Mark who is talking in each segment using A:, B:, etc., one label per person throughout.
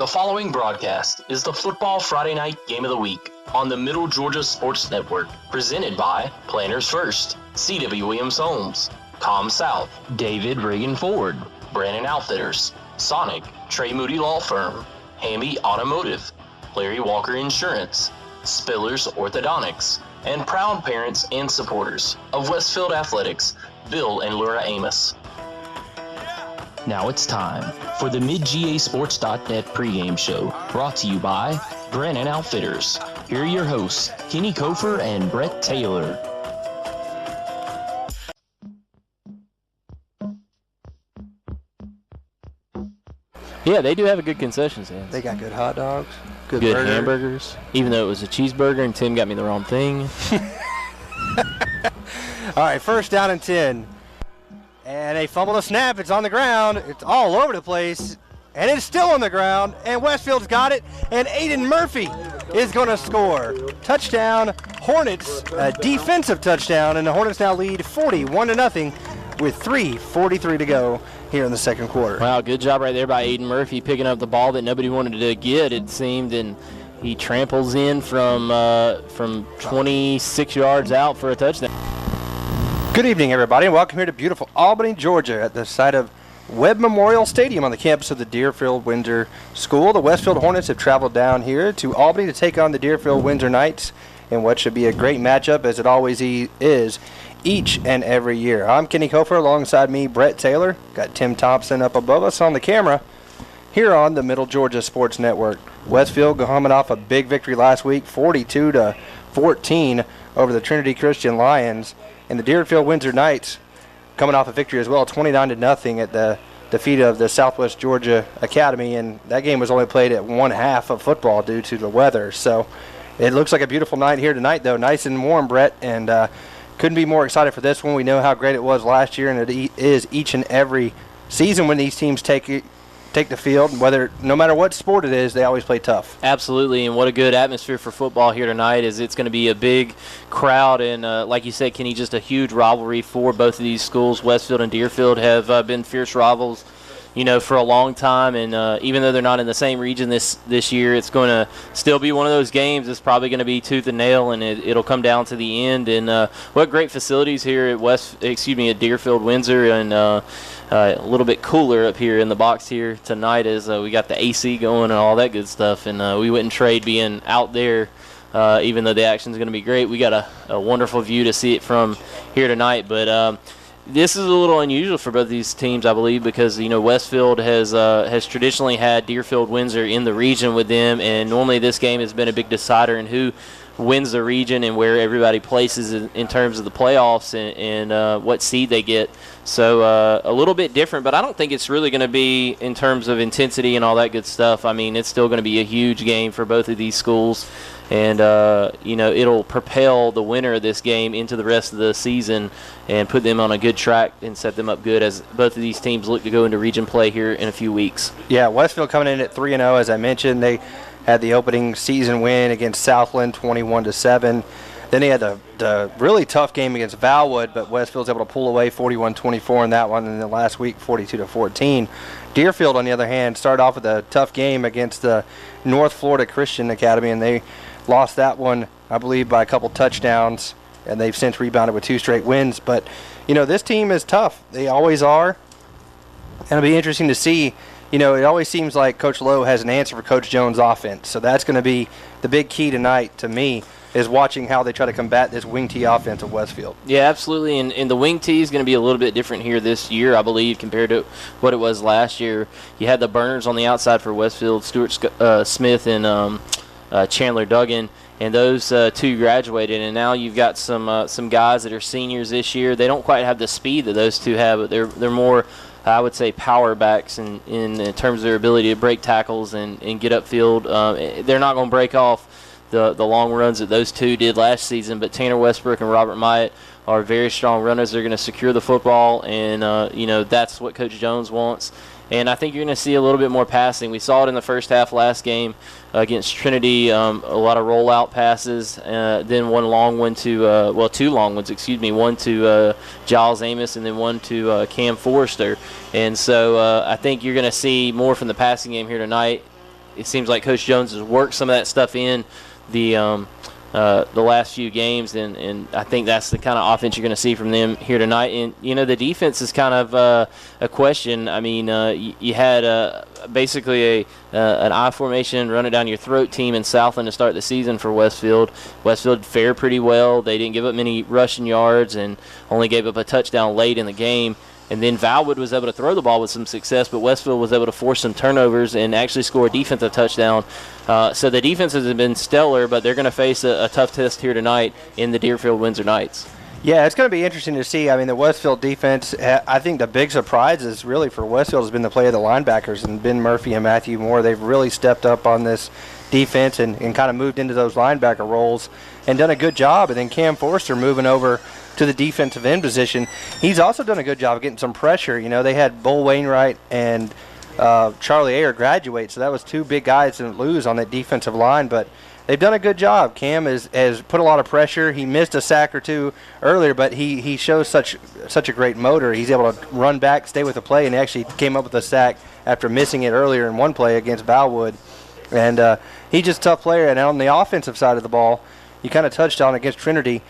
A: The following broadcast is the Football Friday Night Game of the Week on the Middle Georgia Sports Network, presented by Planners First, C.W. Williams Homes, Com South, David Reagan Ford, Brandon Outfitters, Sonic, Trey Moody Law Firm, Hamby Automotive, Larry Walker Insurance, Spillers Orthodontics, and proud parents and supporters of Westfield Athletics, Bill and Laura Amos. Now it's time for the MidGASports.net pregame show, brought to you by Brandon Outfitters. Here are your hosts, Kenny Kofer and Brett Taylor.
B: Yeah, they do have a good concession stand.
C: They got good hot dogs, good
B: hamburgers, even though it was a cheeseburger and Tim got me the wrong thing.
C: All right, first down and 10. And they fumble the snap. It's on the ground. It's all over the place. And it's still on the ground. And Westfield's got it. And Aiden Murphy is going to score. Touchdown, Hornets, a defensive touchdown. And the Hornets now lead 41-0 with 3:43 to go here in the second quarter.
B: Wow, good job right there by Aiden Murphy picking up the ball that nobody wanted to get, it seemed. And he tramples in from 26 yards out for a touchdown.
C: Good evening, everybody, and welcome here to beautiful Albany, Georgia, at the site of Webb Memorial Stadium on the campus of the Deerfield Windsor School. The Westfield Hornets have traveled down here to Albany to take on the Deerfield Windsor Knights in what should be a great matchup, as it always is each and every year. I'm Kenny Kofer, alongside me, Brett Taylor. Got Tim Thompson up above us on the camera here on the Middle Georgia Sports Network. Westfield coming off a big victory last week, 42-14 over the Trinity Christian Lions. And the Deerfield Windsor Knights coming off a victory as well, 29-0 at the defeat of the Southwest Georgia Academy. And that game was only played at one half of football due to the weather. So it looks like a beautiful night here tonight, though. Nice and warm, Brett. And couldn't be more excited for this one. We know how great it was last year, and it is each and every season when these teams take the field. No matter what sport it is, they always play tough.
B: Absolutely, and what a good atmosphere for football here tonight. Is it's going to be a big crowd, and like you said, Kenny, just a huge rivalry for both of these schools. Westfield and Deerfield have been fierce rivals, for a long time, and even though they're not in the same region this year, it's going to still be one of those games. It's probably going to be tooth and nail, and it'll come down to the end. And what great facilities here at Deerfield Windsor, and a little bit cooler up here in the box here tonight, as we got the AC going and all that good stuff, and we wouldn't trade being out there, even though the action's going to be great. We got a wonderful view to see it from here tonight, but this is a little unusual for both these teams, I believe, because Westfield has traditionally had Deerfield Windsor in the region with them, and normally this game has been a big decider in who wins the region and where everybody places in terms of the playoffs and what seed they get. So a little bit different, but I don't think it's really going to be in terms of intensity and all that good stuff. I mean, it's still going to be a huge game for both of these schools, and it'll propel the winner of this game into the rest of the season and put them on a good track and set them up good as both of these teams look to go into region play here in a few weeks.
C: Yeah, Westfield coming in at 3-0, as I mentioned. They had the opening season win against Southland, 21-7. Then they had the really tough game against Valwood, but Westfield's able to pull away 41-24 in that one, and then last week 42-14. Deerfield, on the other hand, started off with a tough game against the North Florida Christian Academy, and they lost that one, I believe, by a couple touchdowns, and they've since rebounded with 2 straight wins. But, this team is tough. They always are, and it'll be interesting to see. It always seems like Coach Lowe has an answer for Coach Jones' offense. So that's going to be the big key tonight to me, is watching how they try to combat this wing tee offense of Westfield.
B: Yeah, absolutely. And the wing tee is going to be a little bit different here this year, I believe, compared to what it was last year. You had the burners on the outside for Westfield, Stuart Smith and Chandler Duggan, and those two graduated. And now you've got some guys that are seniors this year. They don't quite have the speed that those two have, but they're more, I would say, power backs in terms of their ability to break tackles and get upfield. They're not going to break off the long runs that those two did last season, but Tanner Westbrook and Robert Myatt are very strong runners. They're going to secure the football, and that's what Coach Jones wants. And I think you're going to see a little bit more passing. We saw it in the first half last game against Trinity, a lot of rollout passes, then two long ones, one to Giles Amos and then one to Cam Forrester. And so I think you're going to see more from the passing game here tonight. it seems like Coach Jones has worked some of that stuff in the last few games, and I think that's the kind of offense you're going to see from them here tonight. And, the defense is kind of a question. I mean, you had basically an I formation, run it down your throat team in Southland to start the season for Westfield. Westfield fared pretty well. They didn't give up many rushing yards and only gave up a touchdown late in the game. And then Valwood was able to throw the ball with some success, but Westfield was able to force some turnovers and actually score a defensive touchdown. So the defenses have been stellar, but they're going to face a tough test here tonight in the Deerfield Windsor Knights. Yeah,
C: it's going to be interesting to see. I mean, the Westfield defense, I think the big surprise is really for Westfield has been the play of the linebackers, and Ben Murphy and Matthew Moore. They've really stepped up on this defense and kind of moved into those linebacker roles and done a good job. And then Cam Forrester moving over to the defensive end position. He's also done a good job of getting some pressure. They had Bull Wainwright and Charlie Ayer graduate, so that was two big guys to lose on that defensive line, but they've done a good job. Cam has put a lot of pressure. He missed a sack or two earlier, but he shows such a great motor. He's able to run back, stay with the play, and actually came up with a sack after missing it earlier in one play against Valwood. And he's just a tough player. And on the offensive side of the ball, you kind of touched on against Trinity.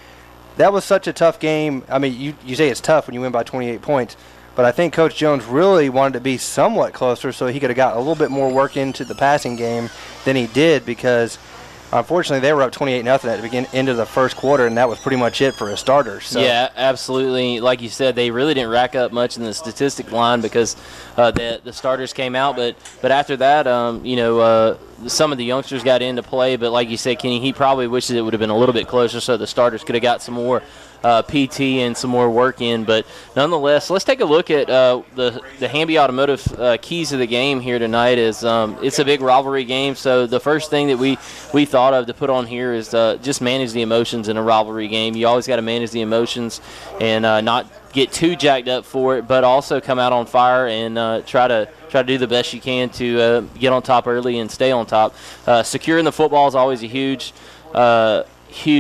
C: That was such a tough game. I mean, you say it's tough when you win by 28 points, but I think Coach Jones really wanted to be somewhat closer so he could have got a little bit more work into the passing game than he did, because unfortunately they were up 28-0 at the end of the first quarter, and that was pretty much it for a starter. So.
B: Yeah, absolutely. Like you said, they really didn't rack up much in the statistic line because the starters came out. But after that, some of the youngsters got into play. But like you said, Kenny, he probably wishes it would have been a little bit closer so the starters could have got some more PT and some more work in. But nonetheless, let's take a look at the Hamby Automotive keys of the game here tonight. It's a big rivalry game, so the first thing that we thought of to put on here is just manage the emotions in a rivalry game. You always got to manage the emotions and not get too jacked up for it, but also come out on fire and try to do the best you can to get on top early and stay on top. Securing the football is always a huge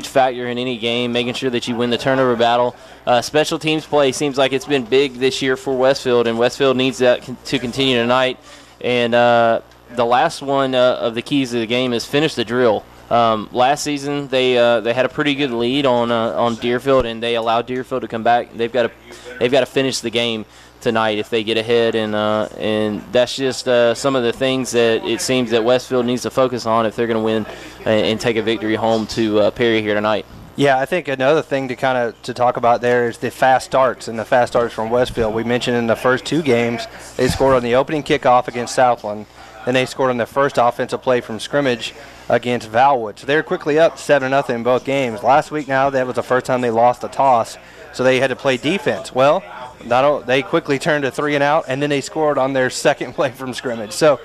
B: factor in any game, making sure that you win the turnover battle. Special teams play seems like it's been big this year for Westfield, and Westfield needs that to continue tonight. And the last one of the keys of the game is finish the drill. Last season they had a pretty good lead on Deerfield, and they allowed Deerfield to come back. They've got to finish the game tonight if they get ahead, and that's just some of the things that it seems that Westfield needs to focus on if they're going to win and take a victory home to Perry here tonight.
C: Yeah, I think another thing to talk about there is the fast starts, and the fast starts from Westfield. We mentioned in the first two games they scored on the opening kickoff against Southland, and they scored on their first offensive play from scrimmage against Valwood. So they're quickly up 7-0 in both games. Last week now, that was the first time they lost a toss, so they had to play defense. Well, they quickly turned to 3-and-out, and then they scored on their second play from scrimmage. So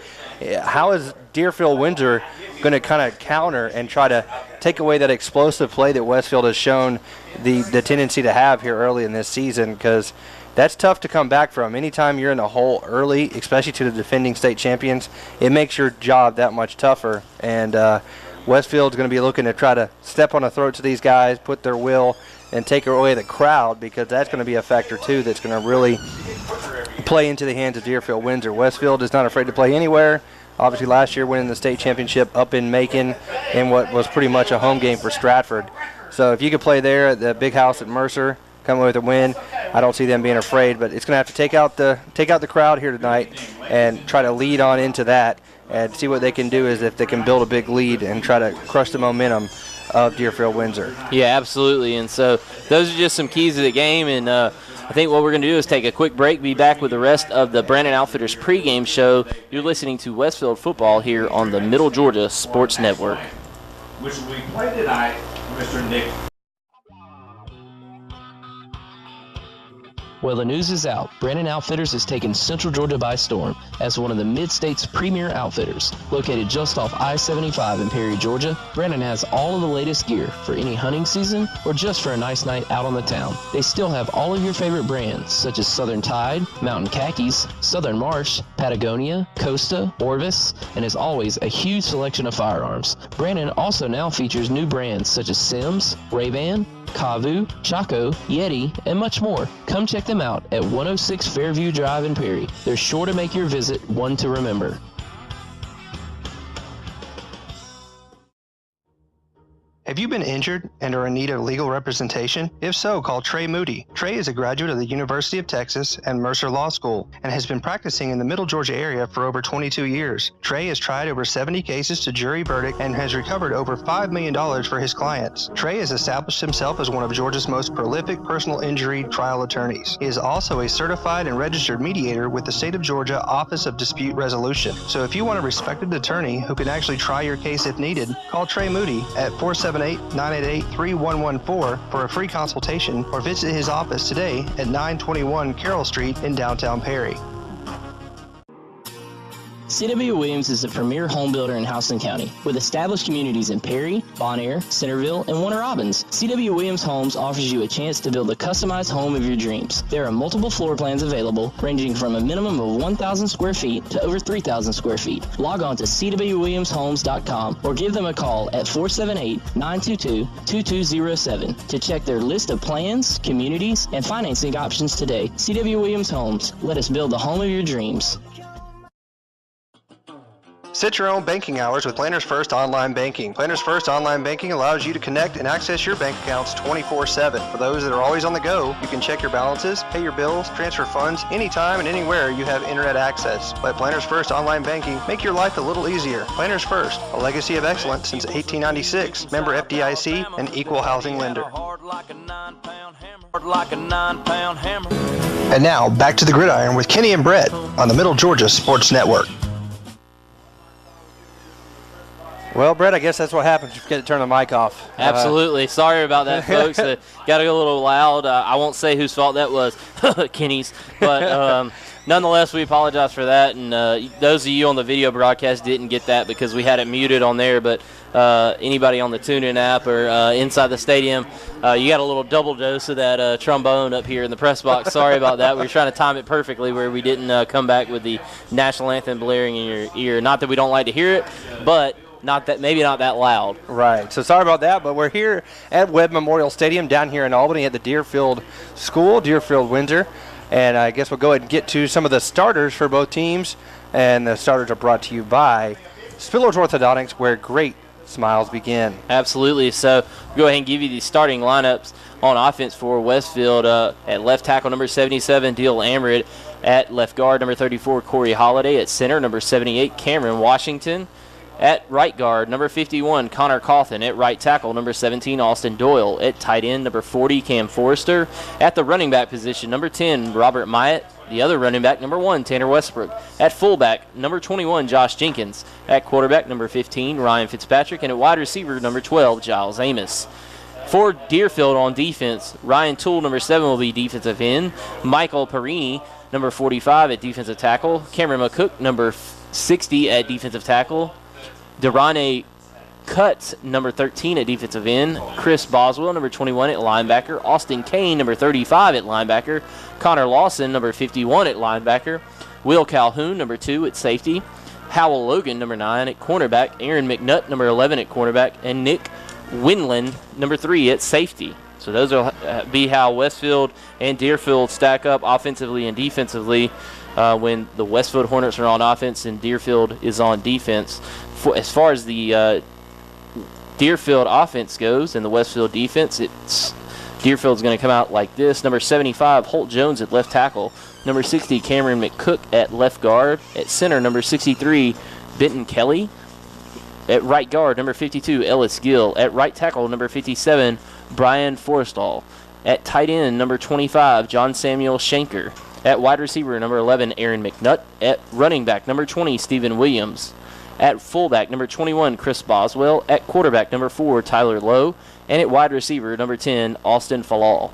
C: how is Deerfield Windsor going to kind of counter and try to take away that explosive play that Westfield has shown the tendency to have here early in this season? Because that's tough to come back from. Anytime you're in a hole early, especially to the defending state champions, it makes your job that much tougher. And Westfield's going to be looking to try to step on the throat to these guys, put their will, and take away the crowd, because that's going to be a factor too that's going to really play into the hands of Deerfield Windsor. Westfield is not afraid to play anywhere. Obviously last year winning the state championship up in Macon in what was pretty much a home game for Stratford. So if you could play there at the big house at Mercer, come away with a win, I don't see them being afraid. But it's going to have to take out the crowd here tonight and try to lead on into that and see what they can do, is if they can build a big lead and try to crush the momentum of Deerfield Windsor.
B: Yeah, absolutely. And so those are just some keys of the game, and I think what we're going to do is take a quick break, be back with the rest of the Brandon Outfitters pregame show. You're listening to Westfield Football here on the Middle Georgia Sports Network.
D: Which will be played tonight, Mr. Nick.
A: Well, the news is out. Brandon Outfitters has taken Central Georgia by storm as one of the Mid-State's premier outfitters. Located just off I-75 in Perry, Georgia, Brandon has all of the latest gear for any hunting season or just for a nice night out on the town. They still have all of your favorite brands such as Southern Tide, Mountain Khakis, Southern Marsh, Patagonia, Costa, Orvis, and as always, a huge selection of firearms. Brandon also now features new brands such as Sims, Ray-Ban, Kavu, Chaco, Yeti, and much more. Come check them out at 106 Fairview Drive in Perry. They're sure to make your visit one to remember.
C: Have you been injured and are in need of legal representation? If so, call Trey Moody. Trey is a graduate of the University of Texas and Mercer Law School and has been practicing in the Middle Georgia area for over 22 years. Trey has tried over 70 cases to jury verdict and has recovered over $5 million for his clients. Trey has established himself as one of Georgia's most prolific personal injury trial attorneys. He is also a certified and registered mediator with the State of Georgia Office of Dispute Resolution. So if you want a respected attorney who can actually try your case if needed, call Trey Moody at 478-988-3114 for a free consultation or visit his office today at 921 Carroll Street in downtown Perry.
A: C.W. Williams is the premier home builder in Houston County, with established communities in Perry, Bonaire, Centerville, and Warner Robins. C.W. Williams Homes offers you a chance to build a customized home of your dreams. There are multiple floor plans available, ranging from a minimum of 1,000 square feet to over 3,000 square feet. Log on to cwwilliamshomes.com or give them a call at 478-922-2207 to check their list of plans, communities, and financing options today. C.W. Williams Homes. Let us build the home of your dreams.
C: Set your own banking hours with Planners First Online Banking. Planners First Online Banking allows you to connect and access your bank accounts 24/7. For those that are always on the go, you can check your balances, pay your bills, transfer funds anytime and anywhere you have internet access. Let Planners First Online Banking make your life a little easier. Planners First, a legacy of excellence since 1896. Member FDIC and equal housing lender. And now, back to the gridiron with Kenny and Brett on the Middle Georgia Sports Network. Well, Brett, I guess that's what happens. You forget to turn the mic off.
B: Absolutely. Sorry about that, folks. Got to go a little loud. I won't say whose fault that was, Kenny's. But nonetheless, we apologize for that. And those of you on the video broadcast didn't get that because we had it muted on there. But anybody on the TuneIn app or inside the stadium, you got a little double dose of that trombone up here in the press box. Sorry about that. We were trying to time it perfectly where we didn't come back with the national anthem blaring in your ear. Not that we don't like to hear it, but maybe not that loud.
C: Right. So sorry about that, but we're here at Webb Memorial Stadium down here in Albany at the Deerfield School, Deerfield Windsor. And I guess we'll go ahead and get to some of the starters for both teams. And the starters are brought to you by Spillers Orthodontics, where great smiles begin.
B: Absolutely. So we'll go ahead and give you the starting lineups on offense for Westfield. At left tackle, number 77, Deal Amrit. At left guard, number 34, Corey Holiday. At center, number 78, Cameron Washington. At right guard, number 51, Connor Cawthon. At right tackle, number 17, Austin Doyle. At tight end, number 40, Cam Forrester. At the running back position, number 10, Robert Myatt. The other running back, number 1, Tanner Westbrook. At fullback, number 21, Josh Jenkins. At quarterback, number 15, Ryan Fitzpatrick. And at wide receiver, number 12, Giles Amos. For Deerfield on defense, Ryan Toole, number 7, will be defensive end. Michael Perini, number 45, at defensive tackle. Cameron McCook, number 60, at defensive tackle. Derane Cutts, number 13, at defensive end. Chris Boswell, number 21, at linebacker. Austin Kane, number 35, at linebacker. Connor Lawson, number 51, at linebacker. Will Calhoun, number 2, at safety. Howell Logan, number 9, at cornerback. Aaron McNutt, number 11, at cornerback. And Nick Winland, number 3, at safety. So those will be how Westfield and Deerfield stack up offensively and defensively when the Westfield Hornets are on offense and Deerfield is on defense. As far as the Deerfield offense goes and the Westfield defense, Deerfield's going to come out like this. Number 75, Holt Jones at left tackle. Number 60, Cameron McCook at left guard. At center, number 63, Benton Kelly. At right guard, number 52, Ellis Gill. At right tackle, number 57, Brian Forrestall. At tight end, number 25, John Samuel Shanker. At wide receiver, number 11, Aaron McNutt. At running back, number 20, Stephen Williams. At fullback, number 21, Chris Boswell. At quarterback, number 4, Tyler Lowe. And at wide receiver, number 10, Austin Falal.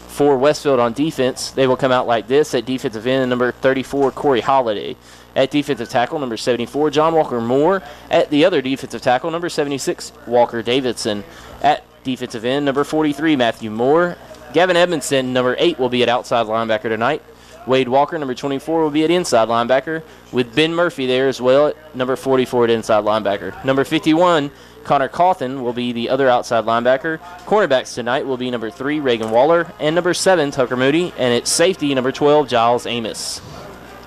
B: For Westfield on defense, they will come out like this. At defensive end, number 34, Corey Holiday. At defensive tackle, number 74, John Walker Moore. At the other defensive tackle, number 76, Walker Davidson. At defensive end, number 43, Matthew Moore. Gavin Edmondson, number 8, will be at outside linebacker tonight. Wade Walker, number 24, will be at inside linebacker, with Ben Murphy there as well at number 44 at inside linebacker. Number 51, Connor Cawthon, will be the other outside linebacker. Cornerbacks tonight will be number 3, Reagan Waller, and number 7, Tucker Moody, and at safety, number 12, Giles Amos.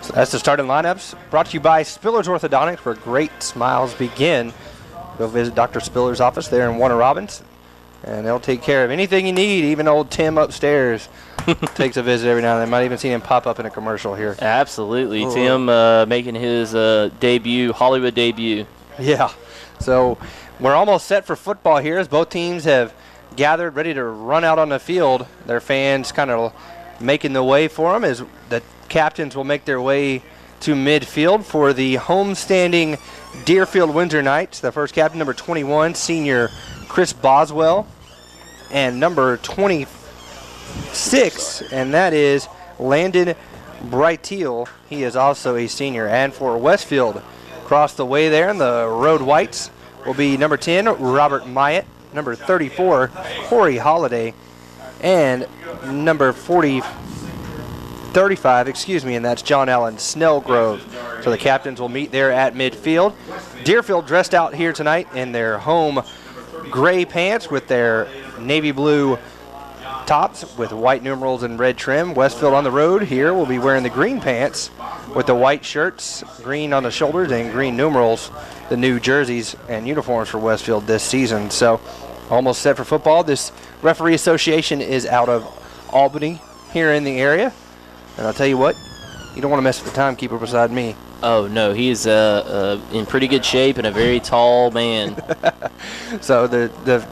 C: So that's the starting lineups, brought to you by Spillers Orthodontics, where great smiles begin. go visit Dr. Spiller's office there in Warner Robins, and they'll take care of anything you need. Even old Tim upstairs takes a visit every now and then. Might even see him pop up in a commercial here.
B: Absolutely. Tim making his Hollywood debut.
C: Yeah. So we're almost set for football here as both teams have gathered, ready to run out on the field. Their fans kind of making the way for them as the captains will make their way to midfield for the homestanding Deerfield Windsor Knights. The first captain, number 21, senior Chris Boswell, and number 26, and that is Landon Brighteel. He is also a senior. And for Westfield, across the way there in the Road Whites will be number 10, Robert Myatt, number 34, Corey Holliday, and number 35, and that's John Allen Snellgrove. So the captains will meet there at midfield. Deerfield dressed out here tonight in their home gray pants with their navy blue tops with white numerals and red trim. Westfield on the road here will be wearing the green pants with the white shirts, green on the shoulders, and green numerals, the new jerseys and uniforms for Westfield this season. So almost set for football. This referee association is out of Albany here in the area. And I'll tell you what, you don't want to mess with the timekeeper beside me.
B: Oh, no, he's in pretty good shape and a very tall man.
C: So the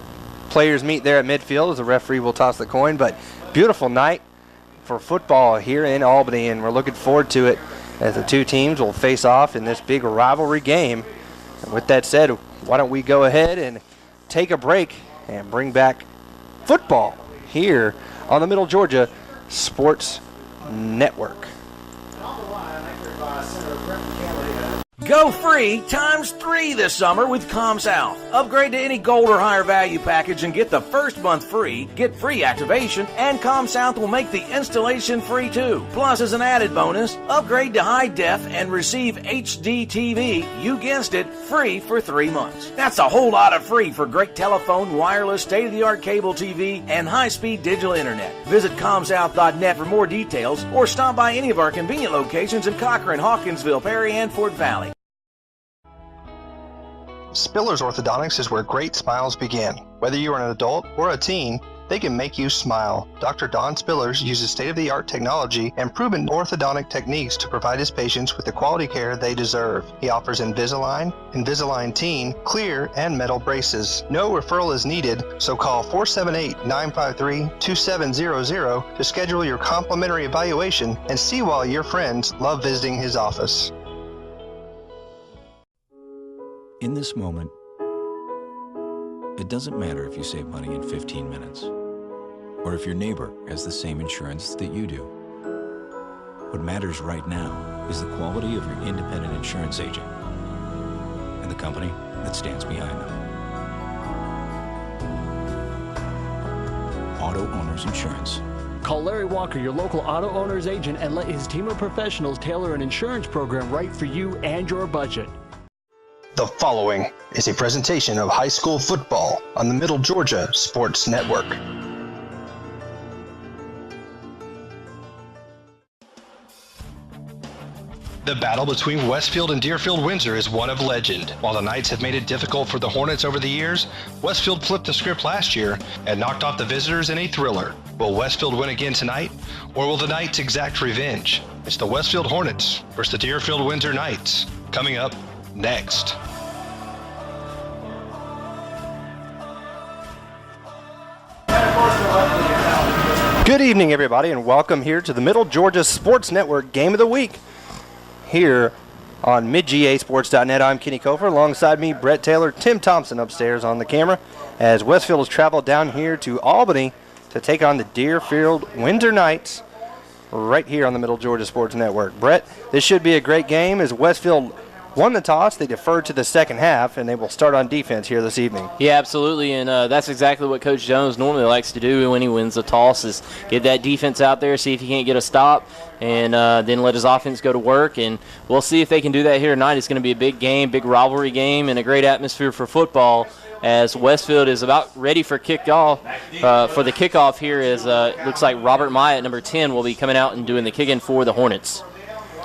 C: players meet there at midfield as the referee will toss the coin. But beautiful night for football here in Albany, and we're looking forward to it as the two teams will face off in this big rivalry game. And with that said, why don't we go ahead and take a break and bring back football here on the Middle Georgia Sports Network.
E: Go free times 3 this summer with ComSouth. Upgrade to any gold or higher value package and get the first month free, get free activation, and ComSouth will make the installation free too. Plus, as an added bonus, upgrade to high def and receive HD TV, you guessed it, free for 3 months. That's a whole lot of free for great telephone, wireless, state-of-the-art cable TV, and high-speed digital internet. Visit ComSouth.net for more details or stop by any of our convenient locations in Cochran, Hawkinsville, Perry, and Fort Valley.
C: Spiller's Orthodontics is where great smiles begin. Whether you are an adult or a teen, they can make you smile. Dr. Don Spillers uses state-of-the-art technology and proven orthodontic techniques to provide his patients with the quality care they deserve. He offers Invisalign, Invisalign Teen, clear, and metal braces. No referral is needed, so call 478-953-2700 to schedule your complimentary evaluation and see why your friends love visiting his office.
F: In this moment, it doesn't matter if you save money in 15 minutes or if your neighbor has the same insurance that you do. What matters right now is the quality of your independent insurance agent and the company that stands behind them. Auto Owners Insurance.
G: Call Larry Walker, your local auto owner's agent, and let his team of professionals tailor an insurance program right for you and your budget.
C: The following is a presentation of high school football on the Middle Georgia Sports Network. The battle between Westfield and Deerfield Windsor is one of legend. While the Knights have made it difficult for the Hornets over the years, Westfield flipped the script last year and knocked off the visitors in a thriller. Will Westfield win again tonight, or will the Knights exact revenge? It's the Westfield Hornets versus the Deerfield Windsor Knights, coming up next. Good evening, everybody, and welcome here to the Middle Georgia Sports Network Game of the Week here on midgasports.net. I'm Kenny Kofer. Alongside me, Brett Taylor, Tim Thompson upstairs on the camera as Westfield has traveled down here to Albany to take on the Deerfield Windsor Knights right here on the Middle Georgia Sports Network. Brett, this should be a great game as Westfield won the toss. They deferred to the second half, and they will start on defense here this evening.
B: Yeah, absolutely, and that's exactly what Coach Jones normally likes to do when he wins the toss is get that defense out there, see if he can't get a stop, and then let his offense go to work, and we'll see if they can do that here tonight. It's going to be a big game, big rivalry game, and a great atmosphere for football as Westfield is about ready for kickoff. For the kickoff here is looks like Robert Myatt, number 10, will be coming out and doing the kicking for the Hornets.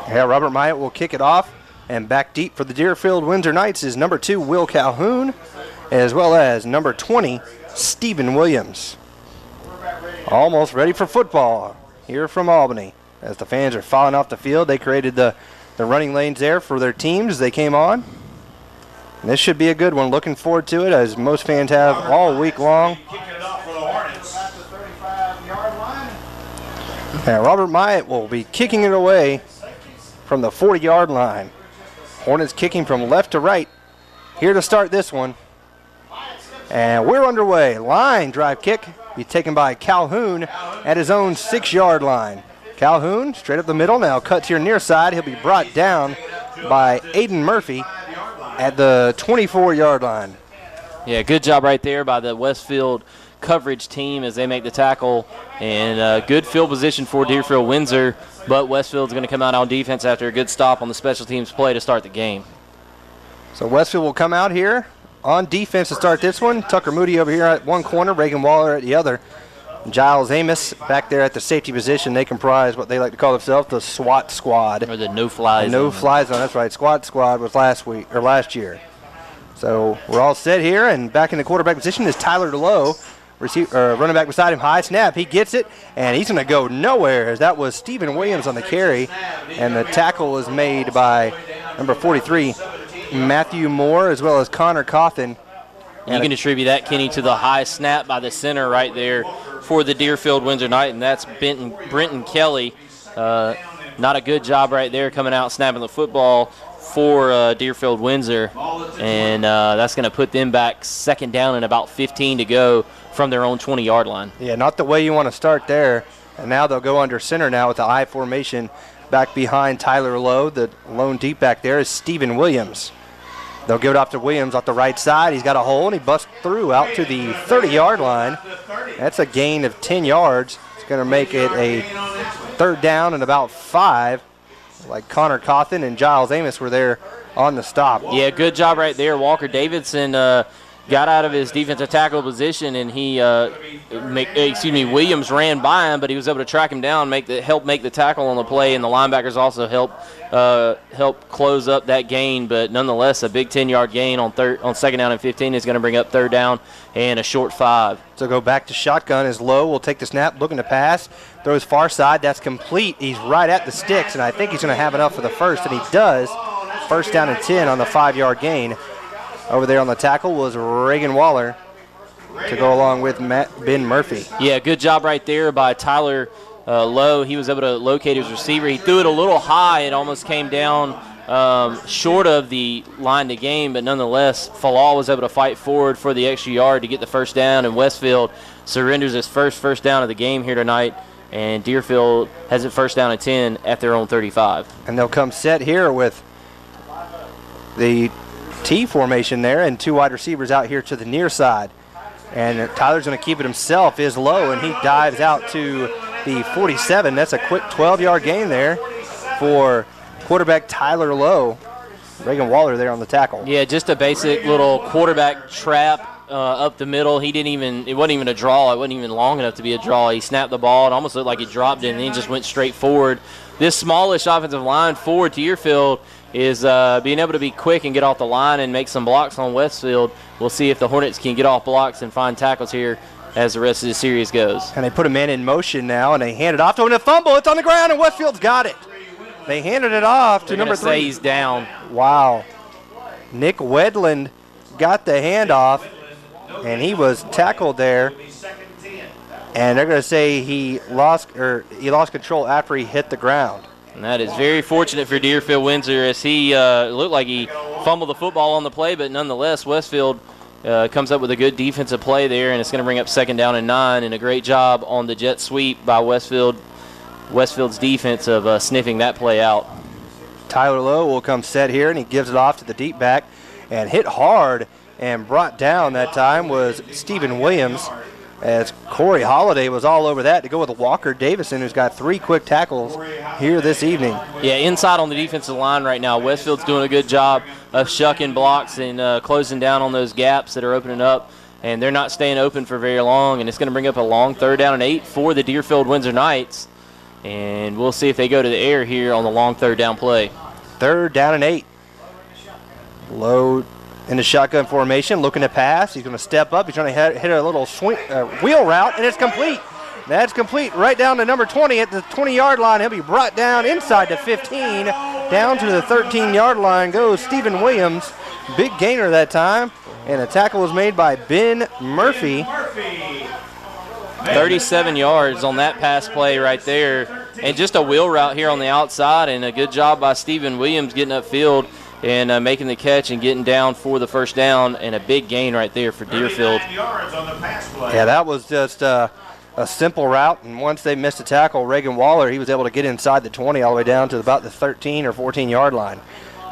C: Yeah, Robert Myatt will kick it off And back deep for the Deerfield Windsor Knights is number 2, Will Calhoun, as well as number 20, Stephen Williams. Almost ready for football here from Albany. As the fans are filing off the field, they created the running lanes there for their teams as they came on. And this should be a good one. Looking forward to it, as most fans have all week long. And Robert Myatt will be kicking it away from the 40-yard line. Hornets kicking from left to right. Here to start this one. And we're underway. Line drive kick be taken by Calhoun at his own 6-yard line. Calhoun straight up the middle, now cut to your near side. He'll be brought down by Aiden Murphy at the 24-yard line.
B: Yeah, good job right there by the Westfield coverage team as they make the tackle. And good field position for Deerfield Windsor, but Westfield's going to come out on defense after a good stop on the special teams play to start the game.
C: So Westfield will come out here on defense to start this one. Tucker Moody over here at one corner, Reagan Waller at the other. Giles Amos back there at the safety position. They comprise what they like to call themselves the SWAT squad.
B: Or the no-fly zone.
C: No-fly zone, that's right. SWAT squad was last year. So we're all set here, and back in the quarterback position is Tyler Lowe. Running back beside him, high snap. He gets it, and he's going to go nowhere, as that was Stephen Williams on the carry. And the tackle was made by number 43, Matthew Moore, as well as Connor Cawthon.
B: You can attribute that, Kenny, to the high snap by the center right there for the Deerfield Windsor Knight, and that's Brenton Kelly. Not a good job right there coming out snapping the football for Deerfield Windsor, and that's going to put them back 2nd down and about 15 to go from their own 20-yard line.
C: Yeah, not the way you want to start there. And now they'll go under center now with the I formation back behind Tyler Lowe. The lone deep back there is Stephen Williams. They'll give it off to Williams off the right side. He's got a hole, and he busts through out to the 30-yard line. That's a gain of 10 yards. It's going to make it a 3rd down and about 5. Like Connor Cawthon and Giles Amos were there on the stop.
B: Yeah, good job right there. Walker Davidson got out of his defensive tackle position, and Williams ran by him, but he was able to track him down, help make the tackle on the play, and the linebackers also help close up that gain. But nonetheless, a big 10-yard gain on 2nd down and 15 is going to bring up 3rd down and a short 5.
C: So go back to shotgun as Lowe will take the snap, looking to pass, throws far side. That's complete. He's right at the sticks, and I think he's going to have enough for the first, and he does. 1st down and 10 on the 5-yard gain. Over there on the tackle was Reagan Waller to go along with Ben Murphy.
B: Yeah, good job right there by Tyler Lowe. He was able to locate his receiver. He threw it a little high. It almost came down short of the line to gain, but nonetheless, Falal was able to fight forward for the extra yard to get the 1st down, and Westfield surrenders his first down of the game here tonight, and Deerfield has it 1st down and 10 at their own 35.
C: And they'll come set here with the T formation there and 2 wide receivers out here to the near side. And Tyler's going to keep it himself, is Low, and he dives out to the 47. That's a quick 12-yard gain there for quarterback Tyler Lowe. Reagan Waller there on the tackle.
B: Yeah, just a basic little quarterback trap up the middle. It wasn't even a draw. It wasn't even long enough to be a draw. He snapped the ball. It almost looked like he dropped it, and then he just went straight forward. This smallish offensive line for Deerfield is being able to be quick and get off the line and make some blocks on Westfield. We'll see if the Hornets can get off blocks and find tackles here as the rest of the series goes.
C: And they put a man in motion now, and they hand it off to him. And a fumble. It's on the ground, and Westfield's got it. They handed it off to number 3.
B: Say he's down.
C: Wow. Nick Wedland got the handoff, and he was tackled there. And they're going to say he lost control after he hit the ground.
B: And that is very fortunate for Deerfield Windsor, as he looked like he fumbled the football on the play, but nonetheless, Westfield comes up with a good defensive play there, and it's going to bring up 2nd down and 9, and a great job on the jet sweep by Westfield's defense of sniffing that play out.
C: Tyler Lowe will come set here, and he gives it off to the deep back, and hit hard and brought down that time was Stephen Williams, as Corey Holliday was all over that to go with Walker Davison, who's got 3 quick tackles here this evening.
B: Yeah, inside on the defensive line right now, Westfield's doing a good job of shucking blocks and closing down on those gaps that are opening up, and they're not staying open for very long, and it's going to bring up a long 3rd down and 8 for the Deerfield Windsor Knights, and we'll see if they go to the air here on the long 3rd down play.
C: 3rd down and 8 Low in the shotgun formation, looking to pass. He's going to step up. He's trying to hit a little swing, wheel route, and it's complete. That's complete right down to number 20 at the 20-yard line. He'll be brought down inside the 15. Down to the 13-yard line goes Stephen Williams. Big gainer that time. And a tackle was made by Ben Murphy.
B: 37 yards on that pass play right there. And just a wheel route here on the outside, and a good job by Stephen Williams getting upfield and making the catch and getting down for the first down, and a big gain right there for Deerfield.
C: Yeah, that was just a simple route, and once they missed a tackle, Reagan Waller, he was able to get inside the 20 all the way down to about the 13 or 14-yard line.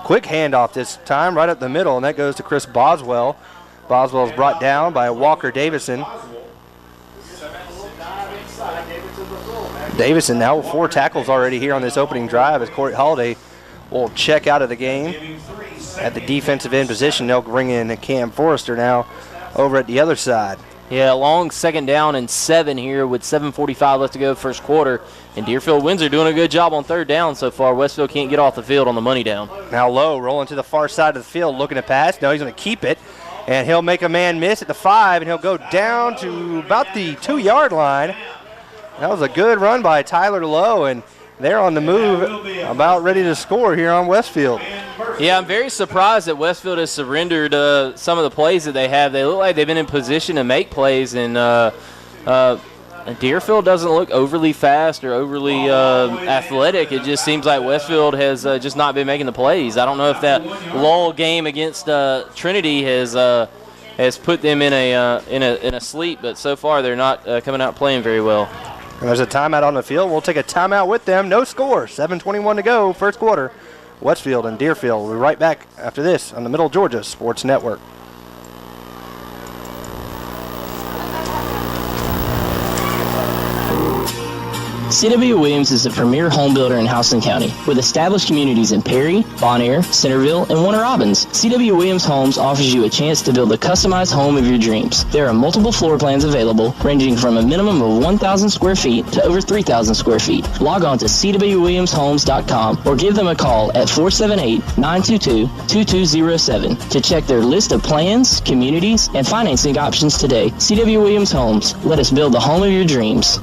C: Quick handoff this time, right up the middle, and that goes to Chris Boswell. Boswell is brought down by Walker Davison. Davison now with 4 tackles already here on this opening drive as Corey Holiday will check out of the game. At the defensive end position, they'll bring in Cam Forrester now over at the other side.
B: Yeah, long 2nd down and 7 here with 7:45 left to go first quarter. And Deerfield Windsor doing a good job on 3rd down so far. Westfield can't get off the field on the money down.
C: Now Lowe rolling to the far side of the field looking to pass. No, he's going to keep it. And he'll make a man miss at the 5, and he'll go down to about the 2-yard line. That was a good run by Tyler Lowe, and they're on the move, about ready to score here on Westfield.
B: Yeah, I'm very surprised that Westfield has surrendered some of the plays that they have. They look like they've been in position to make plays, and Deerfield doesn't look overly fast or overly athletic. It just seems like Westfield has just not been making the plays. I don't know if that lull game against Trinity has put them in a sleep, but so far they're not coming out playing very well.
C: And there's a timeout on the field. We'll take a timeout with them. No score. 7:21 to go, first quarter. Westfield and Deerfield. We'll be right back after this on the Middle Georgia Sports Network.
A: C.W. Williams is the premier home builder in Houston County, with established communities in Perry, Bonaire, Centerville, and Warner Robins. C.W. Williams Homes offers you a chance to build a customized home of your dreams. There are multiple floor plans available, ranging from a minimum of 1,000 square feet to over 3,000 square feet. Log on to cwwilliamshomes.com or give them a call at 478-922-2207 to check their list of plans, communities, and financing options today. C.W. Williams Homes. Let us build the home of your dreams.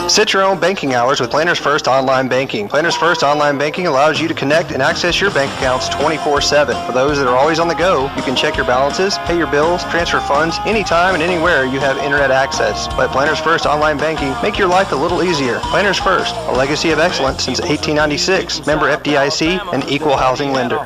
C: Set your own banking hours with Planners First Online Banking. Planners First Online Banking allows you to connect and access your bank accounts 24/7. For those that are always on the go, you can check your balances, pay your bills, transfer funds anytime and anywhere you have internet access. Let Planners First Online Banking make your life a little easier. Planners First, a legacy of excellence since 1896. Member FDIC and equal housing lender.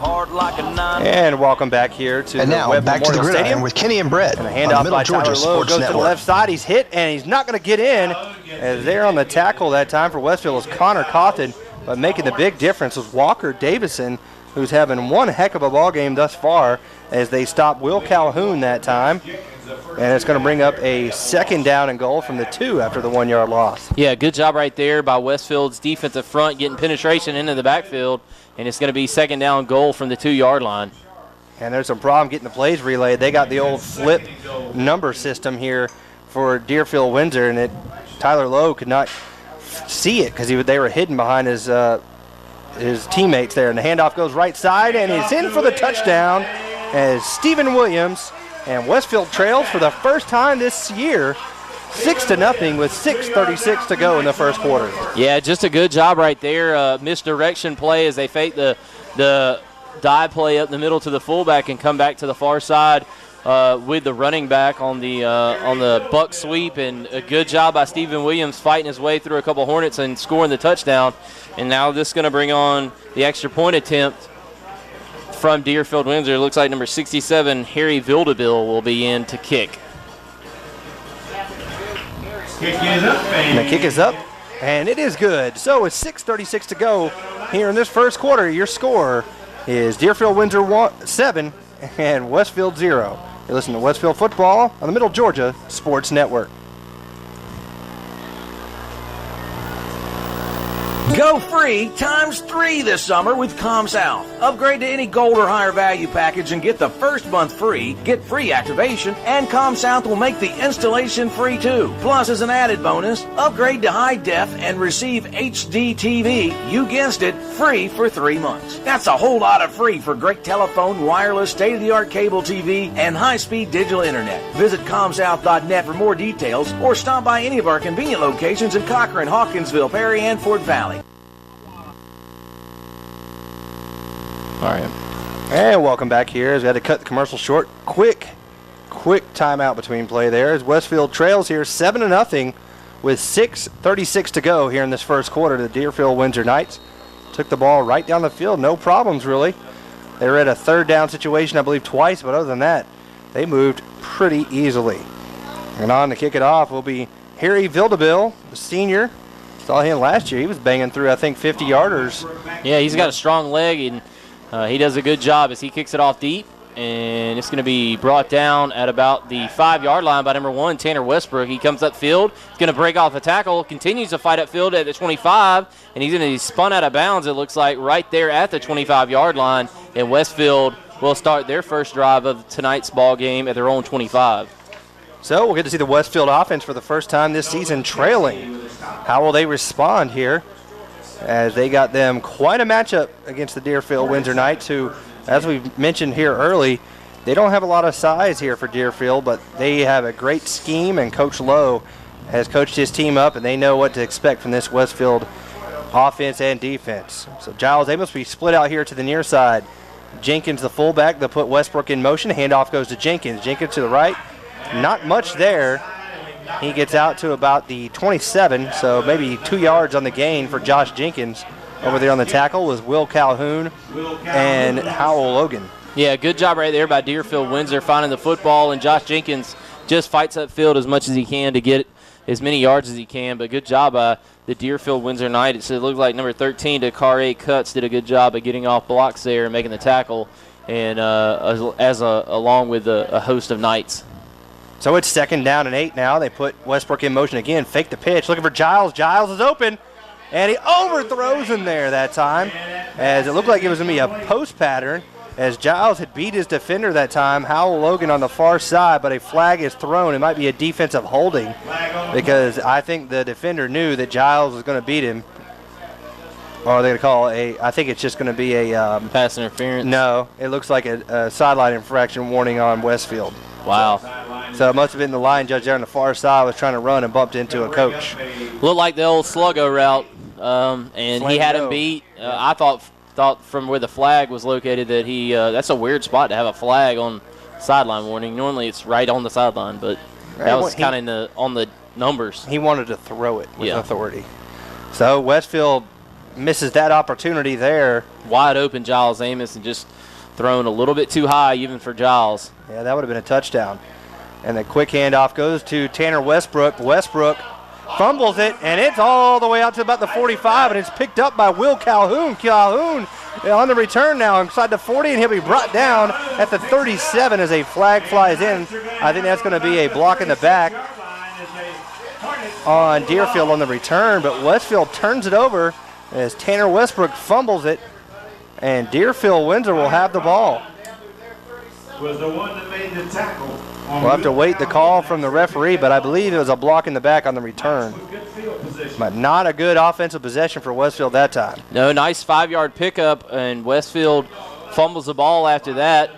C: And welcome back here to
H: and
C: the
H: now
C: Webb
H: back to the
C: Memorial
H: gridiron
C: Stadium
H: with Kenny and Brett
C: and a
H: on
C: handoff
H: Middle
C: by
H: Georgia
C: Tyler Lowe
H: Sports
C: goes
H: Network.
C: to the left side. He's hit, and he's not going to get in. As they're on the tackle that time for Westfield is Connor Cawthon, but making the big difference was Walker Davison, who's having one heck of a ball game thus far as they stop Will Calhoun that time. And it's going to bring up a 2nd down and goal from the 2 after the 1-yard loss.
B: Yeah, good job right there by Westfield's defensive front getting penetration into the backfield, and it's going to be 2nd down goal from the 2-yard line.
C: And there's some problem getting the plays relayed. They got the old flip number system here for Deerfield Windsor, and Tyler Lowe could not see it because they were hidden behind his teammates there. And the handoff goes right side, and it's in for the touchdown as Stephen Williams, and Westfield trails for the first time this year 6-0 with 6:36 to go in the first quarter.
B: Yeah, just a good job right there. Misdirection play as they fake the dive play up the middle to the fullback and come back to the far side with the running back on the buck sweep, and a good job by Stephen Williams fighting his way through a couple Hornets and scoring the touchdown. And now this is going to bring on the extra point attempt from Deerfield Windsor. It looks like number 67, Harry Vildebill, will be in to kick.
C: And the kick is up, and it is good. So with 6:36 to go here in this first quarter, your score is Deerfield Windsor 7 and Westfield 0. You listen to Westfield Football on the Middle Georgia Sports Network.
E: Go free times 3 this summer with ComSouth. Upgrade to any gold or higher value package and get the first month free, get free activation, and ComSouth will make the installation free too. Plus, as an added bonus, upgrade to high def and receive HD TV, you guessed it, free for 3 months. That's a whole lot of free for great telephone, wireless, state-of-the-art cable TV, and high-speed digital internet. Visit ComSouth.net for more details or stop by any of our convenient locations in Cochran, Hawkinsville, Perry, and Fort Valley.
B: All right.
C: And welcome back here as we had to cut the commercial short. Quick timeout between play there as Westfield trails here 7-0 with 6:36 to go here in this first quarter. The Deerfield Windsor Knights took the ball right down the field. No problems, really. They were at a third down situation, I believe, twice, but other than that, they moved pretty easily. And on to kick it off will be Harry Vildebill, the senior. Saw him last year. He was banging through, I think, 50-yarders.
B: Yeah, he's got a strong leg, and he does a good job as he kicks it off deep, and it's going to be brought down at about the 5-yard line by number 1, Tanner Westbrook. He comes upfield. He's going to break off a tackle, continues to fight upfield at the 25, and he's going to be spun out of bounds, it looks like, right there at the 25-yard line, and Westfield will start their first drive of tonight's ball game at their own 25.
C: So we'll get to see the Westfield offense for the first time this season trailing. How will they respond here? As they got them quite a matchup against the Deerfield Windsor Knights, who, as we mentioned here early, they don't have a lot of size here for Deerfield, but they have a great scheme, and Coach Lowe has coached his team up, and they know what to expect from this Westfield offense and defense. So Giles, they must be split out here to the near side. Jenkins, the fullback, they'll put Westbrook in motion. Handoff goes to Jenkins. Jenkins to the right. Not much there. He gets out to about the 27, so maybe 2 yards on the gain for Josh Jenkins. Over there on the tackle was Will Calhoun and Howell Logan.
B: Yeah, good job right there by Deerfield Windsor finding the football, and Josh Jenkins just fights upfield as much as he can to get as many yards as he can, but good job by the Deerfield Windsor Knights. It looks like number 13 to Carre Cutts did a good job of getting off blocks there and making the tackle, and along with a host of Knights.
C: So it's 2nd down and 8 now. They put Westbrook in motion again. Fake the pitch. Looking for Giles. Giles is open. And he overthrows him there that time. As it looked like it was going to be a post pattern. As Giles had beat his defender that time. Howell Logan on the far side. But a flag is thrown. It might be a defensive holding. Because I think the defender knew that Giles was going to beat him. Or are they going to call I think it's just going to be a
B: pass interference? No.
C: It looks like a sideline infraction warning on Westfield.
B: Wow.
C: So it must have been the line judge there on the far side was trying to run and bumped into a coach.
B: Looked like the old sluggo route, and he had him beat. I thought from where the flag was located that that's a weird spot to have a flag on sideline warning. Normally it's right on the sideline, but that was kind of on the numbers.
C: He wanted to throw it with authority. So Westfield misses that opportunity there.
B: Wide open Giles Amos and just thrown a little bit too high even for Giles.
C: Yeah, that would have been a touchdown. And the quick handoff goes to Tanner Westbrook. Westbrook fumbles it, and it's all the way out to about the 45, and it's picked up by Will Calhoun. Calhoun on the return now inside the 40, and he'll be brought down at the 37 as a flag flies in. I think that's going to be a block in the back on Deerfield on the return, but Westfield turns it over as Tanner Westbrook fumbles it, and Deerfield Windsor will have the ball.
D: Was the one that made the tackle.
C: We'll have to wait the call from the referee, but I believe it was a block in the back on the return. But not a good offensive possession for Westfield that time.
B: No, nice 5-yard pickup, and Westfield fumbles the ball after that.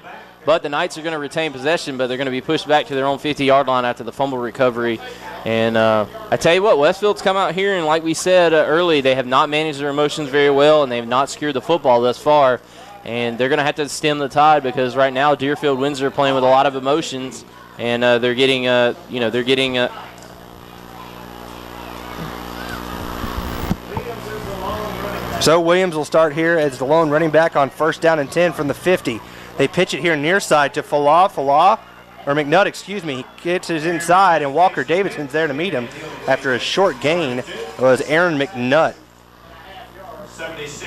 B: But the Knights are going to retain possession, but they're going to be pushed back to their own 50-yard line after the fumble recovery. And I tell you what, Westfield's come out here, and like we said early, they have not managed their emotions very well, and they have not secured the football thus far. And they're going to have to stem the tide because right now Deerfield Windsor are playing with a lot of emotions, and they're getting.
C: So Williams will start here as the lone running back on 1st down and 10 from the 50. They pitch it here near side to McNutt, excuse me. He gets his inside, and Walker Davidson's there to meet him after a short gain. It was Aaron McNutt.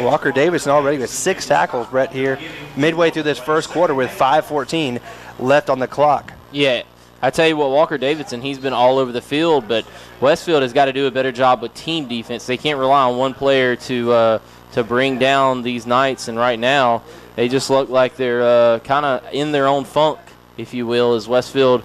C: Walker Davidson already with 6 tackles, Brett, here midway through this first quarter with 5:14 left on the clock.
B: Yeah, I tell you what, Walker Davidson, he's been all over the field, but Westfield has got to do a better job with team defense. They can't rely on one player to bring down these Knights, and right now they just look like they're kind of in their own funk, if you will, as Westfield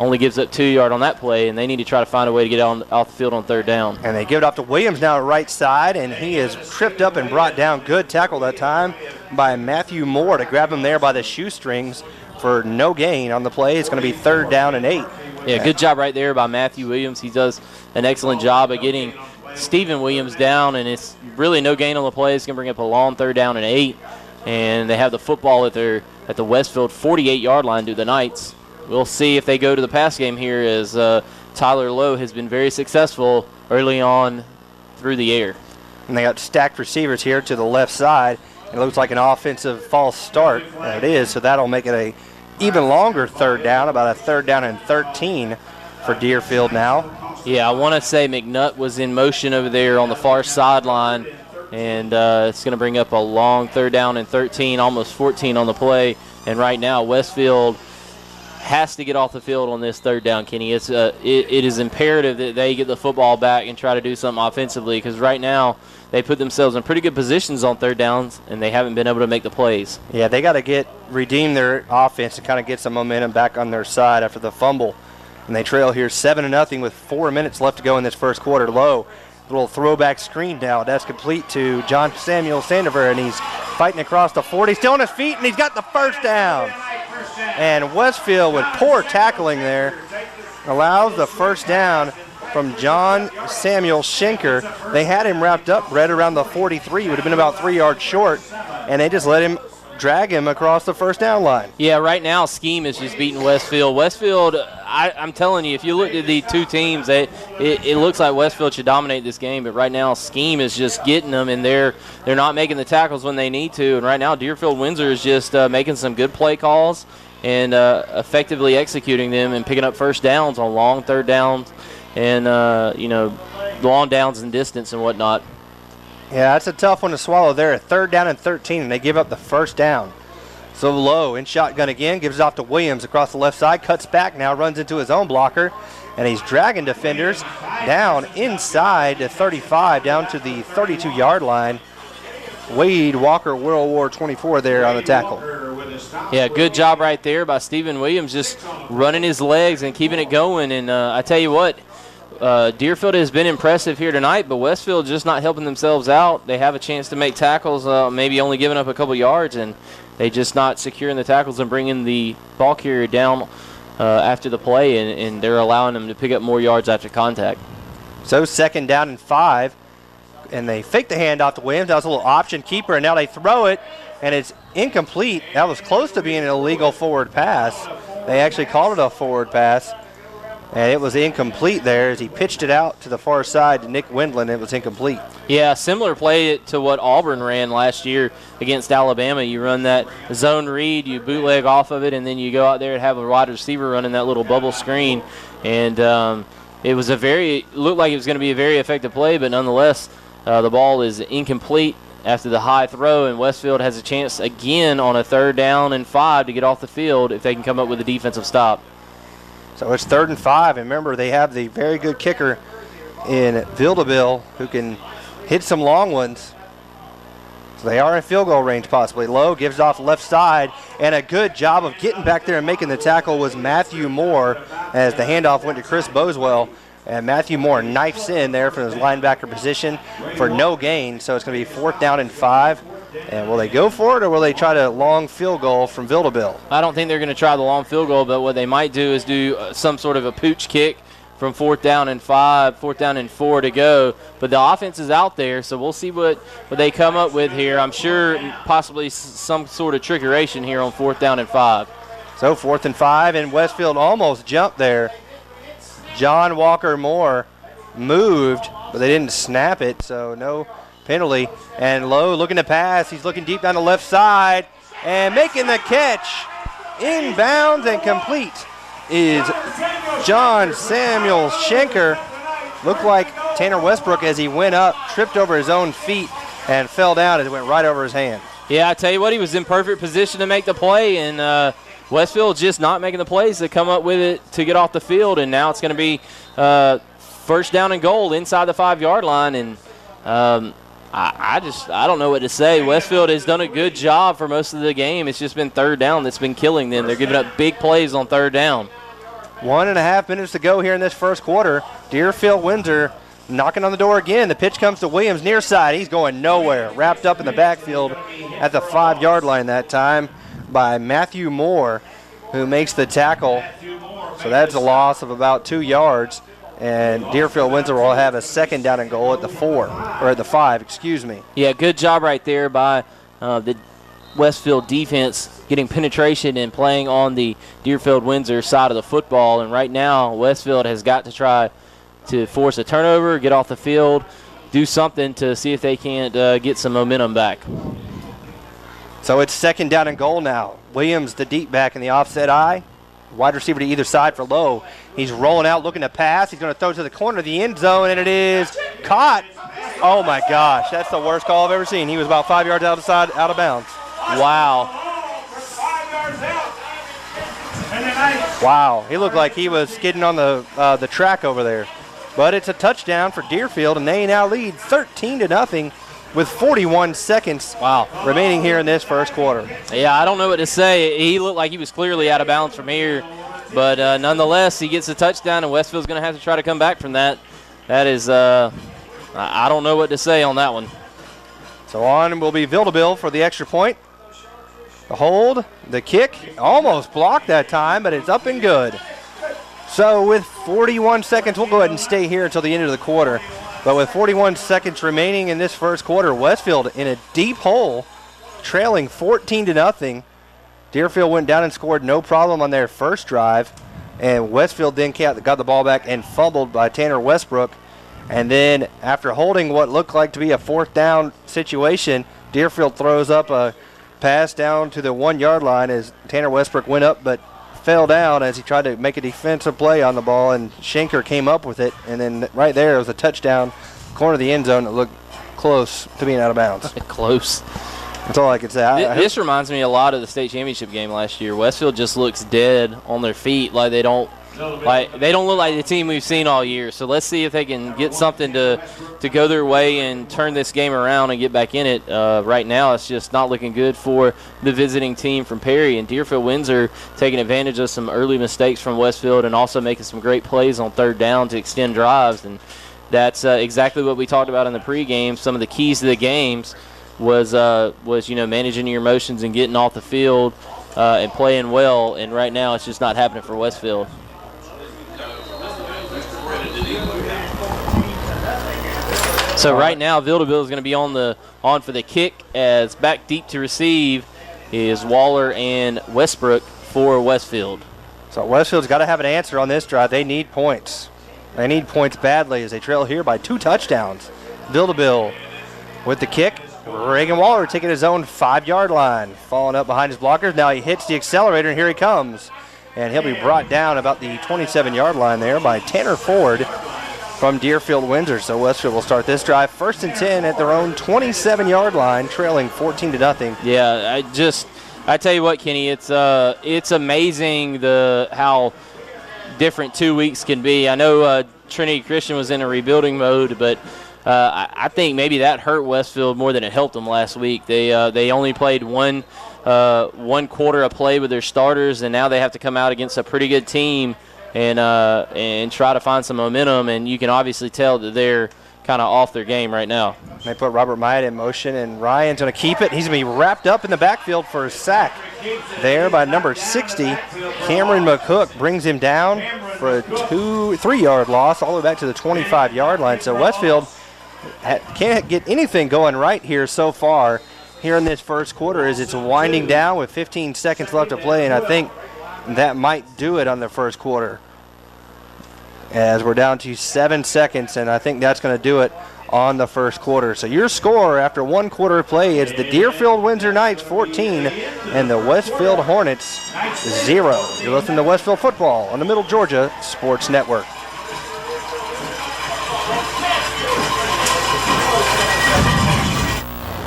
B: only gives up 2 yards on that play, and they need to try to find a way to get off the field on third down.
C: And they give it off to Williams now at right side, and he is tripped up and brought down. Good tackle that time by Matthew Moore to grab him there by the shoestrings for no gain on the play. It's going to be 3rd down and 8.
B: Yeah, good job right there by Matthew Williams. He does an excellent job of getting Stephen Williams down, and it's really no gain on the play. It's going to bring up a long 3rd down and 8, and they have the football at the Westfield 48-yard line to the Knights. We'll see if they go to the pass game here, as Tyler Lowe has been very successful early on through the air.
C: And they got stacked receivers here to the left side. It looks like an offensive false start, and it is, so that'll make it a even longer 3rd down, about a 3rd down and 13 for Deerfield now.
B: Yeah, I want to say McNutt was in motion over there on the far sideline, and it's going to bring up a long 3rd down and 13, almost 14 on the play. And right now, Westfield has to get off the field on this 3rd down, Kenny. It is imperative that they get the football back and try to do something offensively, because right now they put themselves in pretty good positions on 3rd downs, and they haven't been able to make the plays.
C: Yeah, they got to redeem their offense and kind of get some momentum back on their side after the fumble. And they trail here 7-0 with 4 minutes left to go in this first quarter. Low, little throwback screen now. That's complete to John Samuel Sandover, and he's fighting across the 40. Still on his feet, and he's got the 1st down. And Westfield, with poor tackling there, allows the 1st down from John Samuel Schenker. They had him wrapped up right around the 43. He would have been about 3 yards short, and they just let him drag him across the 1st down line.
B: Yeah, right now scheme is just beating Westfield. Westfield, I'm telling you, if you look at the two teams, it looks like Westfield should dominate this game, but right now scheme is just getting them, and they're not making the tackles when they need to. And right now Deerfield Windsor is just making some good play calls and effectively executing them and picking up 1st downs on long 3rd downs and long downs and distance and whatnot.
C: Yeah, that's a tough one to swallow there. 3rd down and 13, and they give up the 1st down. So Lowe in shotgun again, gives it off to Williams across the left side, cuts back now, runs into his own blocker, and he's dragging defenders down inside the 35, down to the 32-yard line. Wade Walker, World War 24 there on the tackle.
B: Yeah, good job right there by Stephen Williams, just running his legs and keeping it going. And I tell you what, Deerfield has been impressive here tonight, but Westfield just not helping themselves out. They have a chance to make tackles, maybe only giving up a couple yards, and they just not securing the tackles and bringing the ball carrier down after the play, and they're allowing them to pick up more yards after contact.
C: So 2nd down and 5, and they fake the handoff to Williams. That was a little option keeper, and now they throw it, and it's incomplete. That was close to being an illegal forward pass. They actually called it a forward pass. And it was incomplete there as he pitched it out to the far side to Nick Wendland. It was incomplete.
B: Yeah, similar play to what Auburn ran last year against Alabama. You run that zone read, you bootleg off of it, and then you go out there and have a wide receiver running that little bubble screen. And it was looked like it was going to be a very effective play, but nonetheless, the ball is incomplete after the high throw, and Westfield has a chance again on a 3rd down and 5 to get off the field if they can come up with a defensive stop.
C: So it's 3rd and 5, and remember they have the very good kicker in Vildeville who can hit some long ones. So they are in field goal range possibly. Lowe gives off left side, and a good job of getting back there and making the tackle was Matthew Moore as the handoff went to Chris Boswell. And Matthew Moore knifes in there from his linebacker position for no gain. So it's going to be 4th down and 5. And will they go for it, or will they try to long field goal from Vildeville?
B: I don't think they're going to try the long field goal, but what they might do is do some sort of a pooch kick from 4th down and 5, 4th down and 4 to go. But the offense is out there, so we'll see what they come up with here. I'm sure possibly some sort of trickeration here on 4th down and 5.
C: So 4th and 5, and Westfield almost jumped there. John Walker Moore moved, but they didn't snap it, so no penalty. And Lowe looking to pass. He's looking deep down the left side and making the catch. Inbounds and complete is John Samuel Schenker. Looked like Tanner Westbrook as he went up, tripped over his own feet and fell down as it went right over his hand.
B: Yeah, I tell you what, he was in perfect position to make the play, and Westfield just not making the plays to come up with it to get off the field, and now it's going to be first down and goal inside the 5-yard line. And I don't know what to say. Westfield has done a good job for most of the game. It's just been third down that's been killing them. They're giving up big plays on third down.
C: 1.5 minutes to go here in this first quarter. Deerfield Windsor knocking on the door again. The pitch comes to Williams near side. He's going nowhere. Wrapped up in the backfield at the 5-yard line that time by Matthew Moore, who makes the tackle. So that's a loss of about 2 yards. And Deerfield Windsor will have a second down and goal at the 4, or at the 5, excuse me.
B: Yeah, good job right there by the Westfield defense getting penetration and playing on the Deerfield Windsor side of the football. And right now, Westfield has got to try to force a turnover, get off the field, do something to see if they can't get some momentum back.
C: So it's second down and goal now. Williams, the deep back in the offset eye. Wide receiver to either side for Lowe. He's rolling out, looking to pass. He's going to throw to the corner of the end zone, and it is caught. Oh, my gosh. That's the worst call I've ever seen. He was about 5 yards out of bounds.
B: Wow.
D: 5 yards out. And then
C: Wow. He looked like he was skidding on the track over there. But it's a touchdown for Deerfield, and they now lead 13-0 with 41 seconds remaining here in this first quarter.
B: Yeah, I don't know what to say. He looked like he was clearly out of bounds from here. But nonetheless, he gets a touchdown, and Westfield's going to have to try to come back from that. That is, I don't know what to say on that one.
C: So on will be Vildabill for the extra point. The hold, the kick, almost blocked that time, but it's up and good. So with 41 seconds, we'll go ahead and stay here until the end of the quarter. But with 41 seconds remaining in this first quarter, Westfield in a deep hole, trailing 14-0. Deerfield went down and scored no problem on their first drive. And Westfield then got the ball back and fumbled by Tanner Westbrook. And then after holding what looked like to be a fourth down situation, Deerfield throws up a pass down to the 1-yard line as Tanner Westbrook went up but fell down as he tried to make a defensive play on the ball, and Schenker came up with it. And then right there was a touchdown, corner of the end zone that looked close to being out of bounds.
B: Close.
C: That's all I could say.
B: This reminds me a lot of the state championship game last year. Westfield just looks dead on their feet, like they don't look like the team we've seen all year. So let's see if they can get something to go their way and turn this game around and get back in it. Right now, it's just not looking good for the visiting team from Perry. And Deerfield Windsor taking advantage of some early mistakes from Westfield and also making some great plays on third down to extend drives. And that's exactly what we talked about in the pregame. Some of the keys to the games was managing your emotions and getting off the field and playing well. And right now, it's just not happening for Westfield. So right now, Vildabill is going to be on for the kick, as back deep to receive is Waller and Westbrook for Westfield.
C: So Westfield's got to have an answer on this drive. They need points. They need points badly as they trail here by 2 touchdowns. Vildabill with the kick. Reagan Waller taking his own 5-yard line, falling up behind his blockers. Now he hits the accelerator, and here he comes. And he'll be brought down about the 27-yard line there by Tanner Ford from Deerfield Windsor. So Westfield will start this drive 1st and 10 at their own 27-yard line, trailing 14-0.
B: Yeah, I tell you what, Kenny, it's amazing how different 2 weeks can be. I know Trinity Christian was in a rebuilding mode, but I think maybe that hurt Westfield more than it helped them last week. They only played one quarter of play with their starters, and now they have to come out against a pretty good team and try to find some momentum. And you can obviously tell that they're kind of off their game right now.
C: They put Robert Myatt in motion, and Ryan's going to keep it. He's going to be wrapped up in the backfield for a sack there by number 60. Cameron McCook brings him down for a 3-yard loss all the way back to the 25-yard line. So Westfield can't get anything going right here so far here in this first quarter as it's winding down with 15 seconds left to play, and I think that might do it on the first quarter as we're down to 7 seconds, and I think that's going to do it on the first quarter. So your score after 1 quarter of play is the Deerfield Windsor Knights 14 and the Westfield Hornets 0. You're listening to Westfield Football on the Middle Georgia Sports Network.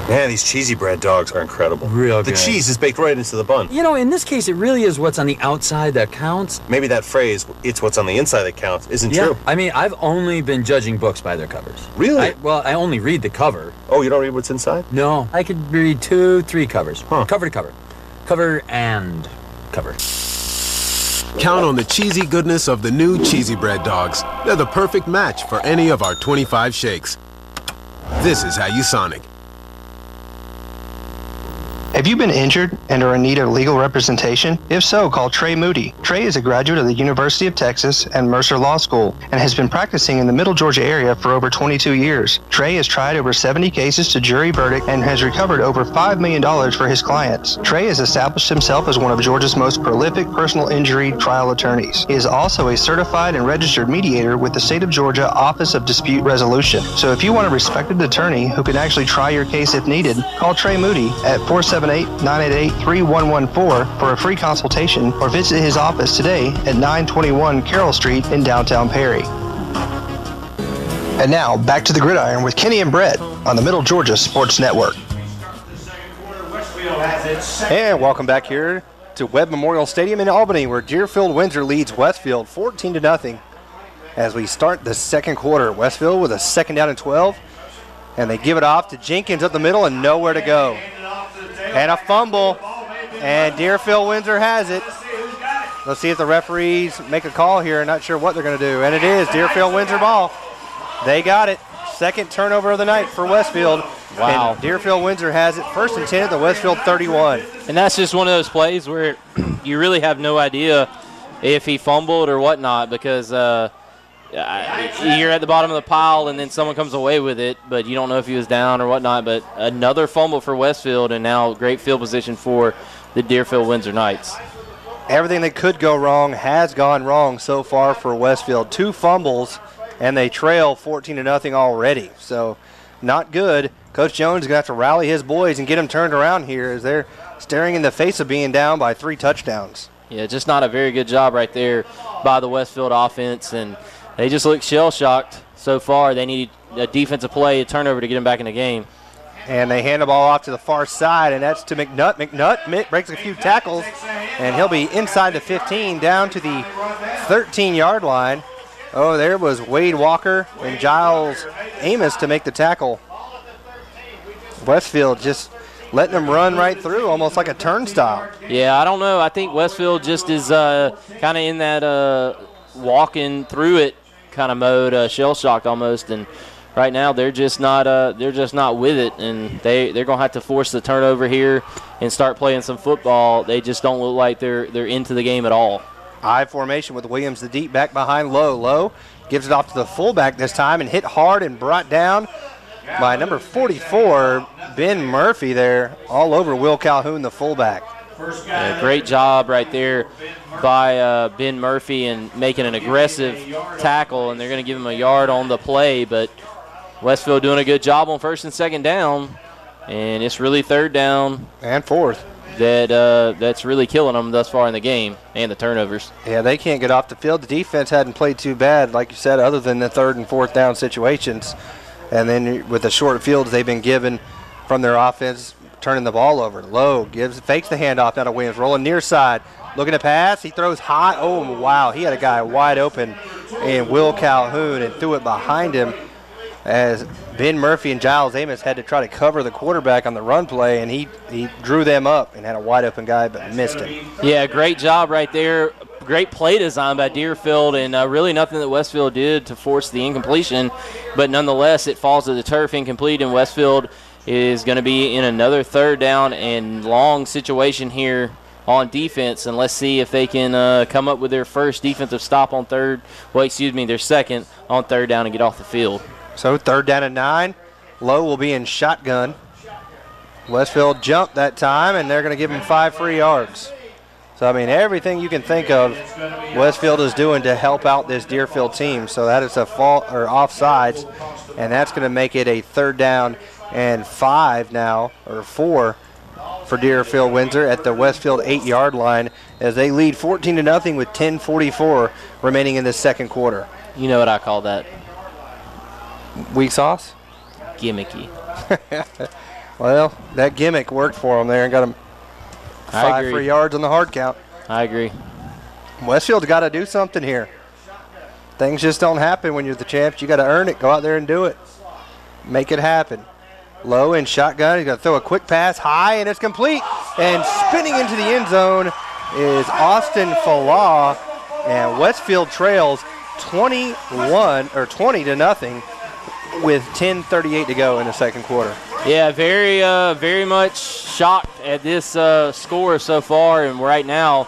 H: Man, these cheesy bread dogs are incredible.
I: Real
H: The
I: good.
H: cheese is baked right into the bun.
I: You know, in this case, it really is what's on the outside that counts.
H: Maybe that phrase, "it's what's on the inside that counts," isn't true.
I: I mean, I've only been judging books by their covers.
H: Really?
I: I only read the cover.
H: Oh, you don't read what's inside?
I: No, I could read 2, 3 covers.
H: Huh.
I: Cover to cover. Cover and cover.
J: Count on the cheesy goodness of the new cheesy bread dogs. They're the perfect match for any of our 25 shakes. This is how you Sonic.
C: Have you been injured and are in need of legal representation? If so, call Trey Moody. Trey is a graduate of the University of Texas and Mercer Law School and has been practicing in the Middle Georgia area for over 22 years. Trey has tried over 70 cases to jury verdict and has recovered over $5 million for his clients. Trey has established himself as one of Georgia's most prolific personal injury trial attorneys. He is also a certified and registered mediator with the State of Georgia Office of Dispute Resolution. So if you want a respected attorney who can actually try your case if needed, call Trey Moody at 478-988-3114 for a free consultation or visit his office today at 921 Carroll Street in downtown Perry. And now, back to the gridiron with Kenny and Brett on the Middle Georgia Sports Network. And welcome back here to Webb Memorial Stadium in Albany, where Deerfield Windsor leads Westfield 14-0 as we start the second quarter. Westfield with a second down and 12, and they give it off to Jenkins up the middle and nowhere to go. And a fumble, and Deerfield Windsor has it. Let's see if the referees make a call here. Not sure what they're going to do, and it is Deerfield Windsor ball. They got it. Second turnover of the night for Westfield.
B: Wow.
C: And Deerfield Windsor has it first and 10 at the Westfield 31.
B: And that's just one of those plays where you really have no idea if he fumbled or whatnot, because you're at the bottom of the pile and then someone comes away with it, but you don't know if he was down or whatnot. But another fumble for Westfield, and now great field position for the Deerfield Windsor Knights.
C: Everything that could go wrong has gone wrong so far for Westfield. 2 fumbles, and they trail 14-0 already. So not good. Coach Jones is going to have to rally his boys and get them turned around here as they're staring in the face of being down by 3 touchdowns.
B: Yeah, just not a very good job right there by the Westfield offense, and they just look shell-shocked so far. They need a defensive play, a turnover to get them back in the game.
C: And they hand the ball off to the far side, and that's to McNutt. McNutt breaks a few tackles, and he'll be inside the 15 down to the 13-yard line. Oh, there was Wade Walker and Giles Amos to make the tackle. Westfield just letting them run right through, almost like a turnstile.
B: Yeah, I don't know. I think Westfield just is kind of in that walking through it kind of mode, shell-shocked almost, and right now they're just not with it, and they're going to have to force the turnover here and start playing some football. They just don't look like they're into the game at all.
C: I formation with Williams the deep back behind Lowe. Lowe gives it off to the fullback this time and hit hard and brought down by number 44, Ben Murphy there, all over Will Calhoun, the fullback.
B: Yeah, great job right there by Ben Murphy and making an aggressive tackle, and they're going to give him a yard on the play, but Westfield doing a good job on first and second down, and it's really third down
C: and fourth
B: that's really killing them thus far in the game, and the turnovers.
C: Yeah, they can't get off the field. The defense hadn't played too bad, like you said, other than the third and fourth down situations. And then with the short fields they've been given from their offense, turning the ball over. Lowe fakes the handoff out of Williams, rolling near side, looking to pass. He throws high. Oh, wow. He had a guy wide open in Will Calhoun and threw it behind him as Ben Murphy and Giles Amos had to try to cover the quarterback on the run play, and he drew them up and had a wide open guy but missed him.
B: Yeah, great job right there. Great play design by Deerfield, and really nothing that Westfield did to force the incompletion, but nonetheless it falls to the turf incomplete, and Westfield is going to be in another third down and long situation here on defense, and let's see if they can come up with their first defensive stop on their second on third down and get off the field.
C: So third down and 9. Lowe will be in shotgun. Westfield jumped that time, and they're going to give him 5 free yards. So, I mean, everything you can think of, Westfield is doing to help out this Deerfield team. So that is a offsides, and that's going to make it a third down and 5 now, or 4 for Deerfield Windsor at the Westfield 8-yard line as they lead 14-0 with 10:44 remaining in the second quarter.
B: You know what I call that?
C: Weak sauce?
B: Gimmicky.
C: Well, that gimmick worked for them there and got them 5 free yards on the hard count.
B: I agree.
C: Westfield's got to do something here. Things just don't happen when you're the champs. You got to earn it. Go out there and do it. Make it happen. Low in shotgun. He's going to throw a quick pass high, and it's complete. And spinning into the end zone is Austin Falah, and Westfield trails 20 to nothing with 10:38 to go in the second quarter.
B: Yeah, very much shocked at this score so far, and right now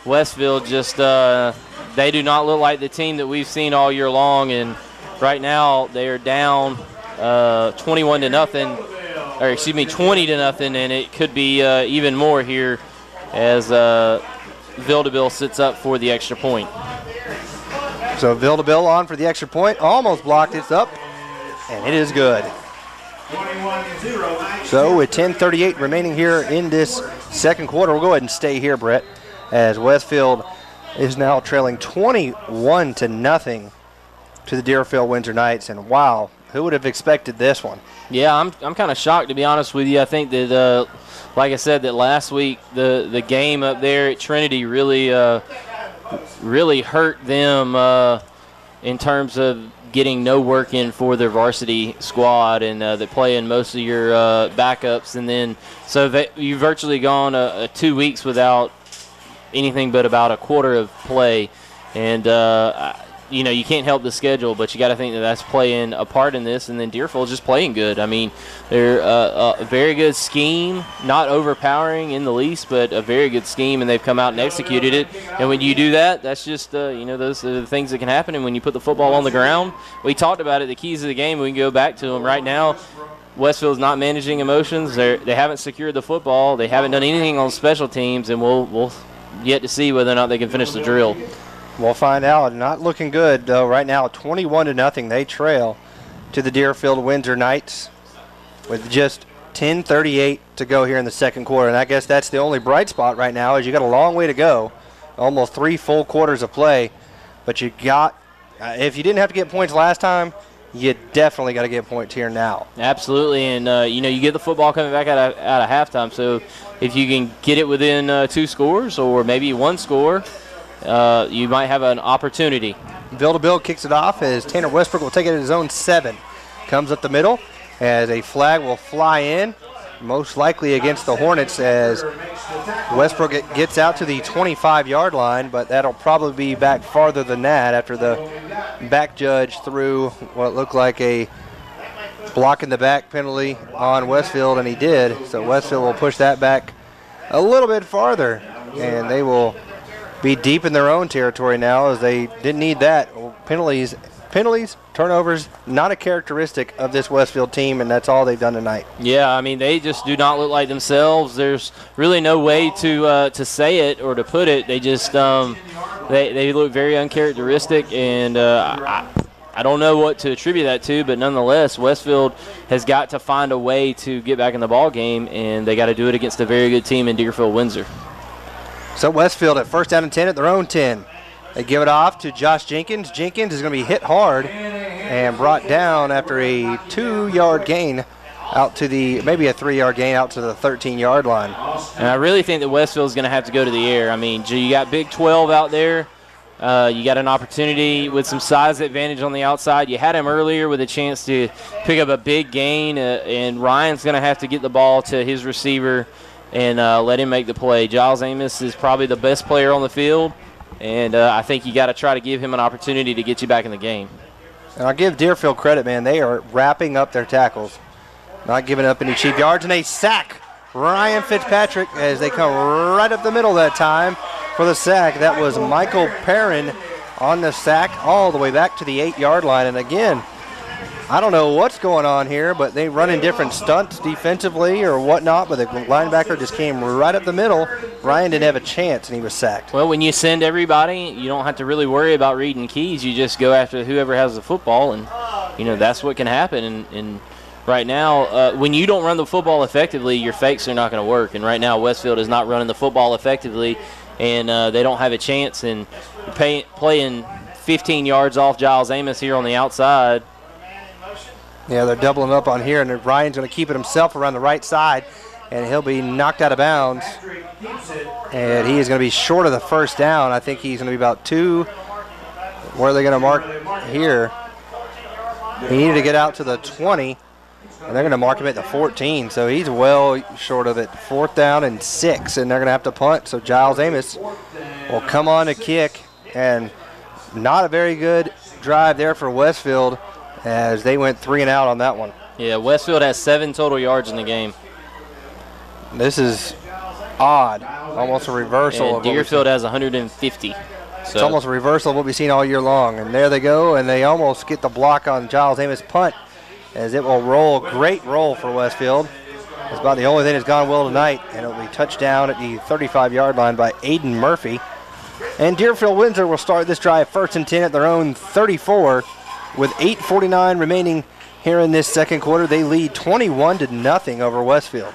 B: Westfield just they do not look like the team that we've seen all year long, and right now they are down 20 to nothing, and it could be even more here as Vildabill sits up for the extra point.
C: So Vildabill on for the extra point, almost blocked. It's up, and it is good. So with 10:38 remaining here in this second quarter, we'll go ahead and stay here, Brett, as Westfield is now trailing 21 to nothing to the Deerfield Windsor Knights. And wow, who would have expected this one?
B: Yeah, I'm kind of shocked, to be honest with you. I think that, like I said, that last week the game up there at Trinity really hurt them in terms of getting no work in for their varsity squad, and they're playing most of your backups, and then so you've virtually gone 2 weeks without anything but about a quarter of play, and you can't help the schedule, but you got to think that that's playing a part in this. And then Deerfield's just playing good. I mean, they're a very good scheme, not overpowering in the least, but a very good scheme, and they've come out and executed it. And when you do that, that's just those are the things that can happen. And when you put the football on the ground, we talked about it, the keys of the game. We can go back to them right now. Westfield's not managing emotions. They haven't secured the football. They haven't done anything on special teams, and we'll yet to see whether or not they can finish the drill.
C: We'll find out. Not looking good, though, right now. 21 to nothing. They trail to the Deerfield Windsor Knights with just 10:38 to go here in the second quarter. And I guess that's the only bright spot right now, is you got a long way to go. Almost 3 full quarters of play. But you got, if you didn't have to get points last time, you definitely got to get points here now.
B: Absolutely. And, you get the football coming back out of halftime. So if you can get it within 2 scores or maybe 1 score, you might have an opportunity.
C: Vildabill kicks it off as Tanner Westbrook will take it at his own 7. Comes up the middle as a flag will fly in, most likely against the Hornets, as Westbrook gets out to the 25-yard line, but that'll probably be back farther than that after the back judge threw what looked like a block in the back penalty on Westfield, and he did. So Westfield will push that back a little bit farther, and they will be deep in their own territory now, as they didn't need that. Penalties, turnovers, not a characteristic of this Westfield team, and that's all they've done tonight.
B: Yeah, I mean, they just do not look like themselves. There's really no way to say it or to put it. They just they look very uncharacteristic, and I don't know what to attribute that to, but nonetheless, Westfield has got to find a way to get back in the ball game, and they got to do it against a very good team in Deerfield Windsor.
C: So Westfield at first down and 10 at their own 10. They give it off to Josh Jenkins. Jenkins is going to be hit hard and brought down after a 2-yard gain out to maybe a 3-yard gain out to the 13-yard line.
B: And I really think that Westfield is going to have to go to the air. I mean, you got Big 12 out there. You got an opportunity with some size advantage on the outside. You had him earlier with a chance to pick up a big gain, and Ryan's going to have to get the ball to his receiver and let him make the play. Giles Amos is probably the best player on the field, and I think you got to try to give him an opportunity to get you back in the game.
C: And I'll give Deerfield credit, man. They are wrapping up their tackles, not giving up any cheap yards, and they sack Ryan Fitzpatrick as they come right up the middle that time for the sack. That was Michael Perrin on the sack all the way back to the 8-yard line. And again, I don't know what's going on here, but they run in different stunts defensively or whatnot, but the linebacker just came right up the middle. Ryan didn't have a chance, and he was sacked.
B: Well, when you send everybody, you don't have to really worry about reading keys. You just go after whoever has the football, and, that's what can happen. And right now, when you don't run the football effectively, your fakes are not going to work. And right now, Westfield is not running the football effectively, and they don't have a chance. And playing 15 yards off Giles Amos here on the outside,
C: Yeah, they're doubling up on here, and Ryan's going to keep it himself around the right side, and he'll be knocked out of bounds. And he is going to be short of the first down. I think he's going to be about 2. Where are they going to mark here? He needed to get out to the 20, and they're going to mark him at the 14. So he's well short of it. 4th down and 6, and they're going to have to punt. So Giles Amos will come on to kick, and not a very good drive there for Westfield, as they went 3 and out on that one.
B: Yeah, Westfield has 7 total yards in the game.
C: This is odd. Almost a reversal.
B: And Deerfield has 150.
C: It's almost a reversal of what we've seen all year long. And there they go, and they almost get the block on Giles Amos' punt, as it will roll. Great roll for Westfield. It's about the only thing that's gone well tonight, and it will be touchdown at the 35-yard line by Aiden Murphy. And Deerfield Windsor will start this drive 1st and 10 at their own 34 with 8:49 remaining here in this second quarter. They lead 21-0 over Westfield.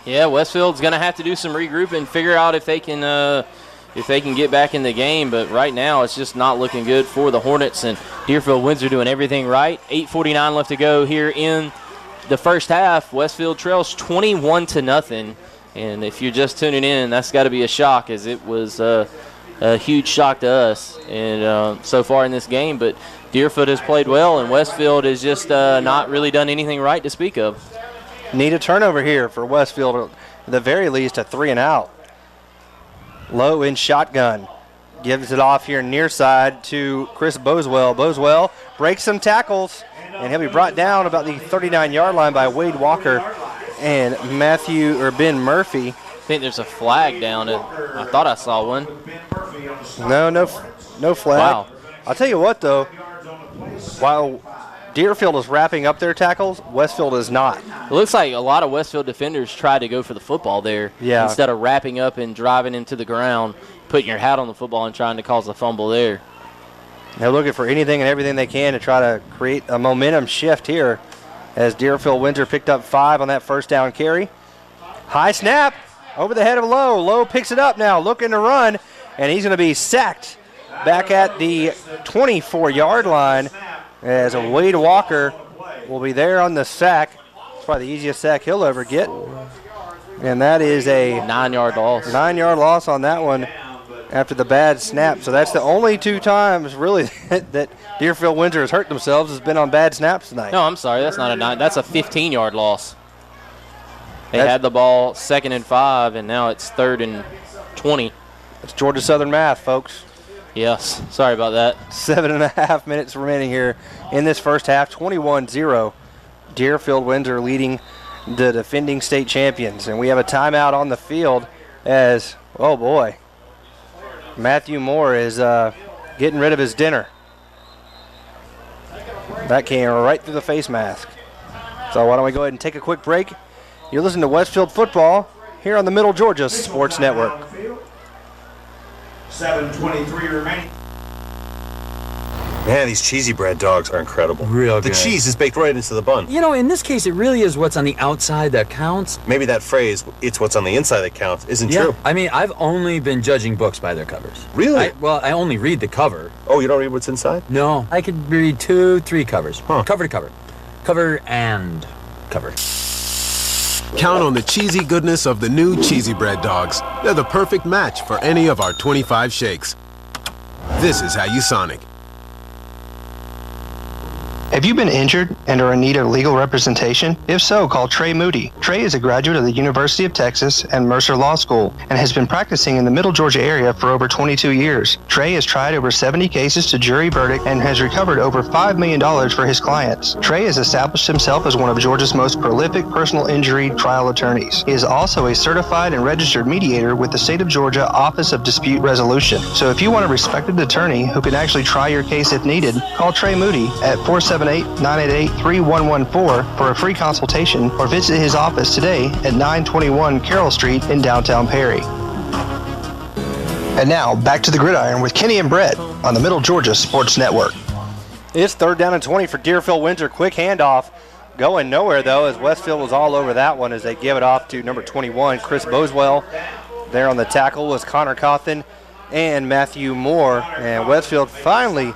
B: Yeah, Westfield's going to have to do some regrouping, figure out if they can get back in the game. But right now, it's just not looking good for the Hornets. And Deerfield Windsor doing everything right. 8:49 left to go here in the first half. Westfield trails 21-0. And if you're just tuning in, that's got to be a shock, as it was a huge shock to us and so far in this game. But Deerfield has played well, and Westfield has just not really done anything right to speak of.
C: Need a turnover here for Westfield, at the very least a 3 and out. Low in shotgun. Gives it off here near side to Chris Boswell. Boswell breaks some tackles, and he'll be brought down about the 39-yard line by Wade Walker and Ben Murphy.
B: I think there's a flag down. I thought I saw one.
C: No flag.
B: Wow.
C: I'll tell you what, though. While Deerfield is wrapping up their tackles, Westfield is not.
B: It looks like a lot of Westfield defenders tried to go for the football there.
C: Yeah.
B: Instead of wrapping up and driving into the ground, putting your hat on the football and trying to cause a fumble there.
C: They're looking for anything and everything they can to try to create a momentum shift here, as Deerfield Windsor picked up 5 on that first down carry. High snap over the head of Lowe. Lowe picks it up now, looking to run, and he's going to be sacked back at the 24-yard line, as a Wade Walker will be there on the sack. It's probably the easiest sack he'll ever get. And that is a
B: 9-yard loss.
C: 9-yard loss on that one after the bad snap. So that's the only 2 times really that Deerfield Windsor has hurt themselves, has been on bad snaps tonight.
B: No, I'm sorry. That's not a 9. That's a 15-yard loss. They had the ball 2nd and 5, and now it's 3rd and 20.
C: It's Georgia Southern math, folks.
B: Yes, sorry about that.
C: 7.5 minutes remaining here in this first half. 21-0. Deerfield Windsor leading the defending state champions. And we have a timeout on the field as, oh boy, Matthew Moore is getting rid of his dinner. That came right through the face mask. So why don't we go ahead and take a quick break. You're listening to Westfield Football here on the Middle Georgia Sports Network.
D: 7:23 remaining.
H: Man, these cheesy bread dogs are incredible.
I: Real
H: The
I: good.
H: cheese is baked right into the bun.
I: You know, in this case, it really is what's on the outside that counts.
H: Maybe that phrase, "it's what's on the inside that counts," isn't true.
I: I mean, I've only been judging books by their covers.
H: Really?
I: I only read the cover.
H: Oh, you don't read what's inside?
I: No, I could read 2, 3 covers.
H: Huh.
I: Cover to cover. Cover and cover.
J: Count on the cheesy goodness of the new cheesy bread dogs. They're the perfect match for any of our 25 shakes. This is how you Sonic.
K: Have you been injured and are in need of legal representation? If so, call Trey Moody. Trey is a graduate of the University of Texas and Mercer Law School and has been practicing in the Middle Georgia area for over 22 years. Trey has tried over 70 cases to jury verdict and has recovered over $5 million for his clients. Trey has established himself as one of Georgia's most prolific personal injury trial attorneys. He is also a certified and registered mediator with the State of Georgia Office of Dispute Resolution. So if you want a respected attorney who can actually try your case if needed, call Trey Moody at 478-988-3114 for a free consultation or visit his office today at 921 Carroll Street in downtown Perry. And now, back to the gridiron with Kenny and Brett on the Middle Georgia Sports Network.
C: It's 3rd down and 20 for Deerfield Windsor. Quick handoff. Going nowhere, though, as Westfield was all over that one as they give it off to number 21, Chris Boswell. There on the tackle was Connor Cawthon and Matthew Moore. And Westfield finally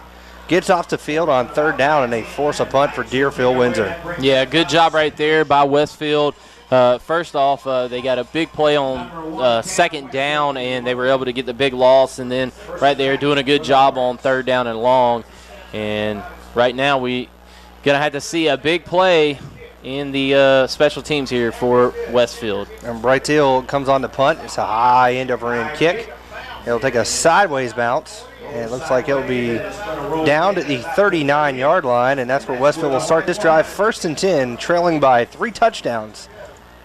C: gets off the field on third down, and they force a punt for Deerfield Windsor.
B: Yeah, good job right there by Westfield. First off, they got a big play on second down, and they were able to get the big loss. And then right there, doing a good job on third down and long. And right now, we gonna have to see a big play in the special teams here for Westfield.
C: And Brightill comes on the punt. It's a high end over end kick. It'll take a sideways bounce, and it looks like it'll be down to the 39-yard line, and that's where Westfield will start this drive 1st and 10, trailing by 3 touchdowns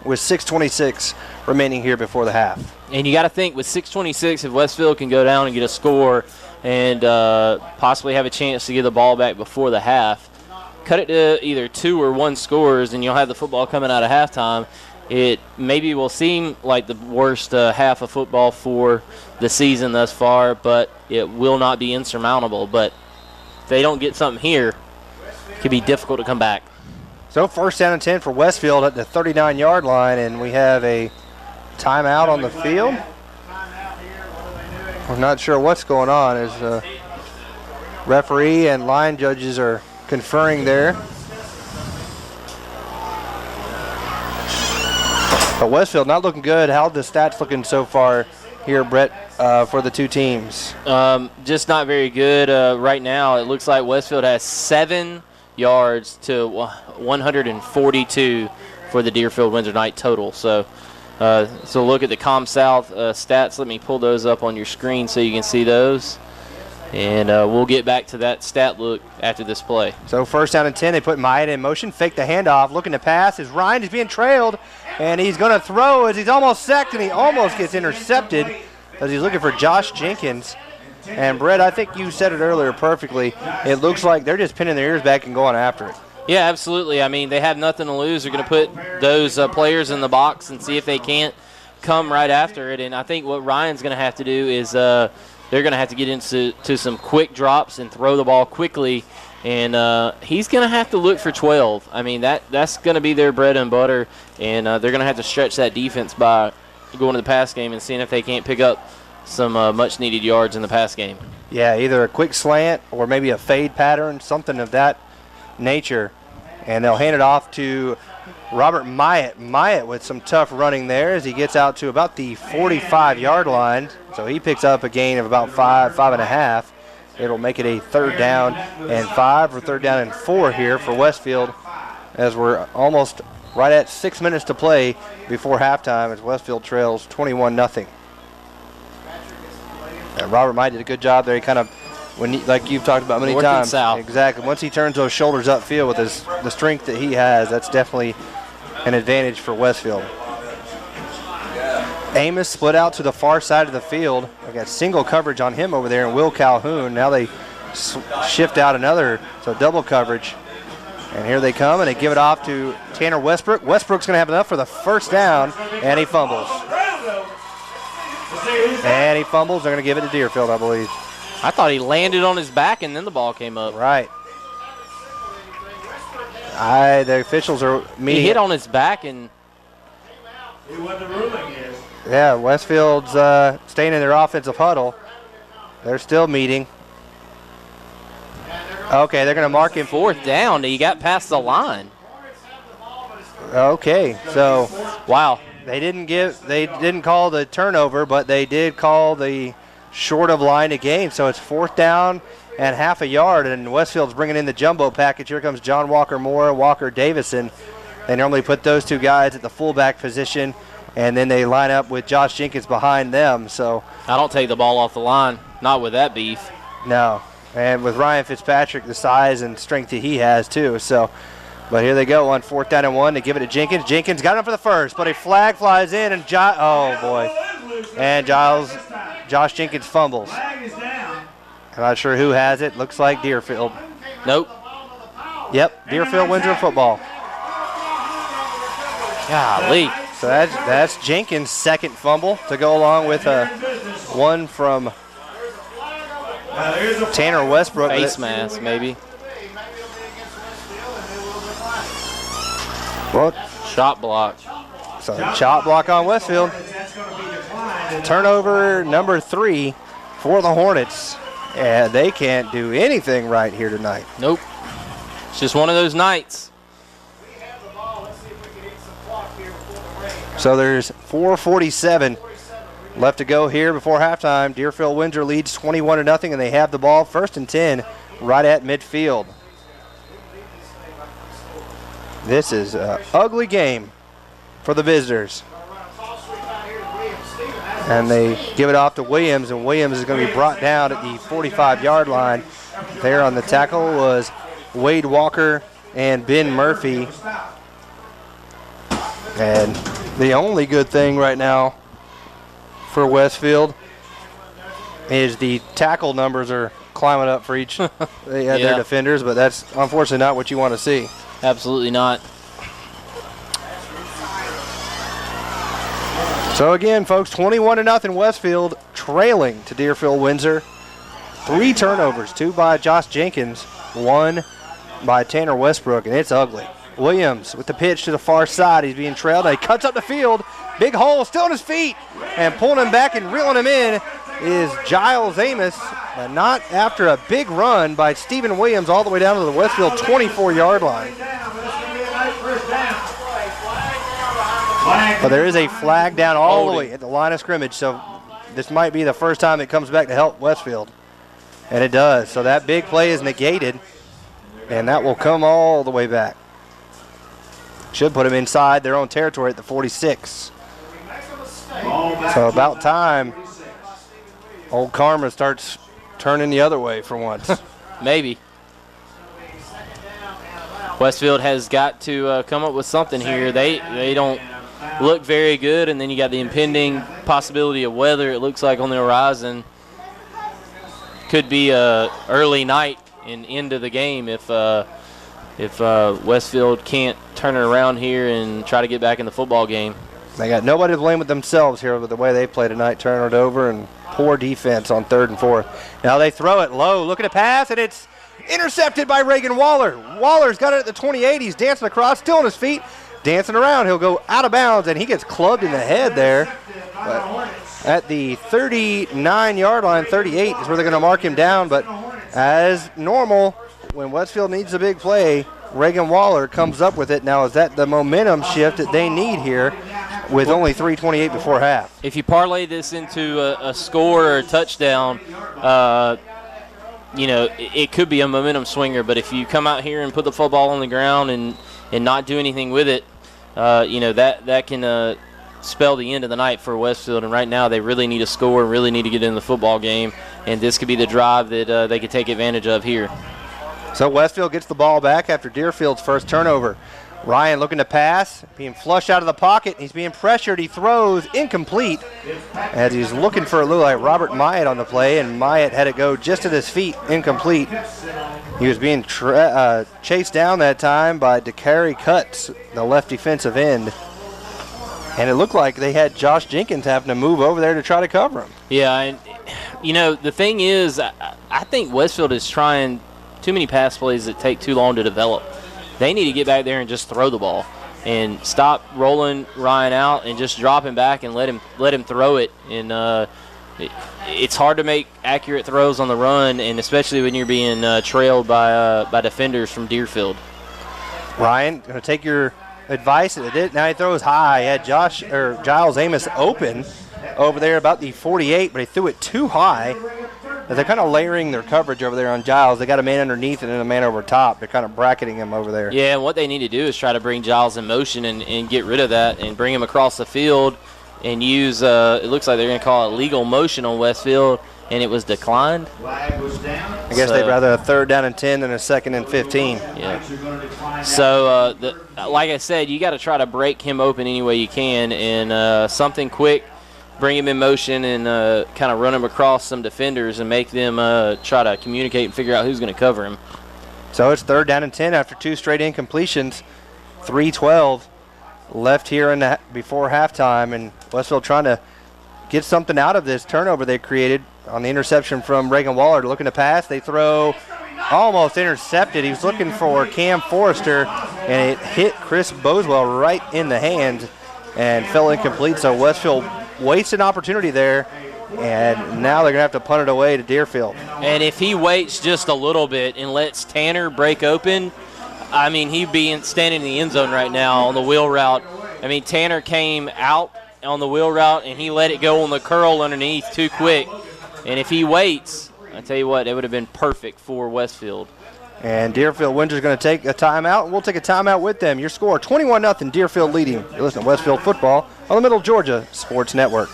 C: with 6:26 remaining here before the half.
B: And you got to think, with 6:26, if Westfield can go down and get a score and possibly have a chance to get the ball back before the half, cut it to either 2 or 1 scores, and you'll have the football coming out of halftime. It maybe will seem like the worst half of football for the season thus far, but it will not be insurmountable. But if they don't get something here, it could be difficult to come back.
C: So 1st down and 10 for Westfield at the 39-yard line, and we have a timeout on the field. We're not sure what's going on as the referee and line judges are conferring there. But Westfield not looking good. How are the stats looking so far here, Brett, for the two teams?
B: Just not very good right now. It looks like Westfield has 7 yards to 142 for the Deerfield Windsor Knight total. So look at the ComSouth stats. Let me pull those up on your screen so you can see those. And we'll get back to that stat look after this play.
C: So 1st down and 10, they put Myatt in motion, fake the handoff, looking to pass as Ryan is being trailed, and he's going to throw as he's almost sacked, and he almost gets intercepted as he's looking for Josh Jenkins. And Brett, I think you said it earlier perfectly. It looks like they're just pinning their ears back and going after it.
B: Yeah, absolutely. I mean, they have nothing to lose. They're going to put those players in the box and see if they can't come right after it. And I think what Ryan's going to have to do is they're going to have to get into some quick drops and throw the ball quickly. And he's going to have to look for 12. I mean, that's going to be their bread and butter. And they're going to have to stretch that defense by going to the pass game and seeing if they can't pick up some much-needed yards in the pass game.
C: Yeah, either a quick slant or maybe a fade pattern, something of that nature. And they'll hand it off to Robert Myatt. Myatt with some tough running there as he gets out to about the 45-yard line. So he picks up a gain of about 5.5. It'll make it a 3rd down and 5 or 3rd down and 4 here for Westfield as we're almost right at 6 minutes to play before halftime as Westfield trails 21-0. And Robert Myatt did a good job there. He kind of, like you've talked about many times.
B: South.
C: Exactly. Once he turns those shoulders upfield with the strength that he has, that's definitely an advantage for Westfield. Amos split out to the far side of the field. We got single coverage on him over there, and Will Calhoun. Now they shift out another, so double coverage. And here they come, and they give it off to Tanner Westbrook. Westbrook's going to have enough for the 1st down, and he fumbles. And he fumbles. They're going to give it to Deerfield, I believe.
B: I thought he landed on his back, and then the ball came up.
C: Right. The officials are meeting.
B: He hit on his back, and
D: What the ruling is.
C: yeah, Westfield's staying in their offensive huddle. They're still meeting. Okay, they're going to mark him
B: 4th down. He got past the line.
C: Okay, so
B: wow.
C: They didn't call the turnover, but they did call the short of line of game. So it's 4th down and half a yard, and Westfield's bringing in the jumbo package. Here comes John Walker Moore, Walker Davison. They normally put those two guys at the fullback position, and then they line up with Josh Jenkins behind them. So
B: I don't take the ball off the line, not with that beef.
C: No, and with Ryan Fitzpatrick, the size and strength that he has too. So, but here they go on 4th down and 1. They give it to Jenkins. Jenkins got him for the first, but a flag flies in, and oh boy, and Josh Jenkins fumbles. I'm not sure who has it. Looks like Deerfield.
B: Nope.
C: Yep, Deerfield Windsor football.
B: Golly.
C: So that's Jenkins' 2nd fumble to go along with one from Tanner Westbrook.
B: Face mask, maybe.
C: Well,
B: shot block.
C: So shot block on Westfield. Turnover number 3 for the Hornets. And they can't do anything right here tonight.
B: Nope. It's just one of those nights.
C: So there's 4:47 left to go here before halftime. Deerfield Windsor leads 21-0, and they have the ball 1st and 10 right at midfield. This is an ugly game for the visitors. And they give it off to Williams, and Williams is going to be brought down at the 45-yard line. There on the tackle was Wade Walker and Ben Murphy. And the only good thing right now for Westfield is the tackle numbers are climbing up for each their defenders, but that's unfortunately not what you want to see.
B: Absolutely not.
C: So again, folks, 21-0 Westfield trailing to Deerfield Windsor. 3 turnovers, 2 by Josh Jenkins, 1 by Tanner Westbrook, and it's ugly. Williams with the pitch to the far side. He's being trailed. He cuts up the field. Big hole, still on his feet. And pulling him back and reeling him in is Giles Amos, but not after a big run by Stephen Williams all the way down to the Westfield 24-yard line. But there is a flag down all the way at the line of scrimmage, so this might be the first time it comes back to help Westfield. And it does. So that big play is negated, and that will come all the way back. Should put them inside their own territory at the 46. So about time old karma starts turning the other way for once.
B: Maybe. Westfield has got to come up with something here. They don't look very good, and then you got the impending possibility of weather, it looks like, on the horizon. Could be a early night and end of the game if Westfield can't turn it around here and try to get back in the football game.
C: They got nobody to blame with themselves here with the way they play tonight, turning it over, and poor defense on 3rd and 4th. Now they throw it low, looking to pass, and it's intercepted by Reagan Waller. Waller's got it at the 28. He's dancing across, still on his feet, dancing around. He'll go out of bounds, and he gets clubbed in the head there. But at the 39-yard line, 38 is where they're going to mark him down. But as normal, when Westfield needs a big play, Reagan Waller comes up with it. Now, is that the momentum shift that they need here with only 3:28 before half?
B: If you parlay this into a score or a touchdown, it could be a momentum swinger. But if you come out here and put the football on the ground and not do anything with it, that can spell the end of the night for Westfield. And right now they really need a score, really need to get in the football game. And this could be the drive that they could take advantage of here.
C: So Westfield gets the ball back after Deerfield's first turnover. Ryan looking to pass, being flushed out of the pocket. He's being pressured. He throws incomplete as he's looking for a little like Robert Myatt on the play, and Myatt had it go just at his feet, incomplete. He was being chased down that time by DeCary Cutts, the left defensive end. And it looked like they had Josh Jenkins having to move over there to try to cover him.
B: Yeah, and the thing is, I think Westfield is trying too many pass plays that take too long to develop. They need to get back there and just throw the ball and stop rolling Ryan out and just drop him back and let him throw it. And it's hard to make accurate throws on the run, and especially when you're being trailed by defenders from Deerfield.
C: Ryan, going to take your advice. Now he throws high. He had Giles Amos open over there about the 48, but he threw it too high. They're kind of layering their coverage over there on Giles. They got a man underneath and then a man over top. They're kind of bracketing him over there.
B: Yeah, and what they need to do is try to bring Giles in motion and get rid of that and bring him across the field and use, it looks like they're going to call it legal motion on Westfield, and it was declined.
C: I guess they'd rather a 3rd down and 10 than a 2nd and 15.
B: Yeah. So, like I said, you got to try to break him open any way you can, and something quick, bring him in motion and kind of run him across some defenders and make them try to communicate and figure out who's going to cover him.
C: So it's 3rd down and 10 after 2 straight incompletions. 3:12 left here before halftime, and Westfield trying to get something out of this turnover they created on the interception from Reagan Waller. Looking to pass. They throw almost intercepted. He was looking for Cam Forrester, and it hit Chris Boswell right in the hand and fell incomplete. So Westfield wasted an opportunity there And now they're going to have to punt it away to Deerfield.
B: And if he waits just a little bit and lets Tanner break open, I mean, he'd be standing in the end zone right now on the wheel route. I mean, Tanner came out on the wheel route, and he let it go on the curl underneath too quick. And if he waits, I tell you what, it would have been perfect for Westfield.
C: And Deerfield Windsor's going to take a timeout, and we'll take a timeout with them. Your score, 21-0, Deerfield leading. You're listening to Westfield Football on the Middle Georgia Sports Network.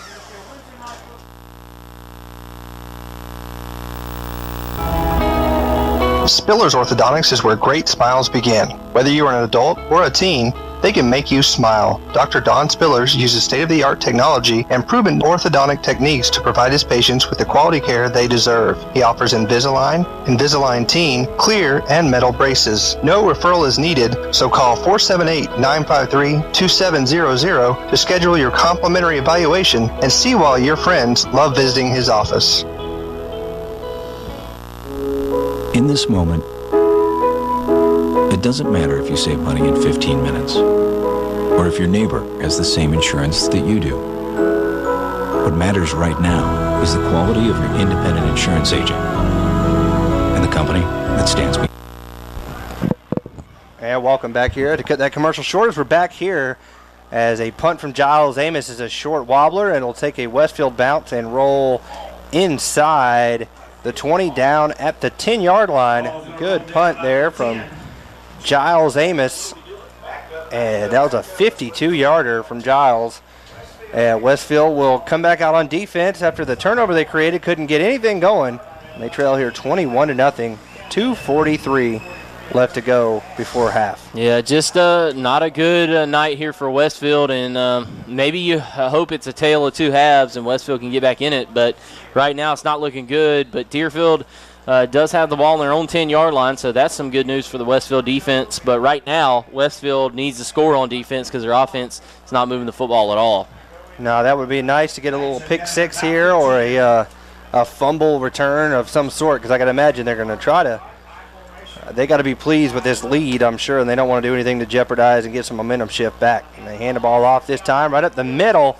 K: Spiller's Orthodontics is where great smiles begin. Whether you are an adult or a teen, they can make you smile. Dr. Don Spillers uses state-of-the-art technology and proven orthodontic techniques to provide his patients with the quality care they deserve. He offers Invisalign, Invisalign Teen, clear, and metal braces. No referral is needed, so call 478-953-2700 to schedule your complimentary evaluation and see why your friends love visiting his office.
F: In this moment, it doesn't matter if you save money in 15 minutes, or if your neighbor has the same insurance that you do. What matters right now is the quality of your independent insurance agent and the company that stands behind.
C: And welcome back here. To cut that commercial short, as we're back here as a punt from Giles Amos is a short wobbler, and it'll take a Westfield bounce and roll inside the 20 down at the 10-yard line. Good punt there from Giles Amos. And that was a 52-yarder from Giles. Westfield will come back out on defense after the turnover they created. Couldn't get anything going. And they trail here 21-0. 2:43 left to go before half.
B: Yeah, just not a good night here for Westfield, and maybe you hope it's a tale of two halves and Westfield can get back in it, but right now it's not looking good. But Deerfield does have the ball on their own 10-yard line, so that's some good news for the Westfield defense. But right now, Westfield needs to score on defense because their offense is not moving the football at all.
C: No, that would be nice to get a little pick six here or a fumble return of some sort, because I can imagine they're going to try to they got to be pleased with this lead, I'm sure, and they don't want to do anything to jeopardize and get some momentum shift back. And they hand the ball off this time right up the middle,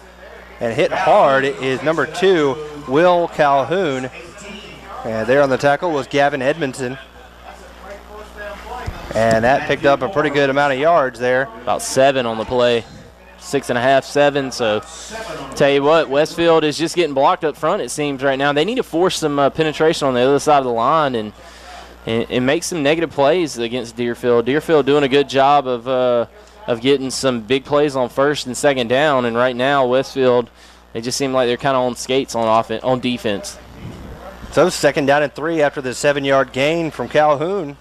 C: and hit hard is number 2, Will Calhoun. And there on the tackle was Gavin Edmondson. And that picked up a pretty good amount of yards there.
B: About 7 on the play. 6.5, 7. So, tell you what, Westfield is just getting blocked up front, it seems, right now. They need to force some penetration on the other side of the line and make some negative plays against Deerfield. Deerfield doing a good job of getting some big plays on first and second down, and right now Westfield, they just seem like they're kind of on skates on defense.
C: So 2nd down and 3 after the 7-yard gain from Calhoun.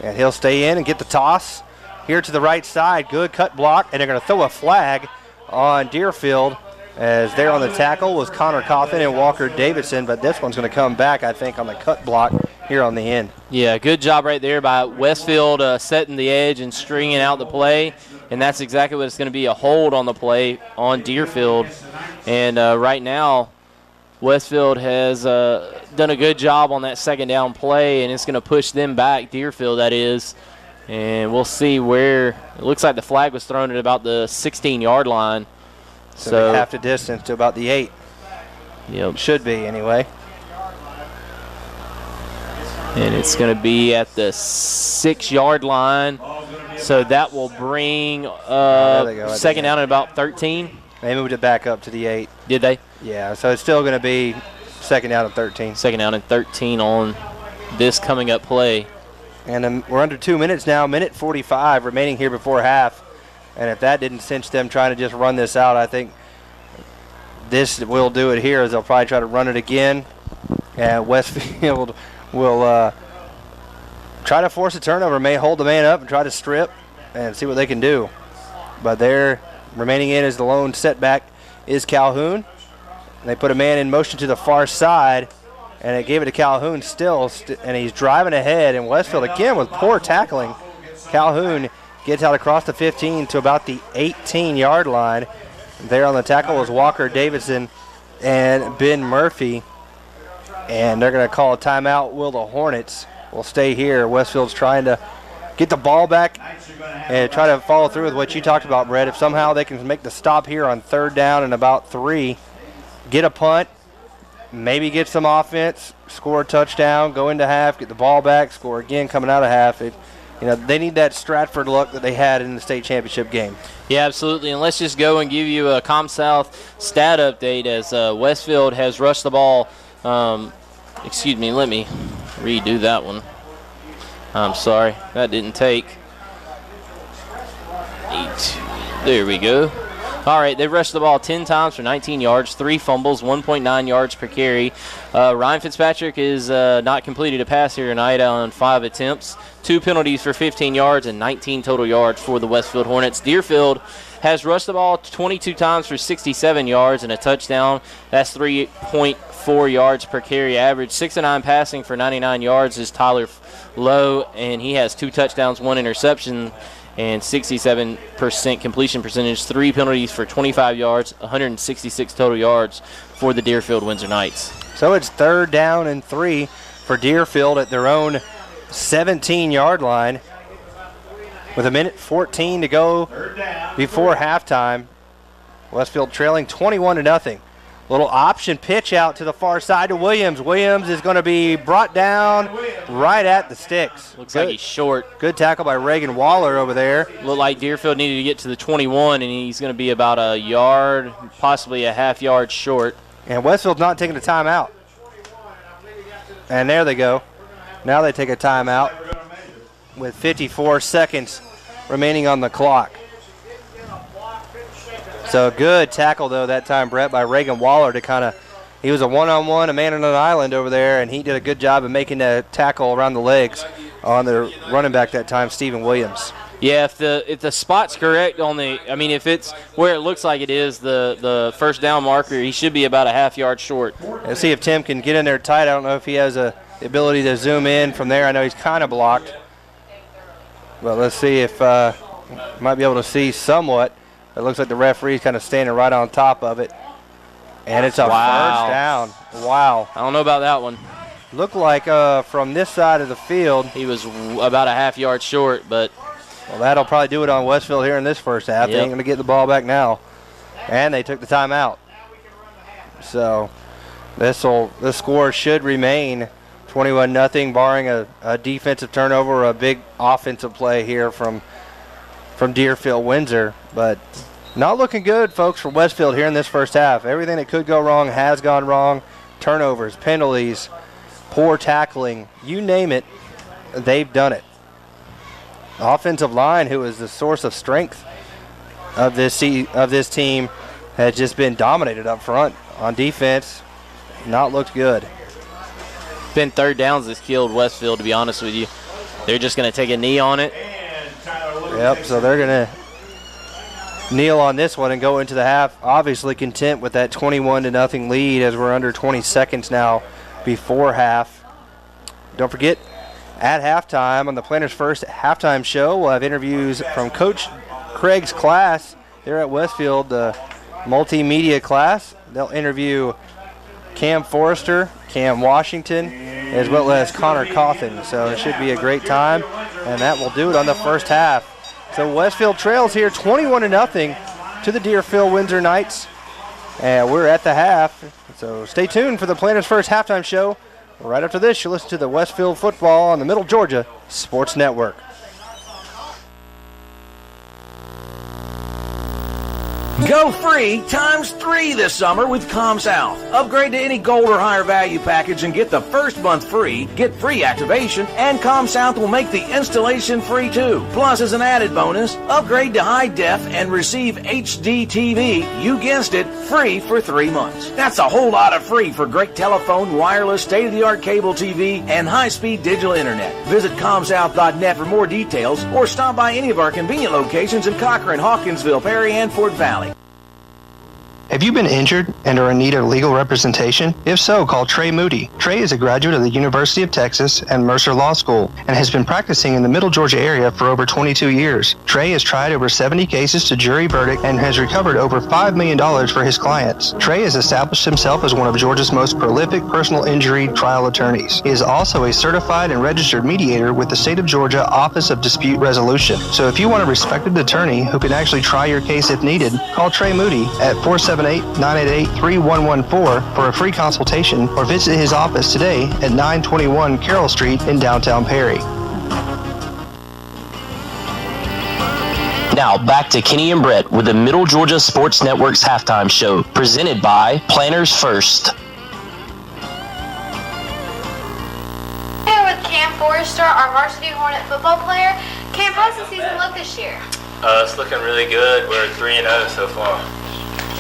C: And he'll stay in and get the toss here to the right side. Good cut block, and they're going to throw a flag on Deerfield, as there on the tackle was Connor Coffin and Walker Davidson, but this one's going to come back, I think, on the cut block here on the end.
B: Yeah, good job right there by Westfield setting the edge and stringing out the play, and that's exactly what it's going to be, a hold on the play on Deerfield. And right now, Westfield has done a good job on that 2nd down play, and it's going to push them back, Deerfield that is. And we'll see where – it looks like the flag was thrown at about the 16-yard line.
C: So half the distance to about the 8.
B: Yep.
C: Should be, anyway.
B: And it's going to be at the 6-yard line. So that will bring 2nd down at about 13.
C: They moved it back up to the 8.
B: Did they?
C: Yeah, so it's still going to be 2nd down and 13.
B: 2nd down and 13 on this coming up play.
C: And we're under 2 minutes now, minute 45 remaining here before half. And if that didn't cinch them trying to just run this out, I think this will do it here, as they'll probably try to run it again. And Westfield will try to force a turnover, may hold the man up and try to strip and see what they can do. But there, remaining in as the lone setback is Calhoun. And they put a man in motion to the far side, and they gave it to Calhoun still, and he's driving ahead. And Westfield, again, with poor tackling. Calhoun gets out across the 15 to about the 18-yard line. There on the tackle was Walker Davidson and Ben Murphy. And they're going to call a timeout. Will the Hornets will stay here. Westfield's trying to get the ball back and try to follow through with what you talked about, Brett. If somehow they can make the stop here on 3rd down and about 3, get a punt, maybe get some offense, score a touchdown, go into half, get the ball back, score again coming out of half. They need that Stratford look that they had in the state championship game.
B: Yeah, absolutely. And let's just go and give you a ComSouth stat update as Westfield has rushed the ball. Excuse me, let me redo that one. I'm sorry, that didn't take. There we go. All right, they've rushed the ball 10 times for 19 yards, 3 fumbles, 1.9 yards per carry. Ryan Fitzpatrick is not completed a pass here tonight on 5 attempts, 2 penalties for 15 yards, and 19 total yards for the Westfield Hornets. Deerfield has rushed the ball 22 times for 67 yards and a touchdown. That's 3.4 yards per carry average. 6 of 9 passing for 99 yards is Tyler Lowe, and he has 2 touchdowns, 1 interception, and 67% completion percentage, 3 penalties for 25 yards, 166 total yards for the Deerfield Windsor Knights.
C: So it's 3rd down and 3 for Deerfield at their own 17-yard line with 1:14 to go before halftime. Westfield trailing 21-0. Little option pitch out to the far side to Williams. Williams is going to be brought down right at the sticks.
B: Looks like he's short.
C: Good tackle by Reagan Waller over there.
B: Looked like Deerfield needed to get to the 21, and he's going to be about a yard, possibly a half yard short.
C: And Westfield's not taking a timeout. And there they go. Now they take a timeout with 54 seconds remaining on the clock. So good tackle, though, that time, Brett, by Reagan Waller to he was a one-on-one, a man on an island over there, and he did a good job of making the tackle around the legs on the running back that time, Stephen Williams.
B: Yeah, if the spot's correct if it's where it looks like it is, the first down marker, he should be about a half yard short.
C: Let's see if Tim can get in there tight. I don't know if he has the ability to zoom in from there. I know he's kind of blocked. But let's see if might be able to see somewhat. It looks like the referee's kind of standing right on top of it. And it's a first down. Wow.
B: I don't know about that one.
C: Looked like from this side of the field,
B: he was about a half yard short, but
C: well, that'll probably do it on Westfield here in this first half. They ain't going to get the ball back now. And they took the timeout. So this score should remain 21-0, barring a defensive turnover or a big offensive play here from Deerfield Windsor. But not looking good, folks, for Westfield here in this first half. Everything that could go wrong has gone wrong. Turnovers, penalties, poor tackling, you name it, they've done it. The offensive line, who is the source of strength of this team, has just been dominated up front. On defense, not looked good.
B: Been 3rd downs that's killed Westfield, to be honest with you. They're just going to take a knee on it.
C: Yep, so they're going to kneel on this one and go into the half, obviously content with that 21-0 lead as we're under 20 seconds now before half. Don't forget, at halftime on the Planners First halftime show, we'll have interviews from Coach Craig's class there at Westfield, the multimedia class. They'll interview Cam Forrester, Cam Washington, as well as Connor Cawthon. So it should be a great time, and that will do it on the first half. So Westfield trails here 21-0 to the Deerfield Windsor Knights. And we're at the half. So stay tuned for the Planners First halftime show. Right after this, you'll listen to the Westfield football on the Middle Georgia Sports Network.
E: Go free ×3 this summer with ComSouth. Upgrade to any gold or higher value package and get the first month free, get free activation, and ComSouth will make the installation free too. Plus, as an added bonus, upgrade to high def and receive HD TV, you guessed it, free for 3 months. That's a whole lot of free for great telephone, wireless, state-of-the-art cable TV, and high-speed digital internet. Visit ComSouth.net for more details or stop by any of our convenient locations in Cochran, Hawkinsville, Perry, and Fort Valley.
K: Have you been injured and are in need of legal representation? If so, call Trey Moody. Trey is a graduate of the University of Texas and Mercer Law School and has been practicing in the Middle Georgia area for over 22 years. Trey has tried over 70 cases to jury verdict and has recovered over $5 million for his clients. Trey has established himself as one of Georgia's most prolific personal injury trial attorneys. He is also a certified and registered mediator with the State of Georgia Office of Dispute Resolution. So if you want a respected attorney who can actually try your case if needed, call Trey Moody at 470 218-988-3114 for a free consultation or visit his office today at 921 Carroll Street in downtown Perry.
A: Now back to Kenny and Brett with the Middle Georgia Sports Network's halftime show, presented by Planners First.
L: Here with Cam Forrester, our varsity Hornet football player. Cam, how's the season look this year?
M: It's looking really good. We're 3-0 so far.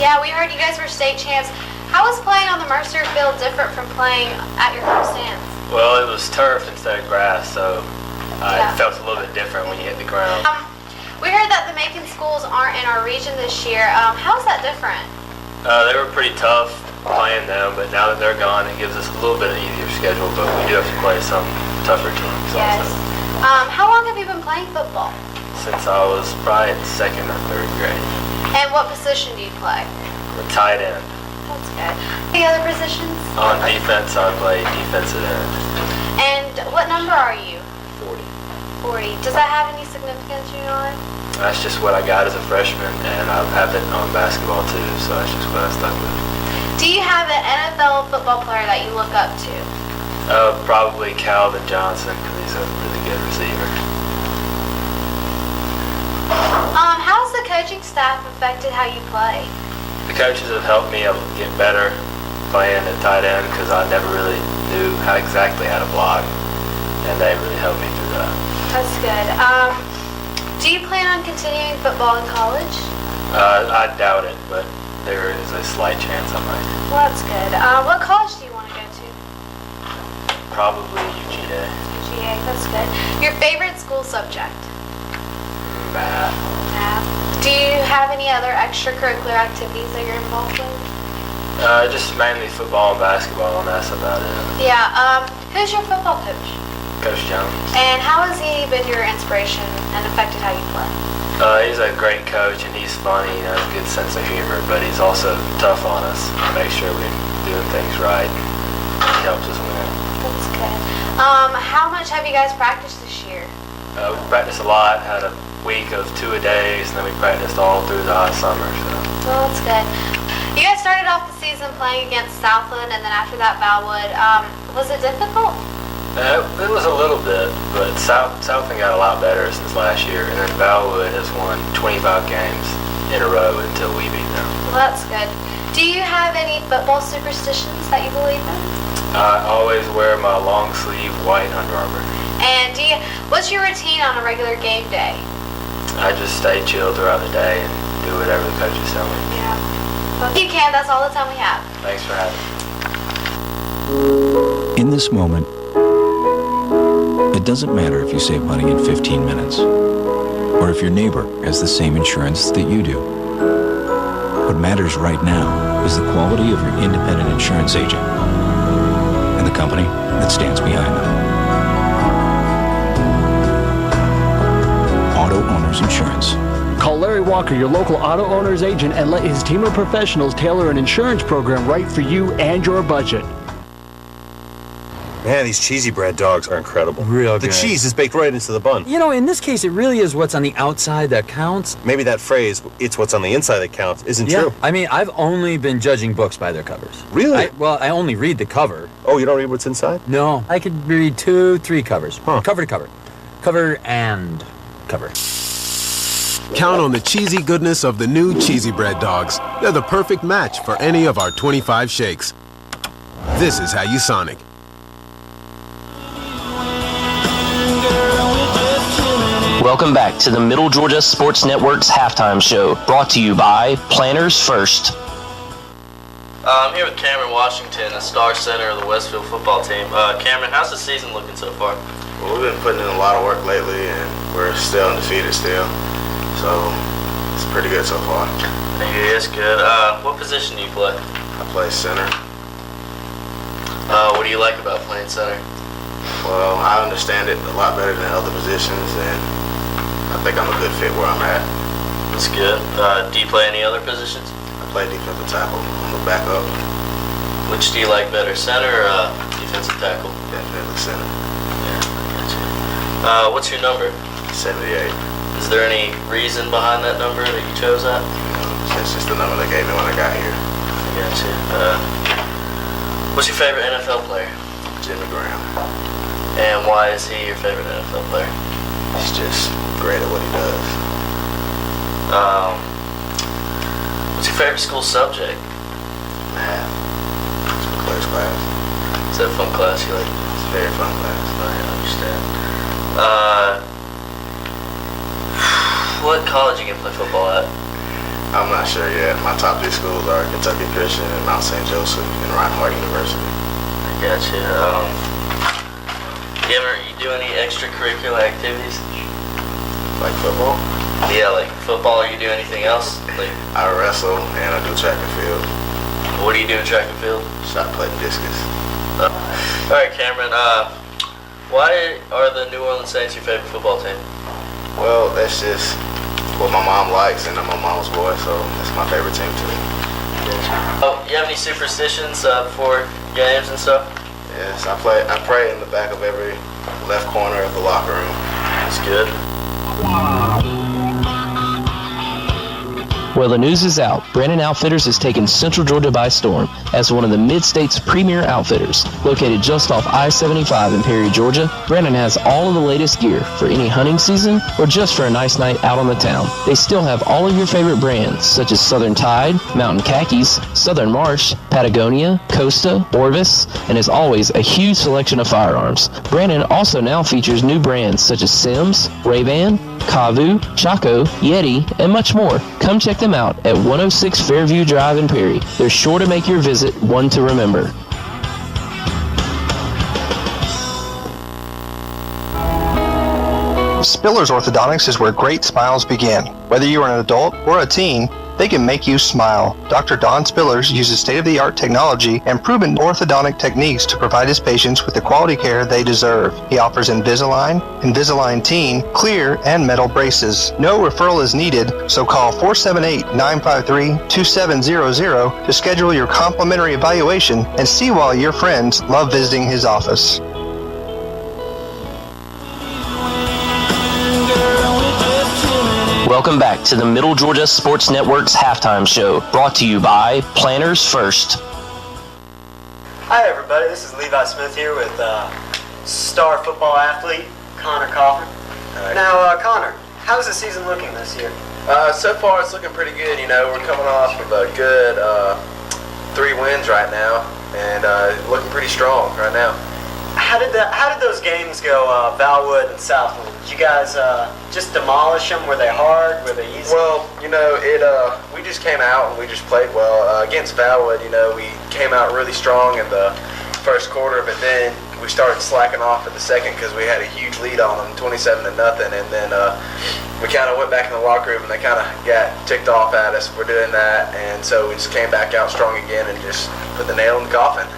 L: Yeah, we heard you guys were state champs. How was playing on the Mercer field different from playing at your home stands?
M: Well, it was turf instead of grass, so it felt a little bit different when you hit the ground.
L: We heard that the Macon schools aren't in our region this year. How's that different?
M: They were pretty tough playing them, but now that they're gone, it gives us a little bit of easier schedule, but we do have to play some tougher teams
L: yes.
M: also.
L: How long have you been playing football?
M: Since I was probably in 2nd or 3rd grade.
L: And what position do you play?
M: I'm a tight end.
L: That's good. Any other positions?
M: On defense, I play defensive end.
L: And what number are you?
M: 40.
L: 40. Does that have any significance in your life?
M: That's just what I got as a freshman, and I have it on basketball too, so that's just what I stuck with.
L: Do you have an NFL football player that you look up to?
M: Probably Calvin Johnson, because he's a really good receiver.
L: How's the coaching staff affected how you play?
M: The coaches have helped me get better playing at tight end, because I never really knew exactly how to block, and they really helped me through that.
L: That's good. Do you plan on continuing football in college?
M: I doubt it, but there is a slight chance I might.
L: Well, that's good. What college do you want to go to?
M: Probably UGA.
L: UGA, that's good. Your favorite school subject?
M: Math.
L: Math. Do you have any other extracurricular activities that you're involved with?
M: Just mainly football and basketball, and that's about it.
L: Yeah. Who's your football coach?
M: Coach Jones.
L: And how has he been your inspiration and affected how you play?
M: He's a great coach, and he's funny. He has a good sense of humor, but he's also tough on us. Make sure we're doing things right. He helps us win.
L: That's good. How much have you guys practiced this year?
M: We practiced a lot. Had a week of 2-a-days, and then we practiced all through the hot summer. So.
L: Well, that's good. You guys started off the season playing against Southland, and then after that, Valwood. Was it difficult?
M: It was a little bit, but Southland got a lot better since last year, and then Valwood has won 25 games in a row until we beat them.
L: Well, that's good. Do you have any football superstitions that you believe in?
M: I always wear my long sleeve white Under Armour.
L: And what's your routine on a regular game day?
M: I just stay chill throughout the day and do whatever the coaches tell me.
L: Yeah. Well, if you can, that's all the time we have.
M: Thanks for having me.
F: In this moment, it doesn't matter if you save money in 15 minutes, or if your neighbor has the same insurance that you do. What matters right now is the quality of your independent insurance agent and the company that stands behind them. Auto Owners Insurance.
G: Call Larry Walker, your local auto owner's agent, and let his team of professionals tailor an insurance program right for you and your budget.
H: Man, these cheesy bread dogs are incredible.
I: Real
H: The
I: good.
H: cheese is baked right into the bun.
I: You know, in this case, it really is what's on the outside that counts.
H: Maybe that phrase, "it's what's on the inside that counts," isn't true.
I: I mean, I've only been judging books by their covers.
H: Really?
I: I only read the cover.
H: Oh, you don't read what's inside?
I: No, I could read 2-3 covers.
H: Huh.
I: Cover to cover. Cover and cover.
J: Count on the cheesy goodness of the new cheesy bread dogs. They're the perfect match for any of our 25 shakes. This is how you Sonic.
A: Welcome back to the Middle Georgia Sports Network's halftime show, brought to you by Planners First.
N: I'm here with Cameron Washington, the star center of the Westfield football team. Cameron, how's the season looking so far?
O: Well, we've been putting in a lot of work lately, and we're still undefeated still. So it's pretty good so far.
N: Yeah, it's good. What position do you play?
O: I play center.
N: What do you like about playing center?
O: Well, I understand it a lot better than other positions, and I think I'm a good fit where I'm at.
N: That's good. Do you play any other positions?
O: I play defensive tackle. I'm a backup.
N: Which do you like better, center or defensive tackle?
O: Definitely center.
N: Yeah, gotcha. What's your number?
O: 78.
N: Is there any reason behind that number that you chose that?
O: That's just the number they gave me when I got here.
N: Gotcha. What's your favorite NFL player?
O: Jimmy Graham.
N: And why is he your favorite NFL player?
O: He's just great at what he does.
N: What's your favorite school subject?
O: Math. It's my class.
N: Is that a fun class you like?
O: It's a very fun class.
N: I understand. What college you gonna play football at?
O: I'm not sure yet. My top 3 schools are Kentucky Christian and Mount St. Joseph and Reinhardt University.
N: I gotcha. You do any extracurricular activities?
O: Like football?
N: Yeah, like football. Or you do anything else? Like
O: I wrestle and I do track and field.
N: What do you do in track and field?
O: Shot, put, and discus.
N: All right, Cameron. Why are the New Orleans Saints your favorite football team?
O: Well, that's just what my mom likes, and I'm my mom's boy, so that's my favorite team too.
N: Oh, you have any superstitions before games and stuff?
O: Yes, I pray in the back of every left corner of the locker room.
N: That's good.
A: Well, the news is out. Brandon Outfitters has taken Central Georgia by storm as one of the Mid-State's premier outfitters. Located just off I-75 in Perry, Georgia, Brandon has all of the latest gear for any hunting season or just for a nice night out on the town. They still have all of your favorite brands such as Southern Tide, Mountain Khakis, Southern Marsh, Patagonia, Costa, Orvis, and as always, a huge selection of firearms. Brandon also now features new brands such as Sims, Ray-Ban, Kavu, Chaco, Yeti, and much more. Come check them out at 106 Fairview Drive in Perry. They're sure to make your visit one to remember.
K: Spiller's Orthodontics is where great smiles begin. Whether you are an adult or a teen, they can make you smile. Dr. Don Spillers uses state-of-the-art technology and proven orthodontic techniques to provide his patients with the quality care they deserve. He offers Invisalign, Invisalign Teen, clear, and metal braces. No referral is needed, so call 478-953-2700 to schedule your complimentary evaluation and see why your friends love visiting his office.
A: Welcome back to the Middle Georgia Sports Network's halftime show, brought to you by Planners First.
P: Hi everybody, this is Levi Smith here with star football athlete Connor Coffin. Now Connor, how's the season looking this year?
Q: So far it's looking pretty good. You know, we're coming off of a good 3 wins right now, and looking pretty strong right now.
P: How did those games go, Valwood and Southland? Did you guys just demolish them? Were they hard? Were they easy?
Q: Well, you know, we just came out and we just played well. Against Valwood, you know, we came out really strong in the first quarter, but then we started slacking off in the second because we had a huge lead on them, 27-0, and then we kind of went back in the locker room and they kind of got ticked off at us for doing that, and so we just came back out strong again and just put the nail in the coffin.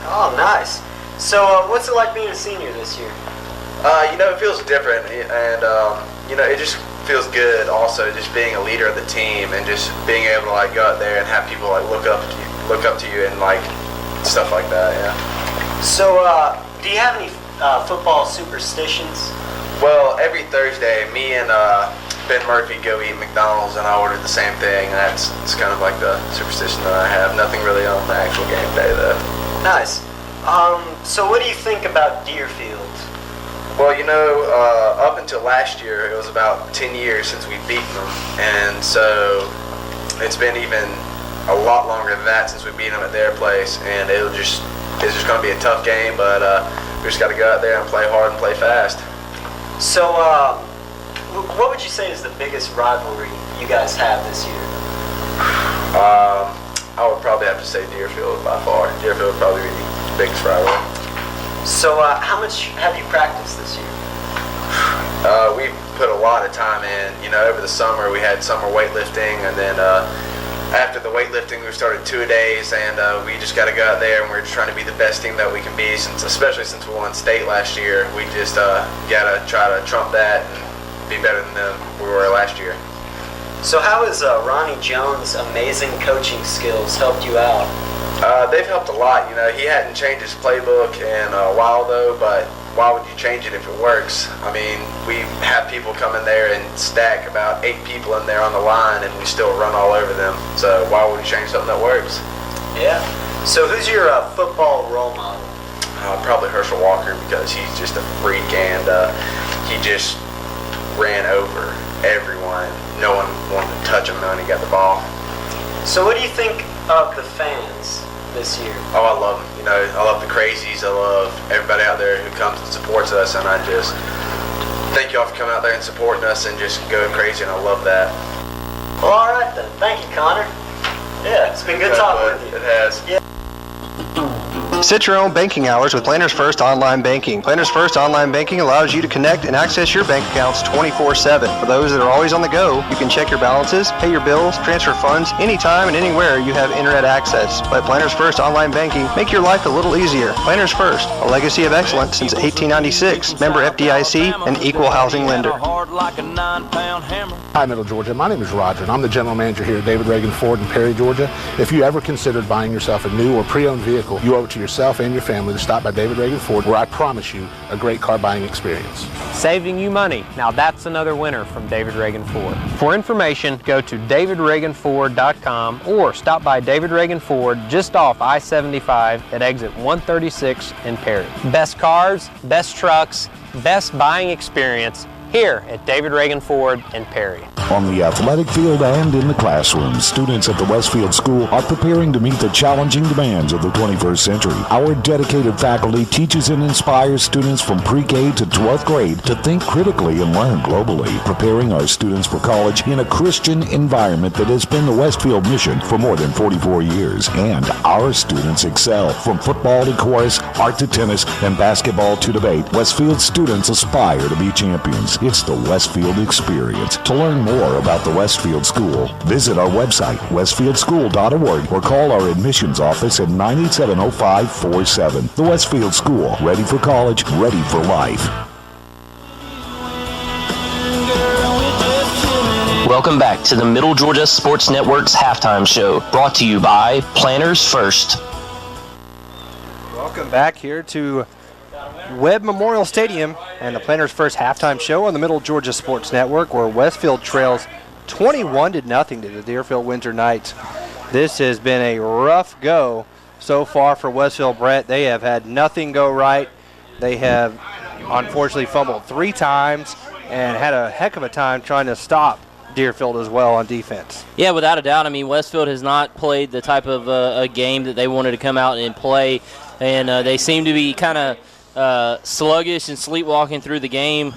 P: Oh, nice. So, what's it like being a senior this year?
Q: You know, it feels different, and you know, it just feels good. Also, just being a leader of the team and just being able to like go out there and have people like look up to you and like stuff like that. Yeah.
P: So, do you have any football superstitions?
Q: Well, every Thursday, me and Ben Murphy go eat McDonald's, and I ordered the same thing. And it's kind of like the superstition that I have. Nothing really on the actual game day, though.
P: Nice. So what do you think about Deerfield?
Q: Well, you know, up until last year, it was about 10 years since we've beaten them, and so it's been even a lot longer than that since we beat them at their place, and it's just going to be a tough game, but we just got to go out there and play hard and play fast.
P: So, what would you say is the biggest rivalry you guys have this year?
Q: I would probably have to say Deerfield by far. Deerfield would probably be the biggest rivalry.
P: So, how much have you practiced this year?
Q: We put a lot of time in. You know, over the summer we had summer weightlifting, and then after the weightlifting we started 2-a-days, and we just got to go out there and we're just trying to be the best team that we can be. Especially since we won state last year, we just got to try to trump that and be better than we were last year.
P: So how has Ronnie Jones' amazing coaching skills helped you out?
Q: They've helped a lot. He hadn't changed his playbook in a while though, but why would you change it if it works? I mean, we have people come in there and stack about 8 people in there on the line, and we still run all over them. So why would you change something that works?
P: Yeah. So who's your football role model?
Q: Probably Herschel Walker, because he's just a freak, and he just ran over everyone. No one wanted to touch him when he got the ball.
P: So what do you think of the fans this year?
Q: Oh, I love them. I love the crazies. I love everybody out there who comes and supports us, and I just thank y'all for coming out there and supporting us and just going crazy, and I love that.
P: Well, all right then. Thank you, Connor. Yeah, it's been good talking with you.
Q: It has.
P: Yeah.
K: Set your own banking hours with Planners First Online Banking. Planners First Online Banking allows you to connect and access your bank accounts 24/7. For those that are always on the go, you can check your balances, pay your bills, transfer funds anytime and anywhere you have internet access. Let Planners First Online Banking make your life a little easier. Planners First, a legacy of excellence since 1896. Member FDIC, an equal housing lender.
R: Hi, Middle Georgia. My name is Roger, and I'm the general manager here at David Reagan Ford in Perry, Georgia. If you ever considered buying yourself a new or pre-owned vehicle, you owe it to yourself and your family to stop by David Reagan Ford, where I promise you a great car buying experience.
S: Saving you money. Now that's another winner from David Reagan Ford. For information, go to davidreaganford.com or stop by David Reagan Ford just off I-75 at exit 136 in Perry. Best cars, best trucks, best buying experience here at David Reagan Ford in Perry.
T: On the athletic field and in the classroom, students at the Westfield School are preparing to meet the challenging demands of the 21st century. Our dedicated faculty teaches and inspires students from pre-K to 12th grade to think critically and learn globally, preparing our students for college in a Christian environment that has been the Westfield mission for more than 44 years. And our students excel. From football to chorus, art to tennis, and basketball to debate, Westfield students aspire to be champions. It's the Westfield experience. To learn more about the Westfield School, visit our website, westfieldschool.org, or call our admissions office at 987-0547. The Westfield School, ready for college, ready for life.
A: Welcome back to the Middle Georgia Sports Network's halftime show, brought to you by Planners First.
C: Welcome back here to Webb Memorial Stadium and the Planners First halftime show on the Middle Georgia Sports Network, where Westfield trails 21-0 to the Deerfield Windsor Knights. This has been a rough go so far for Westfield, Brett. They have had nothing go right. They have unfortunately fumbled 3 times and had a heck of a time trying to stop Deerfield as well on defense.
B: Yeah, without a doubt. I mean, Westfield has not played the type of a game that they wanted to come out and play, and they seem to be kind of sluggish and sleepwalking through the game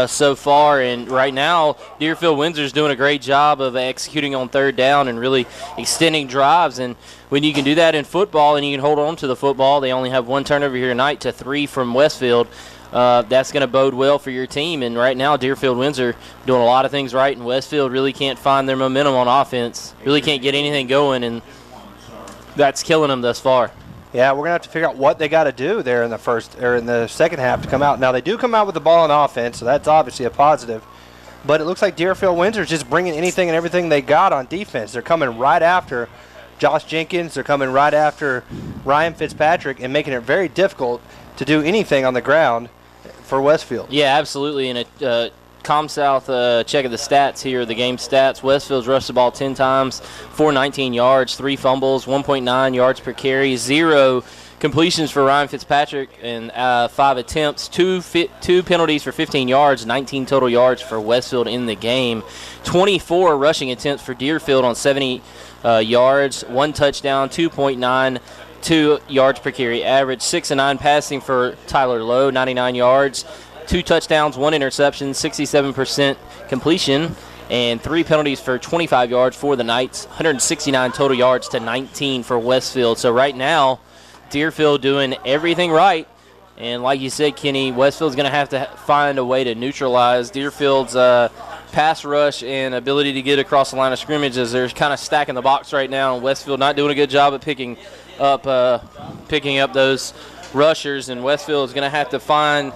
B: so far, and right now Deerfield Windsor's doing a great job of executing on third down and really extending drives. And when you can do that in football and you can hold on to the football, they only have 1 turnover here tonight to 3 from Westfield. That's going to bode well for your team. And right now Deerfield Windsor doing a lot of things right, and Westfield really can't find their momentum on offense, really can't get anything going, and that's killing them thus far.
C: Yeah, we're going to have to figure out what they got to do there in the second half to come out. Now, they do come out with the ball on offense, so that's obviously a positive. But it looks like Deerfield Windsor is just bringing anything and everything they got on defense. They're coming right after Josh Jenkins. They're coming right after Ryan Fitzpatrick and making it very difficult to do anything on the ground for Westfield.
B: Yeah, absolutely. And ComSouth check of the stats here, the game stats. Westfield's rushed the ball 10 times, 419 yards, 3 fumbles, 1.9 yards per carry, 0 completions for Ryan Fitzpatrick, and 5 attempts, 2 penalties for 15 yards, 19 total yards for Westfield in the game. 24 rushing attempts for Deerfield on 70 yards, 1 touchdown, 2.92 yards per carry average, 6 and 9 passing for Tyler Lowe, 99 yards. 2 touchdowns, 1 interception, 67% completion, and 3 penalties for 25 yards for the Knights, 169 total yards to 19 for Westfield. So right now, Deerfield doing everything right. And like you said, Kenny, Westfield's going to have to find a way to neutralize Deerfield's pass rush and ability to get across the line of scrimmage, as they're kind of stacking the box right now, and Westfield not doing a good job at picking up those rushers. And Westfield is going to have to find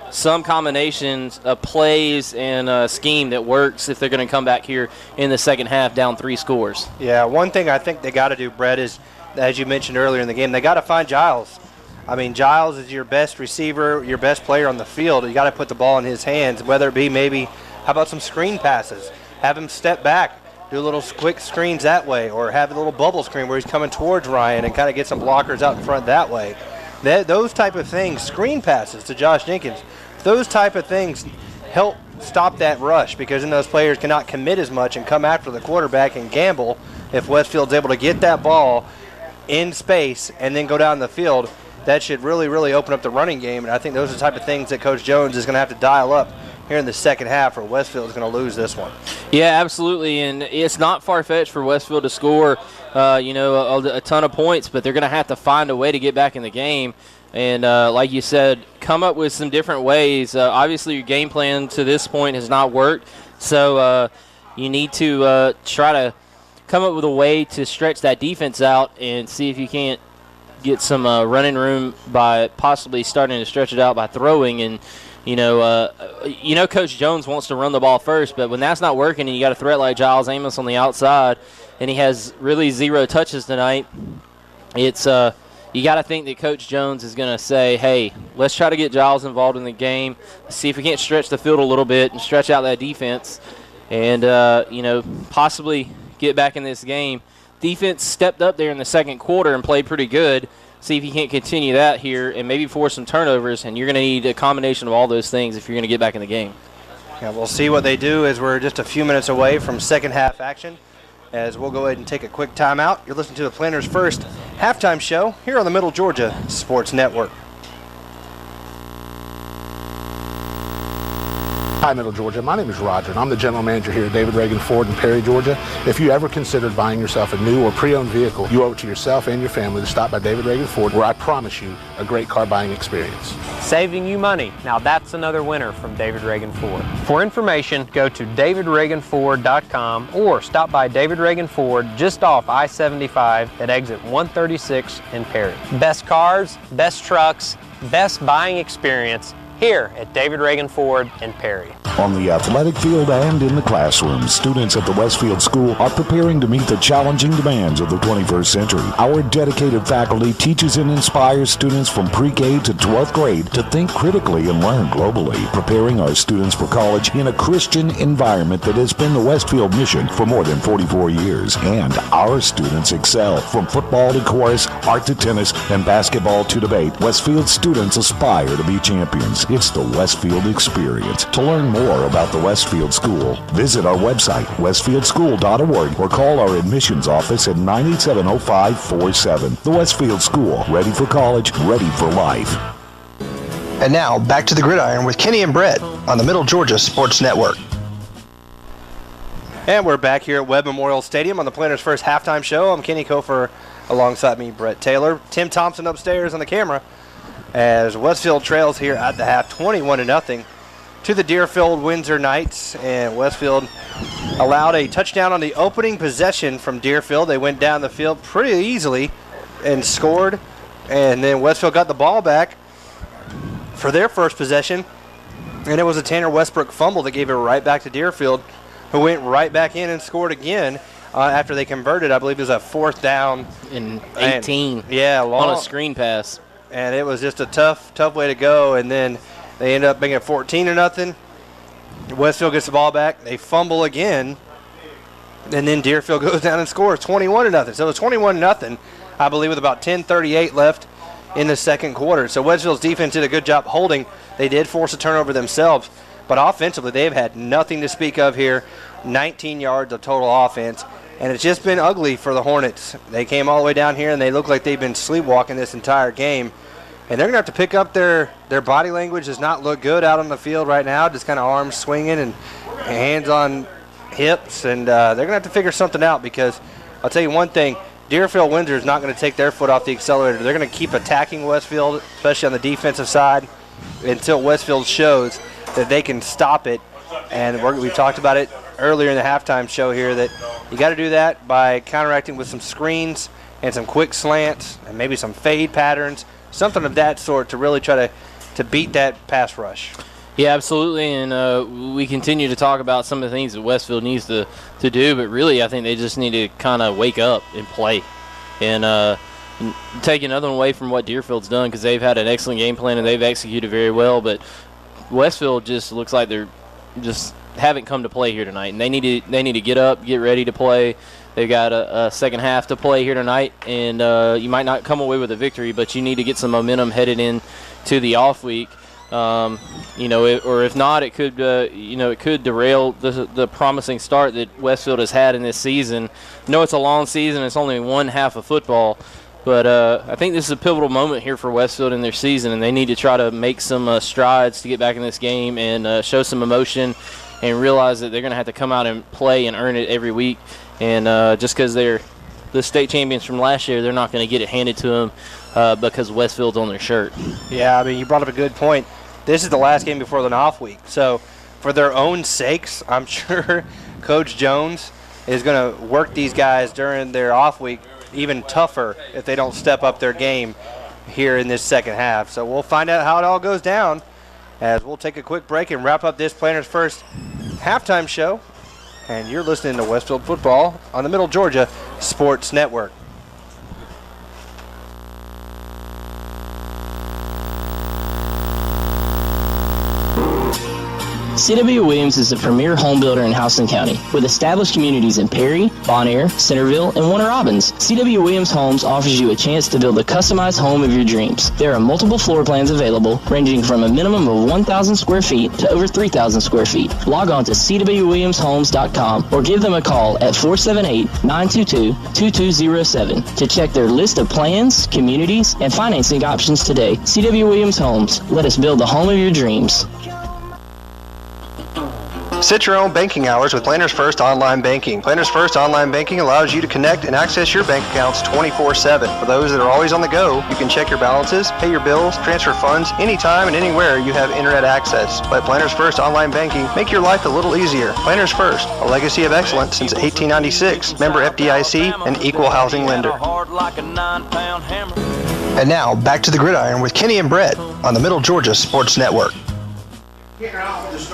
B: some combinations of plays and scheme that works if they're going to come back here in the second half down 3 scores.
C: Yeah, one thing I think they got to do, Brett, is as you mentioned earlier in the game, they got to find Giles. I mean, Giles is your best receiver, your best player on the field. You got to put the ball in his hands, whether it be maybe, how about some screen passes? Have him step back, do little quick screens that way, or have a little bubble screen where he's coming towards Ryan and kind of get some blockers out in front that way. Those type of things, screen passes to Josh Jenkins, those type of things help stop that rush, because then those players cannot commit as much and come after the quarterback and gamble. If Westfield's able to get that ball in space and then go down the field, that should really, really open up the running game. And I think those are the type of things that Coach Jones is going to have to dial up here in the second half, or Westfield is going to lose this one.
B: Yeah, absolutely. And it's not far-fetched for Westfield to score, a ton of points, but they're going to have to find a way to get back in the game. And like you said, come up with some different ways. Obviously, your game plan to this point has not worked, so you need to try to come up with a way to stretch that defense out and see if you can't get some running room by possibly starting to stretch it out by throwing. And Coach Jones wants to run the ball first, but when that's not working and you got a threat like Giles Amos on the outside and he has really 0 touches tonight, it's you got to think that Coach Jones is going to say, hey, let's try to get Giles involved in the game, see if we can't stretch the field a little bit and stretch out that defense and, possibly get back in this game. Defense stepped up there in the second quarter and played pretty good. See if you can't continue that here and maybe force some turnovers, and you're going to need a combination of all those things if you're going to get back in the game.
C: Yeah, we'll see what they do as we're just a few minutes away from second half action, as we'll go ahead and take a quick timeout. You're listening to the Planners First halftime show here on the Middle Georgia Sports Network.
R: Hi, Middle Georgia. My name is Roger, and I'm the general manager here at David Reagan Ford in Perry, Georgia. If you ever considered buying yourself a new or pre-owned vehicle, you owe it to yourself and your family to stop by David Reagan Ford, where I promise you a great car buying experience.
S: Saving you money. Now that's another winner from David Reagan Ford. For information, go to davidreaganford.com or stop by David Reagan Ford just off I-75 at exit 136 in Perry. Best cars, best trucks, best buying experience here at David Reagan Ford in Perry.
T: On the athletic field and in the classroom, students at the Westfield School are preparing to meet the challenging demands of the 21st century. Our dedicated faculty teaches and inspires students from pre-K to 12th grade to think critically and learn globally, preparing our students for college in a Christian environment that has been the Westfield mission for more than 44 years. And our students excel. From football to chorus, art to tennis, and basketball to debate, Westfield students aspire to be champions. It's the Westfield experience. To learn more about the Westfield School, visit our website, westfieldschool.org, or call our admissions office at 987-0547. The Westfield School, ready for college, ready for life.
K: And now, back to the gridiron with Kenny and Brett on the Middle Georgia Sports Network.
C: And we're back here at Webb Memorial Stadium on the Planners First halftime show. I'm Kenny Kofer, alongside me, Brett Taylor. Tim Thompson upstairs on the camera, as Westfield trails here at the half 21-0 to the Deerfield Windsor Knights. And Westfield allowed a touchdown on the opening possession from Deerfield. They went down the field pretty easily and scored, and then Westfield got the ball back for their first possession, and it was a Tanner Westbrook fumble that gave it right back to Deerfield, who went right back in and scored again after they converted. I believe it was a fourth down
B: in 18
C: on
B: a screen pass.
C: And it was just a tough way to go. And then they end up making it 14-0. Westfield gets the ball back. They fumble again. And then Deerfield goes down and scores 21-0. So it was 21-0, I believe, with about 10:38 left in the second quarter. So Westfield's defense did a good job holding. They did force a turnover themselves. But offensively, they've had nothing to speak of here. 19 yards of total offense. And it's just been ugly for the Hornets. They came all the way down here, and they look like they've been sleepwalking this entire game. And they're going to have to pick up their body language. Does not look good out on the field right now, just kind of arms swinging and hands on hips. And they're going to have to figure something out, because I'll tell you one thing, Deerfield Windsor is not going to take their foot off the accelerator. They're going to keep attacking Westfield, especially on the defensive side, until Westfield shows that they can stop it. And we've talked about it earlier in the halftime show here, that you got to do that by counteracting with some screens and some quick slants and maybe some fade patterns, something of that sort, to really try to beat that pass rush.
B: Yeah, absolutely, and we continue to talk about some of the things that Westfield needs to do, but really I think they just need to kind of wake up and play. and taking another one away from what Deerfield's done, because they've had an excellent game plan and they've executed very well. But Westfield just looks like they're just haven't come to play here tonight, and they need to get up, get ready to play. They've got a second half to play here tonight, and you might not come away with a victory, but you need to get some momentum headed in to the off week. Or if not, it could it could derail the promising start that Westfield has had in this season. I know it's a long season; it's only one half of football. But I think this is a pivotal moment here for Westfield in their season, and they need to try to make some strides to get back in this game and show some emotion and realize that they're going to have to come out and play and earn it every week. And just because they're the state champions from last year, they're not going to get it handed to them because Westfield's on their shirt.
C: Yeah, I mean, you brought up a good point. This is the last game before the off week. So for their own sakes, I'm sure Coach Jones is going to work these guys during their off week even tougher if they don't step up their game here in this second half. So we'll find out how it all goes down as we'll take a quick break and wrap up this Planners First halftime show. And you're listening to Westfield Football on the Middle Georgia Sports Network.
A: C.W. Williams is the premier home builder in Houston County. With established communities in Perry, Bonaire, Centerville, and Warner Robins, C.W. Williams Homes offers you a chance to build a customized home of your dreams. There are multiple floor plans available, ranging from a minimum of 1,000 square feet to over 3,000 square feet. Log on to cwwilliamshomes.com or give them a call at 478-922-2207 to check their list of plans, communities, and financing options today. C.W. Williams Homes. Let us build the home of your dreams.
K: Set your own banking hours with Planners First Online Banking. Planners First Online Banking allows you to connect and access your bank accounts 24/7. For those that are always on the go, you can check your balances, pay your bills, transfer funds anytime and anywhere you have internet access. Let Planners First Online Banking make your life a little easier. Planners First, a legacy of excellence since 1896. Member FDIC, an equal housing lender. And now, back to the gridiron with Kenny and Brett on the Middle Georgia Sports Network.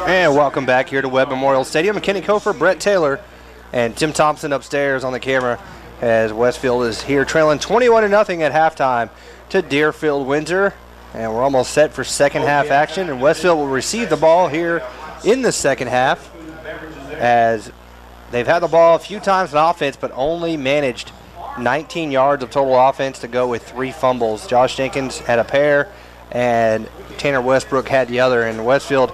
C: And welcome back here to Webb Memorial Stadium. Kenny Kofer, Brett Taylor, and Tim Thompson upstairs on the camera as Westfield is here trailing 21-0 at halftime to Deerfield Windsor. And we're almost set for second half action, and Westfield will receive the ball here in the second half as they've had the ball a few times in offense but only managed 19 yards of total offense to go with 3 fumbles. Josh Jenkins had a pair and Tanner Westbrook had the other, and Westfield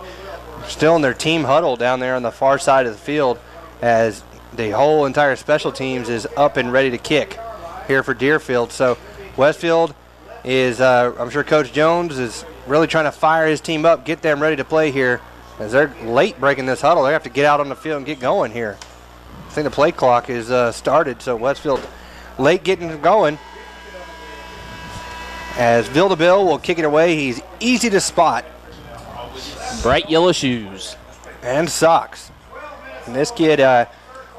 C: still in their team huddle down there on the far side of the field as the whole entire special teams is up and ready to kick here for Deerfield. So Westfield is, I'm sure Coach Jones is really trying to fire his team up, get them ready to play here as they're late breaking this huddle. They have to get out on the field and get going here. I think the play clock is started, so Westfield late getting going. As Vildabill will kick it away. He's easy to spot.
B: Bright yellow shoes.
C: And socks. And this kid got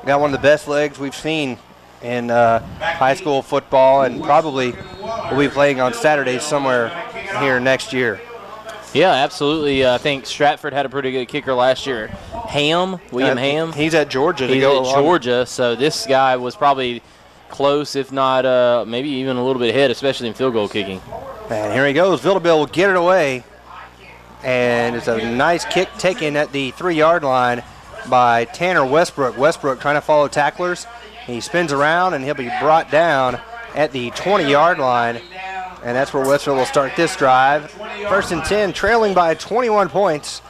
C: one of the best legs we've seen in high school football, and probably will be playing on Saturdays somewhere here next year.
B: Yeah, absolutely. I think Stratford had a pretty good kicker last year. William Ham.
C: He's at Georgia.
B: He's at Georgia, so this guy was probably close, if not maybe even a little bit ahead, especially in field goal kicking.
C: And here he goes. Vildabill will get it away. And it's a nice kick taken at the 3-yard line by Tanner Westbrook. Westbrook trying to follow tacklers. He spins around, and he'll be brought down at the 20-yard line. And that's where Westfield will start this drive. 1st and 10, trailing by 21 points.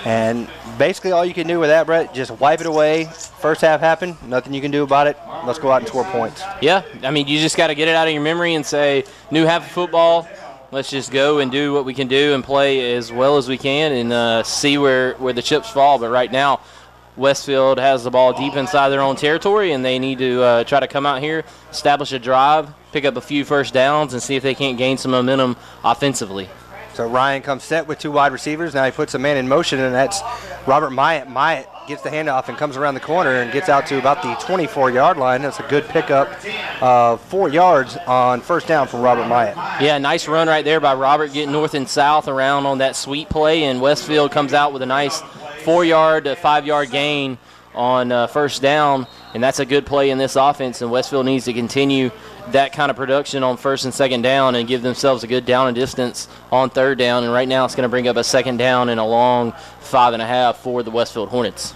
C: And basically all you can do with that, Brett, just wipe it away. First half happened, nothing you can do about it. Let's go out and score points.
B: Yeah, I mean, you just got to get it out of your memory and say, new half of football, let's just go and do what we can do and play as well as we can and see where the chips fall. But right now, Westfield has the ball deep inside their own territory, and they need to try to come out here, establish a drive, pick up a few first downs, and see if they can't gain some momentum offensively.
C: So Ryan comes set with 2 wide receivers. Now he puts a man in motion, and that's Robert Myatt. Myatt gets the handoff and comes around the corner and gets out to about the 24-yard line. That's a good pickup of 4 yards on first down from Robert Myatt.
B: Yeah, nice run right there by Robert, getting north and south around on that sweep play, and Westfield comes out with a nice 4-yard to 5-yard gain on first down. and that's a good play in this offense, and Westfield needs to continue that kind of production on first and second down and give themselves a good down and distance on third down. And right now it's going to bring up a second down and a long 5.5 for the Westfield Hornets.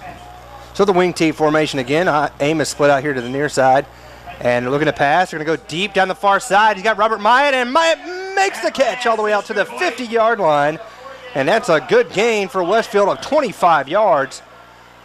C: So the wing T formation again. Aim is split out here to the near side. And they're looking to pass. They're going to go deep down the far side. He's got Robert Myatt, and Myatt makes the catch all the way out to the 50-yard line. And that's a good gain for Westfield of 25 yards.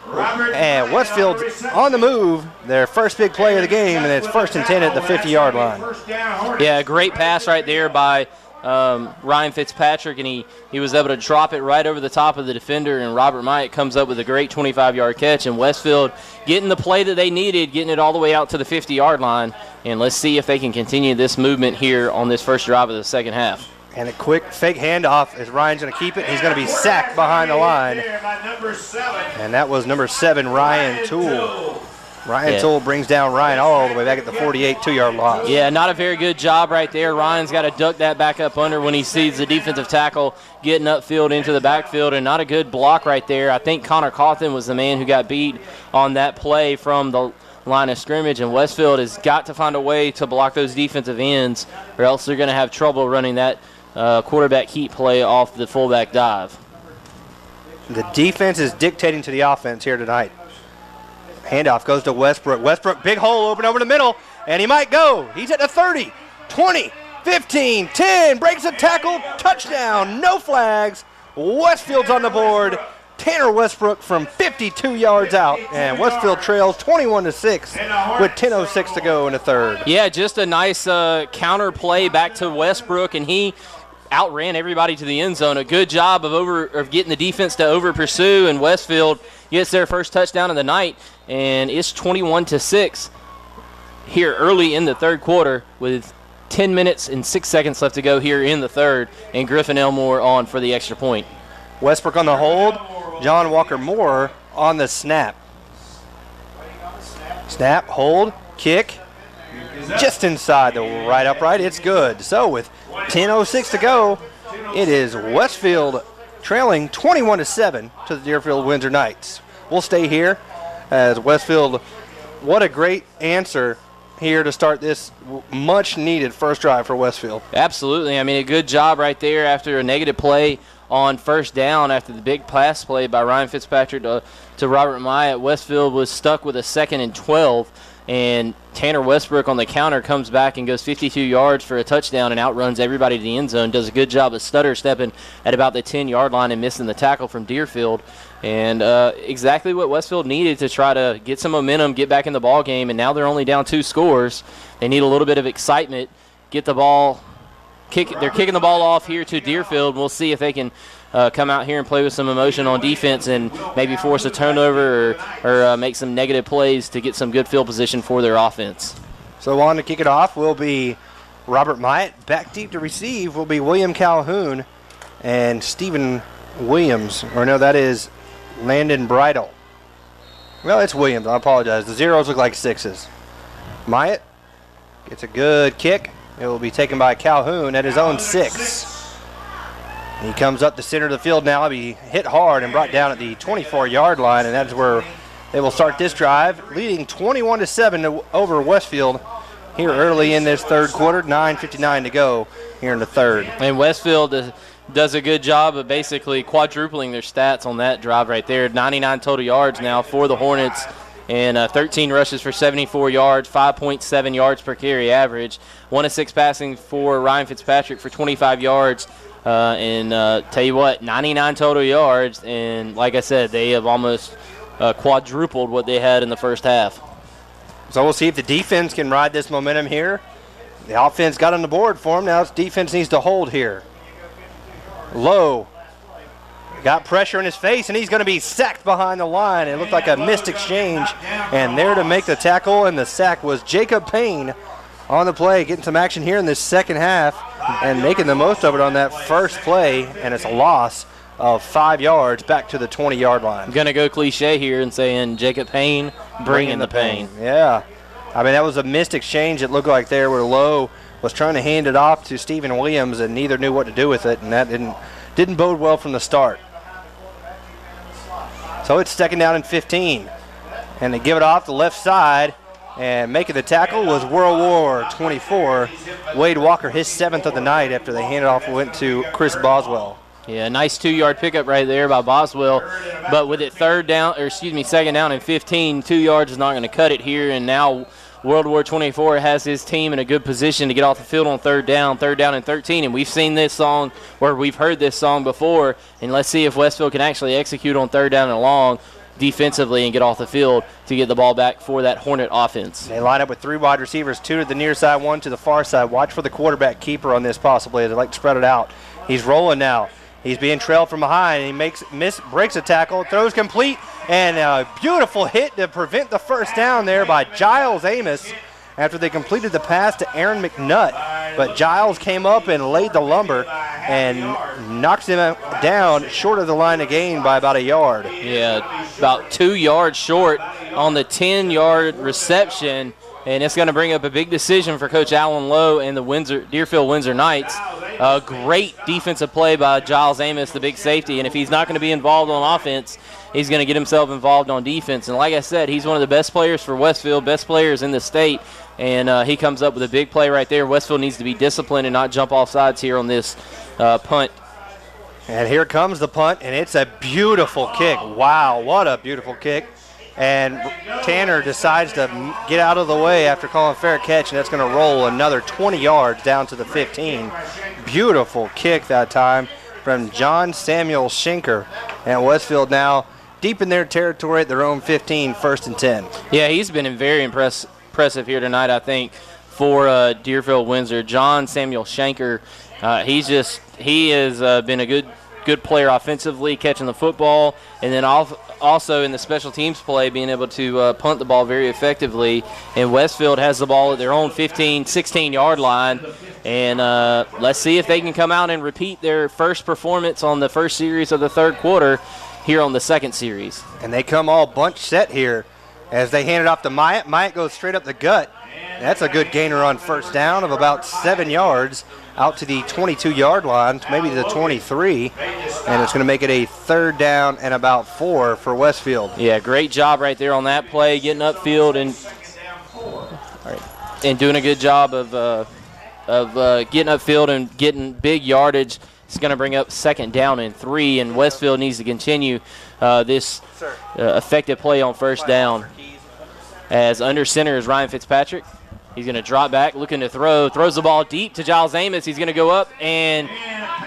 C: And Westfield's on the move. Their first big play of the game, and it's 1st and 10 at the 50-yard line.
B: Yeah, great pass right there by Ryan Fitzpatrick, and he was able to drop it right over the top of the defender, and Robert Myatt comes up with a great 25-yard catch, and Westfield getting the play that they needed, getting it all the way out to the 50-yard line. And let's see if they can continue this movement here on this first drive of the second half.
C: And a quick fake handoff as Ryan's going to keep it. He's going to be sacked behind the line. And that was number 7, Ryan Toole. Ryan Toole brings down Ryan all the way back at the 48, 2-yard loss.
B: Yeah, not a very good job right there. Ryan's got to duck that back up under when he sees the defensive tackle getting upfield into the backfield, and not a good block right there. I think Connor Cawthon was the man who got beat on that play from the line of scrimmage, and Westfield has got to find a way to block those defensive ends, or else they're going to have trouble running that quarterback heat play off the fullback dive.
C: The defense is dictating to the offense here tonight. Handoff goes to Westbrook. Westbrook, big hole open over the middle, and he might go. He's at the 30, 20, 15, 10, breaks a tackle, touchdown, no flags. Westfield's on the board. Tanner Westbrook from 52 yards out, and Westfield trails 21-6 with 10:06 to go in the third.
B: Yeah, just a nice counter play back to Westbrook, and he outran everybody to the end zone. A good job of getting the defense to over pursue, and Westfield gets their first touchdown of the night, and it's 21-6 here early in the third quarter with 10 minutes and 6 seconds left to go here in the third, and Griffin Elmore on for the extra point.
C: Westbrook on the hold. John Walker Moore on the snap. Snap, hold, kick, just inside the right upright. It's good. So with 10:06 to go, it is Westfield trailing 21-7 to the Deerfield Windsor Knights. We'll stay here as Westfield, what a great answer here to start this much-needed first drive for Westfield.
B: Absolutely. I mean, a good job right there after a negative play on first down after the big pass play by Ryan Fitzpatrick to Robert Myatt. Westfield was stuck with a 2nd and 12, and Tanner Westbrook on the counter comes back and goes 52 yards for a touchdown and outruns everybody to the end zone. Does a good job of stutter stepping at about the 10-yard line and missing the tackle from Deerfield. And exactly what Westfield needed to try to get some momentum, get back in the ball game, and now they're only down 2 scores. They need a little bit of excitement, get the ball. They're kicking the ball off here to Deerfield. We'll see if they can come out here and play with some emotion on defense and maybe force a turnover or make some negative plays to get some good field position for their offense.
C: So on to kick it off will be Robert Myatt. Back deep to receive will be William Calhoun and Stephen Williams. Or no, that is Landon Bridle. Well, it's Williams. I apologize. The zeros look like 6s. Myatt gets a good kick. It will be taken by Calhoun at his own 6. He comes up the center of the field now. He'll be hit hard and brought down at the 24-yard line, and that's where they will start this drive, leading 21-7 over Westfield here early in this third quarter. 9:59 to go here in the third.
B: And Westfield does a good job of basically quadrupling their stats on that drive right there. 99 total yards now for the Hornets, and 13 rushes for 74 yards, 5.7 yards per carry average. 1 of 6 passing for Ryan Fitzpatrick for 25 yards. And tell you what, 99 total yards, and like I said, they have almost quadrupled what they had in the first half.
C: So we'll see if the defense can ride this momentum here. The offense got on the board for him. Now its defense needs to hold here. Low. Got pressure in his face, and he's going to be sacked behind the line. It looked like a missed exchange, and there to make the tackle and the sack was Jacob Payne on the play, getting some action here in this second half and making the most of it on that first play, and it's a loss of 5 yards back to the 20-yard line.
B: I'm going to go cliche here and saying Jacob Payne bringing the pain.
C: Yeah. I mean, that was a missed exchange, it looked like there, where Lowe was trying to hand it off to Stephen Williams, and neither knew what to do with it, and that didn't bode well from the start. So it's 2nd down and 15. And they give it off the left side. And making the tackle was World War 24. Wade Walker, his 7th of the night after they handed off went to Chris Boswell.
B: Yeah, nice 2-yard pickup right there by Boswell. But with it second down and 15, 2 yards is not going to cut it here. And now World War 24 has his team in a good position to get off the field on third down and 13. And we've seen this song, or we've heard this song before. And let's see if Westfield can actually execute on third down and long defensively and get off the field to get the ball back for that Hornet offense.
C: They line up with 3 wide receivers, 2 to the near side, 1 to the far side. Watch for the quarterback keeper on this possibly as they like to spread it out. He's rolling now. He's being trailed from behind. He breaks a tackle, throws complete, and a beautiful hit to prevent the first down there by Giles Amos after they completed the pass to Aaron McNutt. But Giles came up and laid the lumber and knocked him down short of the line of gain by about a yard.
B: Yeah, about 2 yards short on the 10-yard reception, and it's going to bring up a big decision for Coach Allen Lowe and the Deerfield Windsor Knights. A great defensive play by Giles Amos, the big safety, and if he's not going to be involved on offense, he's going to get himself involved on defense. And like I said, he's one of the best players for Westfield, best players in the state, and he comes up with a big play right there. Westfield needs to be disciplined and not jump off sides here on this punt.
C: And here comes the punt, and it's a beautiful kick. Wow, what a beautiful kick. And Tanner decides to get out of the way after calling fair catch, and that's going to roll another 20 yards down to the 15. Beautiful kick that time from John Samuel Schenker. And Westfield now deep in their territory at their own 15, 1st and 10.
B: Yeah, he's been very impressive here tonight, I think, for Deerfield Windsor. John Samuel Schenker, he has been a good player offensively, catching the football, and then also in the special teams play, being able to punt the ball very effectively. And Westfield has the ball at their own 15, 16-yard line. And let's see if they can come out and repeat their first performance on the first series of the third quarter here on the second series.
C: And they come all bunch set here as they hand it off to Myatt. Myatt goes straight up the gut. That's a good gainer on first down of about 7 yards out to the 22-yard line, maybe the 23, and it's going to make it a third down and about 4 for Westfield.
B: Yeah, great job right there on that play, getting upfield and doing a good job of getting upfield and getting big yardage. It's going to bring up 2nd down and 3, and Westfield needs to continue this effective play on first down. As under center is Ryan Fitzpatrick. He's going to drop back, looking to throw. Throws the ball deep to Giles Amos. He's going to go up, and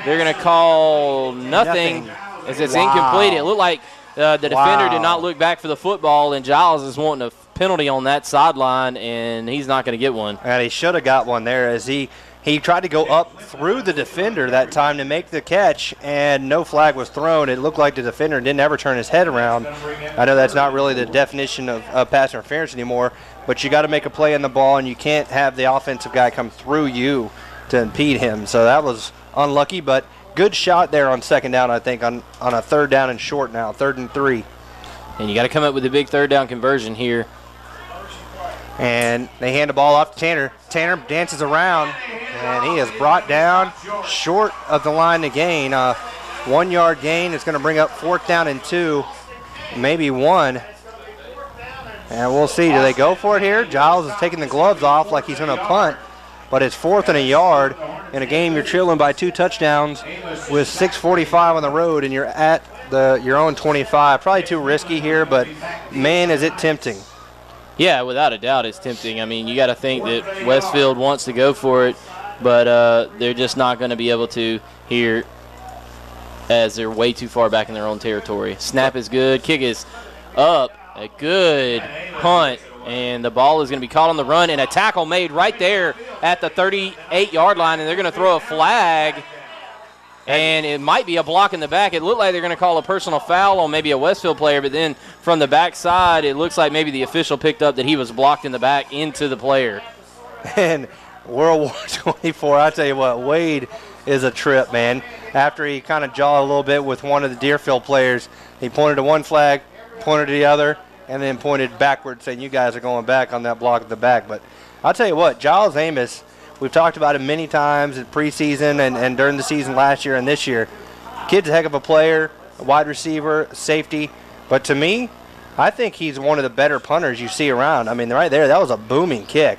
B: they're going to call nothing as it's incomplete. It looked like the defender did not look back for the football, and Giles is wanting a penalty on that sideline, and he's not going to get one.
C: And he should have got one there as he tried to go up through the defender that time to make the catch, and no flag was thrown. It looked like the defender didn't ever turn his head around. I know that's not really the definition of pass interference anymore, but you got to make a play on the ball, and you can't have the offensive guy come through you to impede him. So that was unlucky, but good shot there on 2nd down, I think, on a 3rd down and short now, 3rd and 3.
B: And you got to come up with a big 3rd down conversion here.
C: And they hand the ball off to Tanner. Tanner dances around, and he is brought down short of the line to gain. 1 yard gain. It's going to bring up 4th down and 2, maybe 1. And we'll see. Do they go for it here? Giles is taking the gloves off like he's going to punt, but it's 4th and a yard. In a game you're trailing by 2 touchdowns with 6:45 on the road, and you're at your own 25. Probably too risky here, but man, is it tempting.
B: Yeah, without a doubt, it's tempting. I mean, you got to think that Westfield wants to go for it, but they're just not going to be able to here as they're way too far back in their own territory. Snap is good. Kick is up. A good punt, and the ball is going to be caught on the run, and a tackle made right there at the 38-yard line, and they're going to throw a flag, and it might be a block in the back. It looked like they're going to call a personal foul on maybe a Westfield player, but then from the backside, it looks like maybe the official picked up that he was blocked in the back into the player.
C: And World War 24, I tell you what, Wade is a trip, man. After he kind of jawed a little bit with one of the Deerfield players, he pointed to one flag, pointed to the other, and then pointed backward saying you guys are going back on that block at the back. But I'll tell you what, Giles Amos, we've talked about him many times in preseason and during the season last year and this year. Kid's a heck of a player, a wide receiver, safety. But to me, I think he's one of the better punters you see around. I mean, right there, that was a booming kick.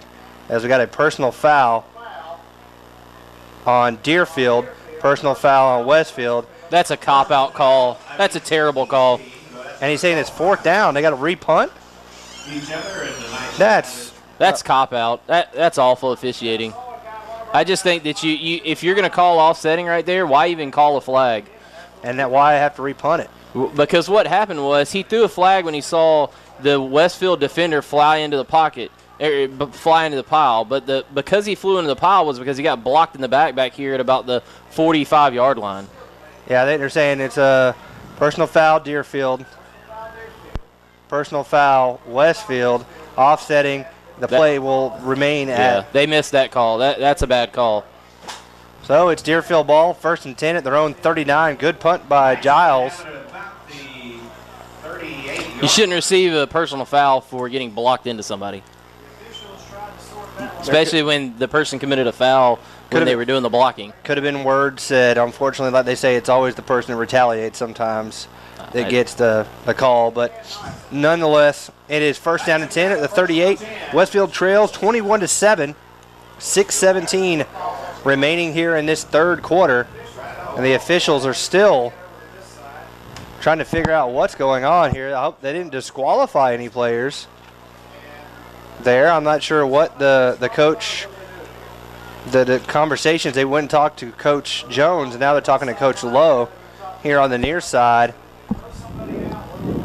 C: As we got a personal foul on Deerfield, personal foul on Westfield.
B: That's a cop-out call. That's a terrible call.
C: And he's saying it's 4th down. They got to repunt?
B: That's cop-out. That's awful officiating. I just think that you if you're going to call offsetting right there, why even call a flag?
C: And that why I have to repunt it?
B: Because what happened was he threw a flag when he saw the Westfield defender fly into the pocket, fly into the pile. But because he flew into the pile was because he got blocked in the back here at about the 45-yard line.
C: Yeah, they're saying it's a personal foul Deerfield, personal foul Westfield, offsetting. The play will remain at.
B: They missed that call. That's a bad call.
C: So it's Deerfield ball, 1st and 10 at their own 39. Good punt by Giles.
B: You shouldn't receive a personal foul for getting blocked into somebody, especially when the person committed a foul when they were doing the blocking.
C: Could have been words said. Unfortunately, like they say, it's always the person that retaliates sometimes that gets the call. But nonetheless, it is 1st down and 10 at the 38. Westfield trails 21-7, 6:17 remaining here in this 3rd quarter. And the officials are still trying to figure out what's going on here. I hope they didn't disqualify any players there. I'm not sure what the coach, the conversations, they went and talked to Coach Jones, and now they're talking to Coach Lowe here on the near side.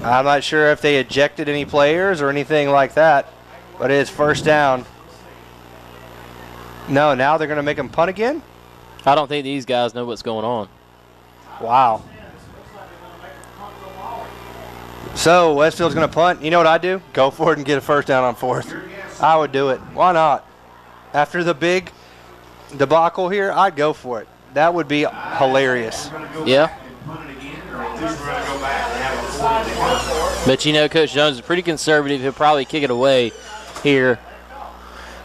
C: I'm not sure if they ejected any players or anything like that, but it is 1st down. No, now they're going to make them punt again?
B: I don't think these guys know what's going on.
C: Wow. So Westfield's going to punt. You know what I do? Go for it and get a 1st down on 4th. I would do it. Why not? After the big debacle here, I'd go for it. That would be hilarious.
B: Yeah. But you know, Coach Jones is pretty conservative. He'll probably kick it away here,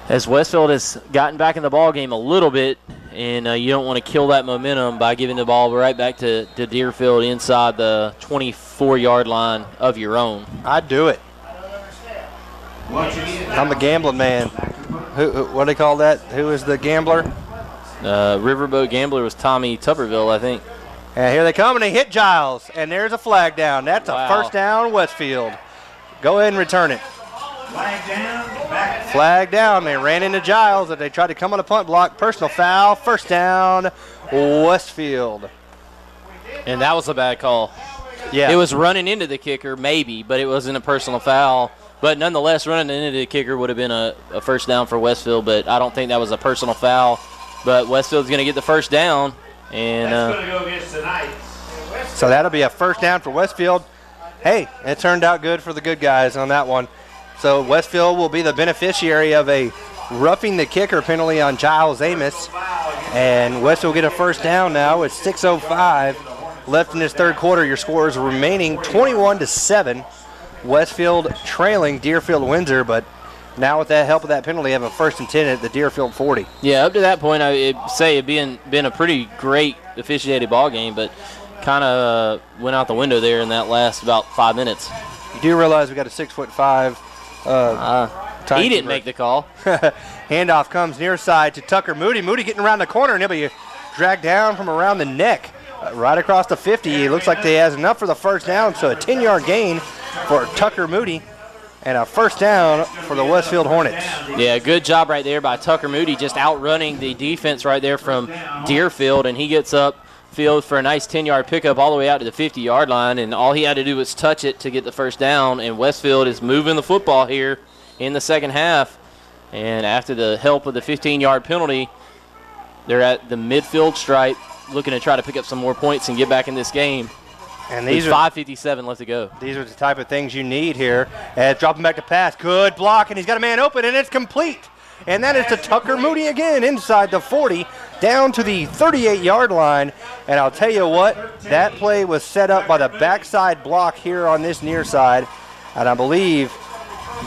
B: as Westfield has gotten back in the ball game a little bit, and you don't want to kill that momentum by giving the ball right back to Deerfield inside the 24-yard line of your own.
C: I'd do it. I'm the gambling man. What do they call that? Who is the gambler?
B: Riverboat Gambler was Tommy Tupperville, I think.
C: And here they come, and they hit Giles, and there's a flag down. That's a 1st down, Westfield. Go ahead and return it. Flag down. They ran into Giles, and they tried to come on a punt block. Personal foul, 1st down, Westfield.
B: And that was a bad call.
C: Yeah.
B: It was running into the kicker, maybe, but it wasn't a personal foul. But nonetheless, running into the kicker would have been a 1st down for Westfield, but I don't think that was a personal foul. But Westfield's going to get the 1st down. And
D: that's going to go against tonight.
C: So that'll be a 1st down for Westfield. Hey, it turned out good for the good guys on that one. So Westfield will be the beneficiary of a roughing the kicker penalty on Giles Amos. And Westfield will get a 1st down now with 6:05 left in this 3rd quarter. Your scores remaining 21-7. Westfield trailing Deerfield Windsor, but now with that help of that penalty, have a 1st and 10 at the Deerfield 40.
B: Yeah, up to that point, I'd say it been a pretty great officiated ball game, but kind of went out the window there in that last about 5 minutes.
C: You do realize we got a 6'5".
B: He didn't make the call.
C: Handoff comes near side to Tucker Moody. Moody getting around the corner, and he'll be dragged down from around the neck. Right across the 50. It looks like he has enough for the 1st down, so a 10-yard gain for Tucker Moody. And a 1st down for the Westfield Hornets.
B: Yeah, good job right there by Tucker Moody, just outrunning the defense right there from Deerfield, and he gets up field for a nice 10-yard pickup all the way out to the 50-yard line, and all he had to do was touch it to get the 1st down, and Westfield is moving the football here in the 2nd half. And after the help of the 15-yard penalty, they're at the midfield stripe looking to try to pick up some more points and get back in this game.
C: And these
B: are 5:57 left to go.
C: These are the type of things you need here. And dropping back to pass. Good block, and he's got a man open, and it's complete. And that is to Tucker Moody again inside the 40, down to the 38-yard line. And I'll tell you what, that play was set up by the backside block here on this near side. And I believe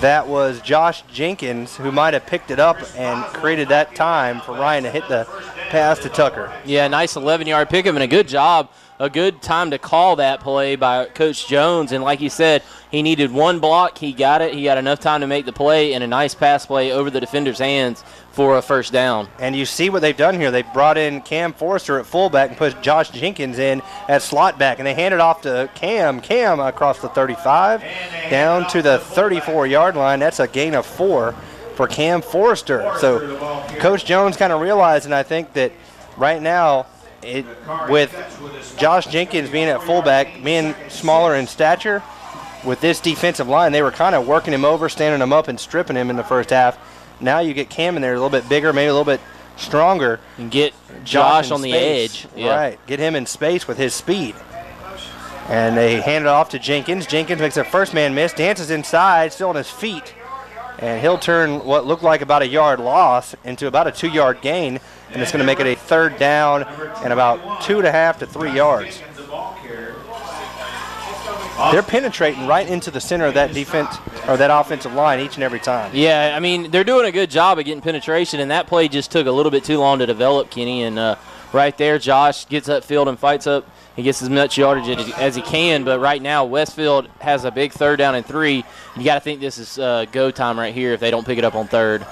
C: that was Josh Jenkins who might have picked it up and created that time for Ryan to hit the pass to Tucker.
B: Yeah, nice 11-yard pickup and a good job. A good time to call that play by Coach Jones. And like you said, he needed one block. He got it. He had enough time to make the play, and a nice pass play over the defender's hands for a first down.
C: And you see what they've done here. They brought in Cam Forrester at fullback and put Josh Jenkins in at slot back. And they hand it off to Cam. Cam across the 35 down to the 34-yard line. That's a gain of 4 for Cam Forrester. So Coach Jones kind of realizing, I think, that right now, with Josh Jenkins being at fullback, being smaller in stature, with this defensive line, they were kind of working him over, standing him up, and stripping him in the first half. Now you get Cam in there a little bit bigger, maybe a little bit stronger.
B: And get Josh on the edge.
C: Yeah. Right, get him in space with his speed. And they hand it off to Jenkins. Jenkins makes a first man miss, dances inside, still on his feet. And he'll turn what looked like about a yard loss into about a 2-yard gain. And it's going to make it a third down and about 2.5 to 3 yards. They're penetrating right into the center of that defense or that offensive line each and every time.
B: Yeah, I mean, they're doing a good job of getting penetration, and that play just took a little bit too long to develop, Kenny. And right there, Josh gets upfield and fights up. He gets as much yardage as he can, but right now Westfield has a big 3rd down and 3. You got to think this is go time right here if they don't pick it up on 3rd.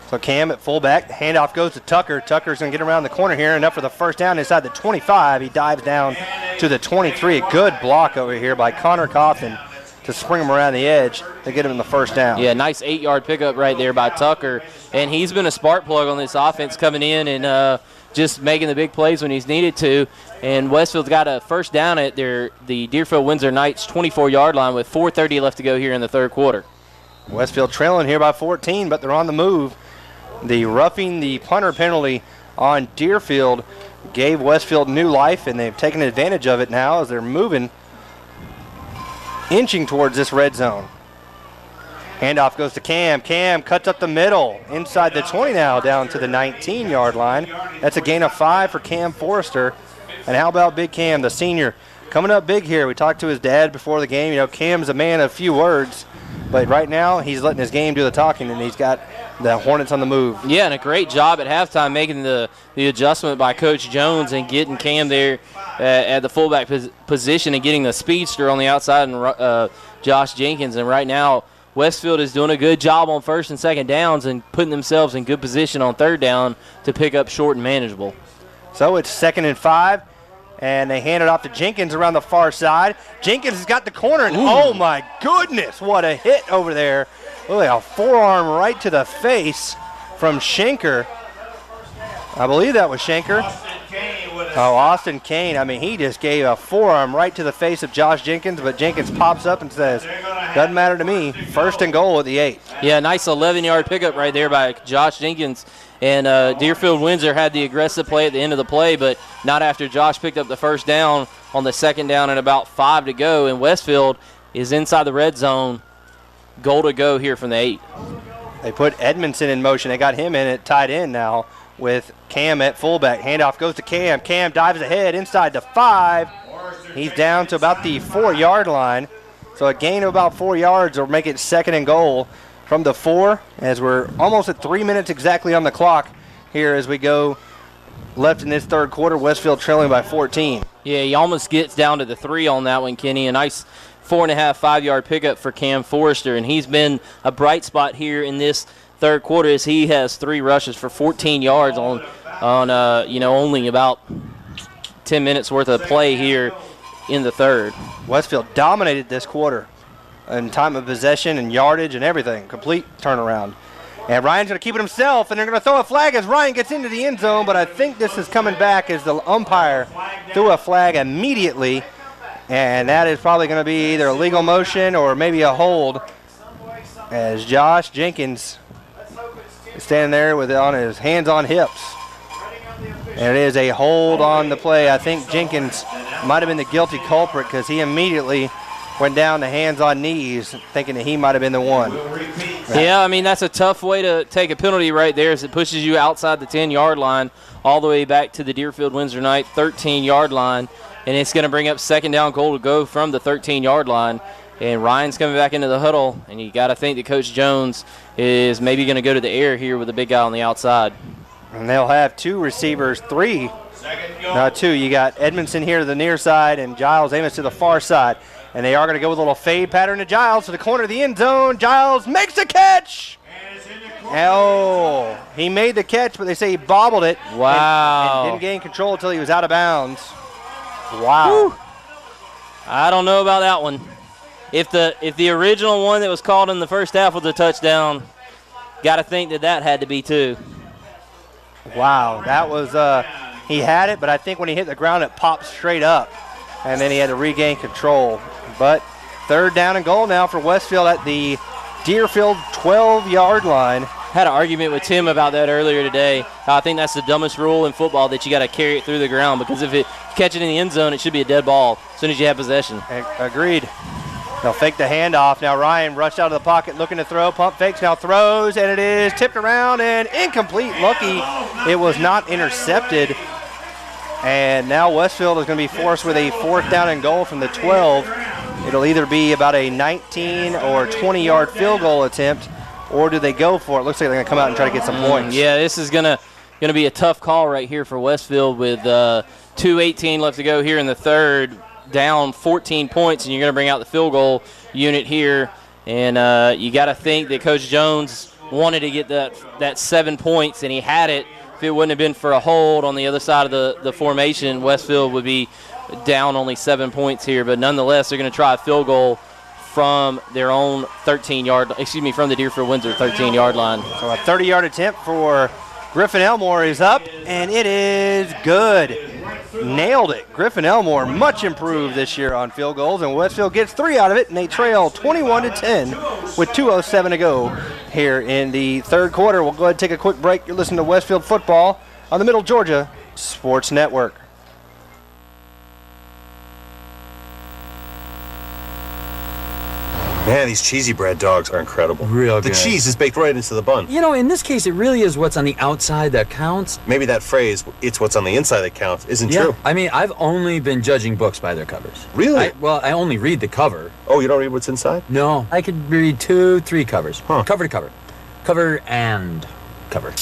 C: So Cam at fullback, handoff goes to Tucker. Tucker's going to get around the corner here, enough for the first down inside the 25. He dives down to the 23. A good block over here by Connor Coffin to spring him around the edge to get him the first down.
B: Yeah, nice 8-yard pickup right there by Tucker. And he's been a spark plug on this offense, coming in and just making the big plays when he's needed to. And Westfield's got a first down at the Deerfield Windsor Knights 24-yard line with 4:30 left to go here in the third quarter.
C: Westfield trailing here by 14, but they're on the move. The roughing the punter penalty on Deerfield gave Westfield new life, and they've taken advantage of it now as they're moving, inching towards this red zone. Handoff goes to Cam. Cam cuts up the middle, inside the 20 now, down to the 19-yard line. That's a gain of 5 for Cam Forrester. And how about Big Cam, the senior, coming up big here? We talked to his dad before the game. You know, Cam's a man of few words, but right now he's letting his game do the talking, and he's got the Hornets on the move.
B: Yeah, and a great job at halftime making the adjustment by Coach Jones and getting Cam there at the fullback position and getting the speedster on the outside and Josh Jenkins. And right now Westfield is doing a good job on 1st and 2nd downs and putting themselves in good position on 3rd down to pick up short and manageable.
C: So it's 2nd and 5. And they hand it off to Jenkins around the far side. Jenkins has got the corner, and oh my goodness, what a hit over there. Look at a forearm right to the face from Schenker. I believe that was Schenker. Austin Kane. I mean, he just gave a forearm right to the face of Josh Jenkins, but Jenkins pops up and says, doesn't matter to me. 1st and goal at the 8.
B: Yeah, nice 11-yard pickup right there by Josh Jenkins. And Deerfield Windsor had the aggressive play at the end of the play, but not after Josh picked up the first down on the 2nd down and about 5 to go. And Westfield is inside the red zone. Goal to go here from the 8.
C: They put Edmondson in motion. They got him in at tight end now with Cam at fullback. Handoff goes to Cam. Cam dives ahead inside the 5. He's down to about the 4-yard line. So a gain of about 4 yards will make it 2nd and goal from the 4, as we're almost at 3 minutes exactly on the clock here as we go left in this third quarter. Westfield trailing by 14.
B: Yeah, he almost gets down to the 3 on that one, Kenny. A nice 4.5, 5-yard pickup for Cam Forrester, and he's been a bright spot here in this third quarter as he has 3 rushes for 14 yards on only about 10 minutes worth of play here in the third.
C: Westfield dominated this quarter in time of possession and yardage and everything. Complete turnaround. And Ryan's going to keep it himself, and they're going to throw a flag as Ryan gets into the end zone, but I think this is coming back as the umpire threw a flag immediately, and that is probably going to be either a legal motion or maybe a hold, as Josh Jenkins is standing there with on his hands on hips. And it is a hold on the play. I think Jenkins might have been the guilty culprit because he immediately went down to hands on knees thinking that he might have been the one.
B: Yeah, I mean, that's a tough way to take a penalty right there as it pushes you outside the 10-yard line all the way back to the Deerfield Windsor Knight 13-yard line. And it's going to bring up 2nd down goal to go from the 13-yard line. And Ryan's coming back into the huddle, and you got to think that Coach Jones is maybe going to go to the air here with the big guy on the outside.
C: And they'll have two receivers, two. You got Edmondson here to the near side and Giles Amos to the far side. And they are going to go with a little fade pattern to Giles to the corner of the end zone. Giles makes the catch. Oh, he made the catch, but they say he bobbled it.
B: Wow.
C: And didn't gain control until he was out of bounds. Wow.
B: Whew. I don't know about that one. If the original one that was called in the first half was a touchdown, got to think that had to be too.
C: Wow, that was he had it, but I think when he hit the ground it popped straight up, and then he had to regain control. But third down and goal now for Westfield at the Deerfield 12-yard line.
B: Had an argument with Tim about that earlier today. I think that's the dumbest rule in football, that you got to carry it through the ground, because if you catch it in the end zone, it should be a dead ball as soon as you have possession.
C: Agreed. They'll fake the handoff. Now Ryan rushed out of the pocket looking to throw. Pump fakes, now throws, and it is tipped around and incomplete. Lucky it was not intercepted. And now Westfield is going to be forced with a fourth down and goal from the 12. It'll either be about a 19 or 20-yard field goal attempt, or do they go for it? Looks like they're going to come out and try to get some points.
B: Yeah, this is going to be a tough call right here for Westfield with 2:18 left to go here in the third, down 14 points, and you're going to bring out the field goal unit here. And you got to think that Coach Jones wanted to get that 7 points, and he had it. If it wouldn't have been for a hold on the other side of the formation, Westfield would be down only 7 points here. But nonetheless, they're going to try a field goal from their own from the Deerfield Windsor 13-yard line.
C: So a 30-yard attempt for Griffin Elmore is up, and it is good. Nailed it. Griffin Elmore much improved this year on field goals, and Westfield gets 3 out of it, and they trail 21-10 with 2:07 to go here in the third quarter. We'll go ahead and take a quick break. You're listening to Westfield Football on the Middle Georgia Sports Network.
H: Man, these cheesy bread dogs are incredible.
I: Real
H: The
I: good.
H: cheese is baked right into the bun.
I: You know, in this case, it really is what's on the outside that counts.
H: Maybe that phrase, "it's what's on the inside that counts," isn't true.
I: I mean, I've only been judging books by their covers.
H: Really?
I: I only read the cover.
H: Oh, you don't read what's inside?
I: No, I could read 2, 3 covers. Cover to cover. Cover and cover.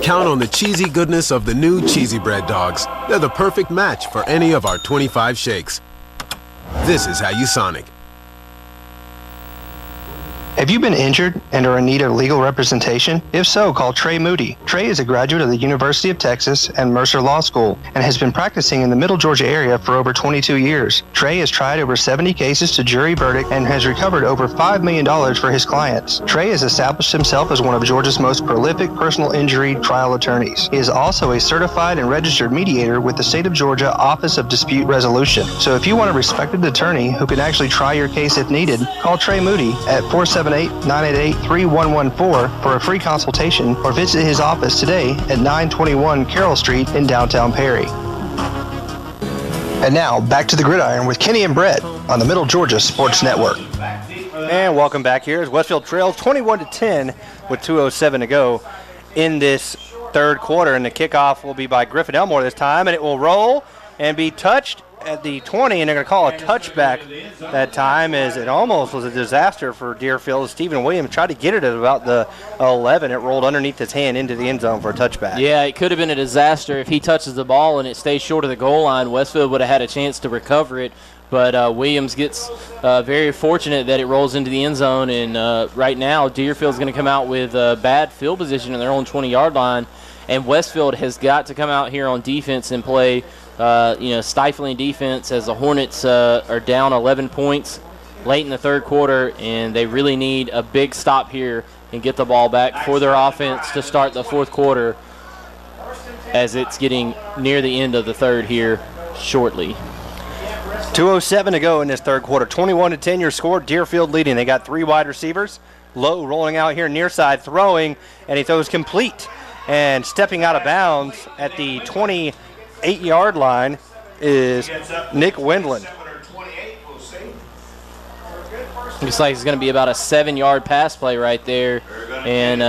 J: Count on the cheesy goodness of the new cheesy bread dogs. They're the perfect match for any of our 25 shakes. This is how you Sonic.
K: Have you been injured and are in need of legal representation? If so, call Trey Moody. Trey is a graduate of the University of Texas and Mercer Law School and has been practicing in the Middle Georgia area for over 22 years. Trey has tried over 70 cases to jury verdict and has recovered over $5 million for his clients. Trey has established himself as one of Georgia's most prolific personal injury trial attorneys. He is also a certified and registered mediator with the State of Georgia Office of Dispute Resolution. So if you want a respected attorney who can actually try your case if needed, call Trey Moody at 478-988-3114 for a free consultation, or visit his office today at 921 Carroll Street in downtown Perry. And now, back to the gridiron with Kenny and Brett on the Middle Georgia Sports Network.
C: And welcome back here as Westfield trails 21-10 with 2:07 to go in this third quarter. And the kickoff will be by Griffin Elmore this time, and it will roll and be touched at the 20, and they're going to call a touchback that time, as it almost was a disaster for Deerfield. Stephen Williams tried to get it at about the 11. It rolled underneath his hand into the end zone for a touchback.
B: Yeah, it could have been a disaster if he touches the ball and it stays short of the goal line. Westfield would have had a chance to recover it, but Williams gets very fortunate that it rolls into the end zone, and right now Deerfield's going to come out with bad field position in their own 20-yard line, and Westfield has got to come out here on defense and play stifling defense, as the Hornets are down 11 points late in the third quarter, and they really need a big stop here and get the ball back for their offense to start the fourth quarter, as it's getting near the end of the third here shortly.
C: 2:07 to go in this third quarter. 21-10 your score. Deerfield leading. They got 3 wide receivers. Lowe rolling out here near side, throwing, and he throws complete. And stepping out of bounds at the 28-yard line is Nick Windland.
B: Looks like it's going to be about a 7-yard pass play right there. And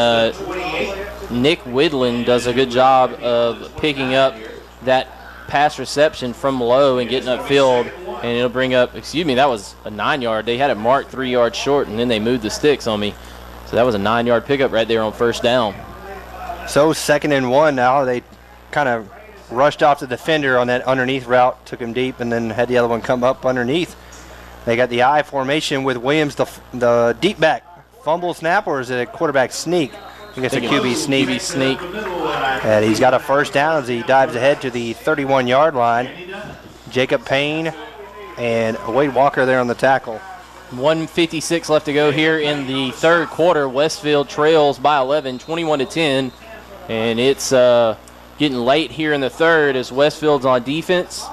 B: Nick Windland does a good job of picking up that pass reception from Lowe and getting upfield. And it'll bring up, that was a 9-yard. They had it marked 3 yards short, and then they moved the sticks on me. So that was a 9-yard pickup right there on first down.
C: So 2nd and 1 now. They kind of rushed off the defender on that underneath route, took him deep, and then had the other one come up underneath. They got the I formation with Williams, the deep back. Fumble snap, or is it a quarterback sneak? I think it's a QB sneak.
B: QB sneak.
C: And he's got a first down as he dives ahead to the 31-yard line. Jacob Payne and Wade Walker there on the tackle.
B: 1:56 left to go here in the third quarter. Westfield trails by 11, 21-10. And it's getting late here in the third as Westfield's on defense.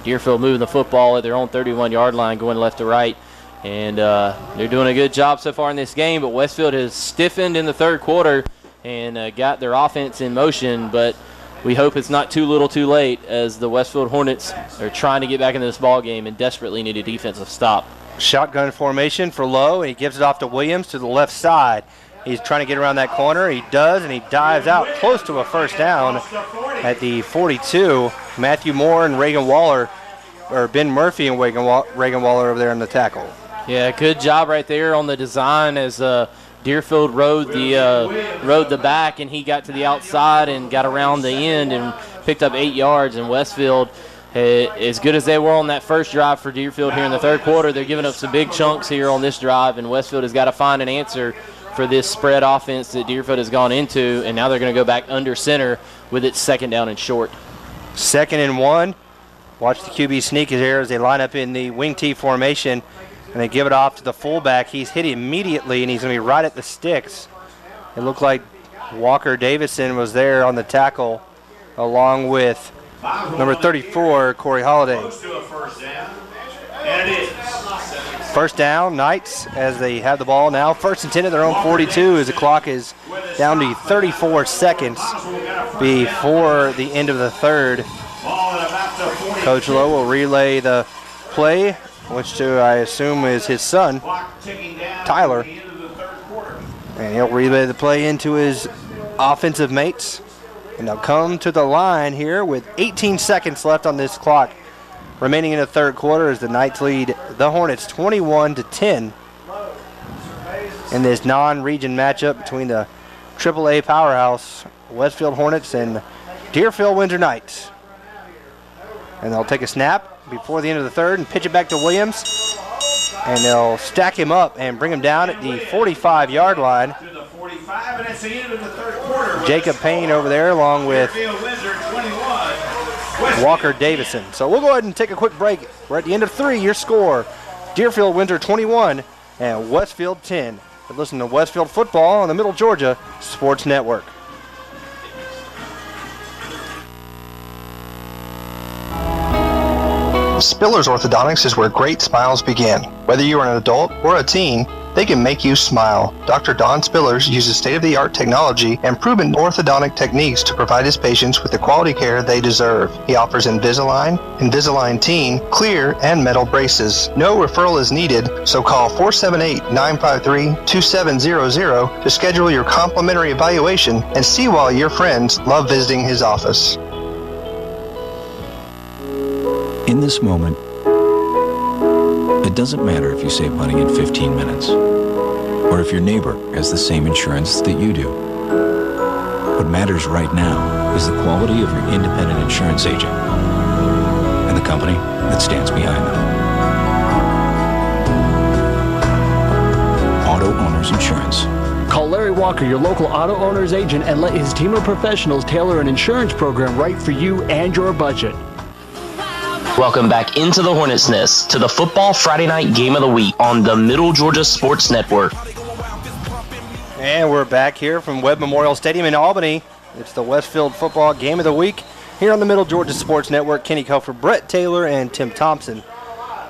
B: Deerfield moving the football at their own 31-yard line, going left to right. And they're doing a good job so far in this game, but Westfield has stiffened in the third quarter and got their offense in motion. But we hope it's not too little too late as the Westfield Hornets are trying to get back into this ball game and desperately need a defensive stop.
C: Shotgun formation for Lowe, and he gives it off to Williams to the left side. He's trying to get around that corner. He does, and he dives out close to a first down at the 42. Matthew Moore and Reagan Waller, or Ben Murphy and Reagan Waller over there in the tackle.
B: Yeah, good job right there on the design as Deerfield rode the back, and he got to the outside and got around the end and picked up 8 yards. And Westfield, as good as they were on that first drive for Deerfield here in the third quarter, they're giving up some big chunks here on this drive, and Westfield has got to find an answer for this spread offense that Deerfield has gone into, and now they're going to go back under center with it 2nd down and short.
C: 2nd and 1. Watch the QB sneak here as they line up in the wing T formation, and they give it off to the fullback. He's hit immediately, and he's going to be right at the sticks. It looked like Walker Davison was there on the tackle, along with number 34, Corey Holliday. First down, Knights, as they have the ball now. 1st and 10 at their own 42 as the clock is down to 34 seconds before the end of the third. Coach Lowe will relay the play, which I assume is his son, Tyler. And he'll relay the play into his offensive mates. And they'll come to the line here with 18 seconds left on this clock remaining in the third quarter as the Knights lead the Hornets 21-10 in this non-region matchup between the AAA powerhouse Westfield Hornets and Deerfield Windsor Knights. And they'll take a snap before the end of the third and pitch it back to Williams. And they'll stack him up and bring him down at the 45-yard line. Jacob Payne over there along with Walker Davison. So we'll go ahead and take a quick break. We're at the end of 3. Your score, Deerfield Windsor 21 and Westfield 10. But listen to Westfield football on the Middle Georgia Sports Network.
K: Spillers Orthodontics is where great smiles begin. Whether you are an adult or a teen, they can make you smile. Dr. Don Spillers uses state-of-the-art technology and proven orthodontic techniques to provide his patients with the quality care they deserve. He offers Invisalign, Invisalign Teen, clear, and metal braces. No referral is needed, so call 478-953-2700 to schedule your complimentary evaluation and see why your friends love visiting his office.
F: In this moment, it doesn't matter if you save money in 15 minutes, or if your neighbor has the same insurance that you do. What matters right now is the quality of your independent insurance agent and the company that stands behind them. Auto Owners Insurance.
G: Call Larry Walker, your local auto owner's agent, and let his team of professionals tailor an insurance program right for you and your budget.
A: Welcome back into the Hornets' Nest to the Football Friday Night Game of the Week on the Middle Georgia Sports Network.
C: And we're back here from Webb Memorial Stadium in Albany. It's the Westfield Football Game of the Week here on the Middle Georgia Sports Network. Kenny Cofer, Brett Taylor, and Tim Thompson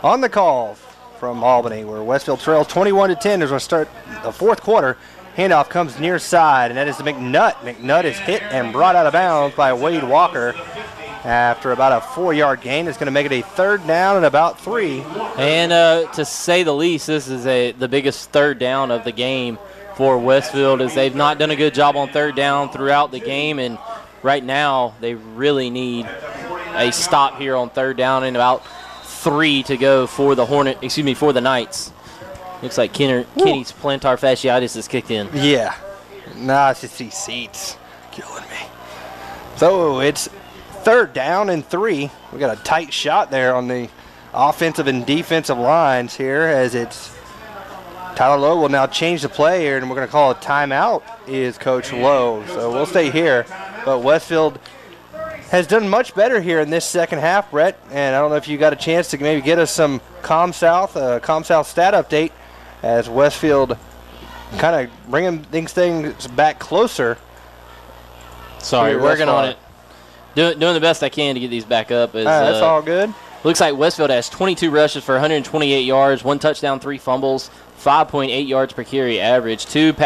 C: on the call from Albany, where Westfield trails 21-10 as we're going to start the fourth quarter. Handoff comes near side, and that is to McNutt. McNutt is hit and brought out of bounds by Wade Walker. After about a 4-yard gain, it's going to make it a third down and about 3.
B: And to say the least, this is the biggest third down of the game for Westfield, as they've not done a good job on third down throughout the game, and right now they really need a stop here on third down and about 3 to go for the for the Knights. Looks like Kenny's plantar fasciitis has kicked in.
C: Yeah. Nah, it's just these seats. Killing me. So it's 3rd down and 3. We got a tight shot there on the offensive and defensive lines here as it's Tyler Lowe will now change the play here, and we're going to call a timeout, is Coach Lowe. So we'll stay here. But Westfield has done much better here in this second half, Brett. And I don't know if you got a chance to maybe get us some ComSouth stat update as Westfield kind of bringing things back closer.
B: Sorry, working on it. Doing the best I can to get these back up.
C: That's all good.
B: Looks like Westfield has 22 rushes for 128 yards, 1 touchdown, 3 fumbles, 5.8 yards per carry average, 2 of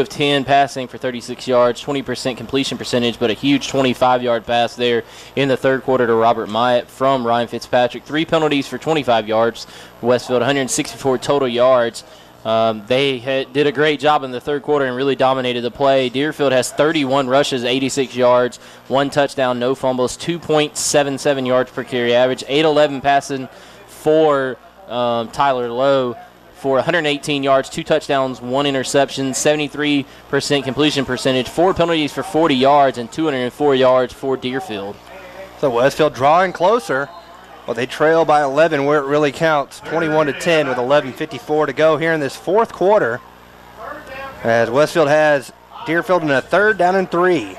B: 10 passing for 36 yards, 20% completion percentage, but a huge 25-yard pass there in the third quarter to Robert Myatt from Ryan Fitzpatrick. 3 penalties for 25 yards. Westfield 164 total yards. They did a great job in the third quarter and really dominated the play. Deerfield has 31 rushes, 86 yards, 1 touchdown, no fumbles, 2.77 yards per carry average, 8-11 passing for Tyler Lowe for 118 yards, 2 touchdowns, 1 interception, 73% completion percentage, 4 penalties for 40 yards, and 204 yards for Deerfield.
C: So Westfield drawing closer. Well, they trail by 11 where it really counts, 21-10 with 11:54 to go here in this fourth quarter. As Westfield has Deerfield in a 3rd down and 3.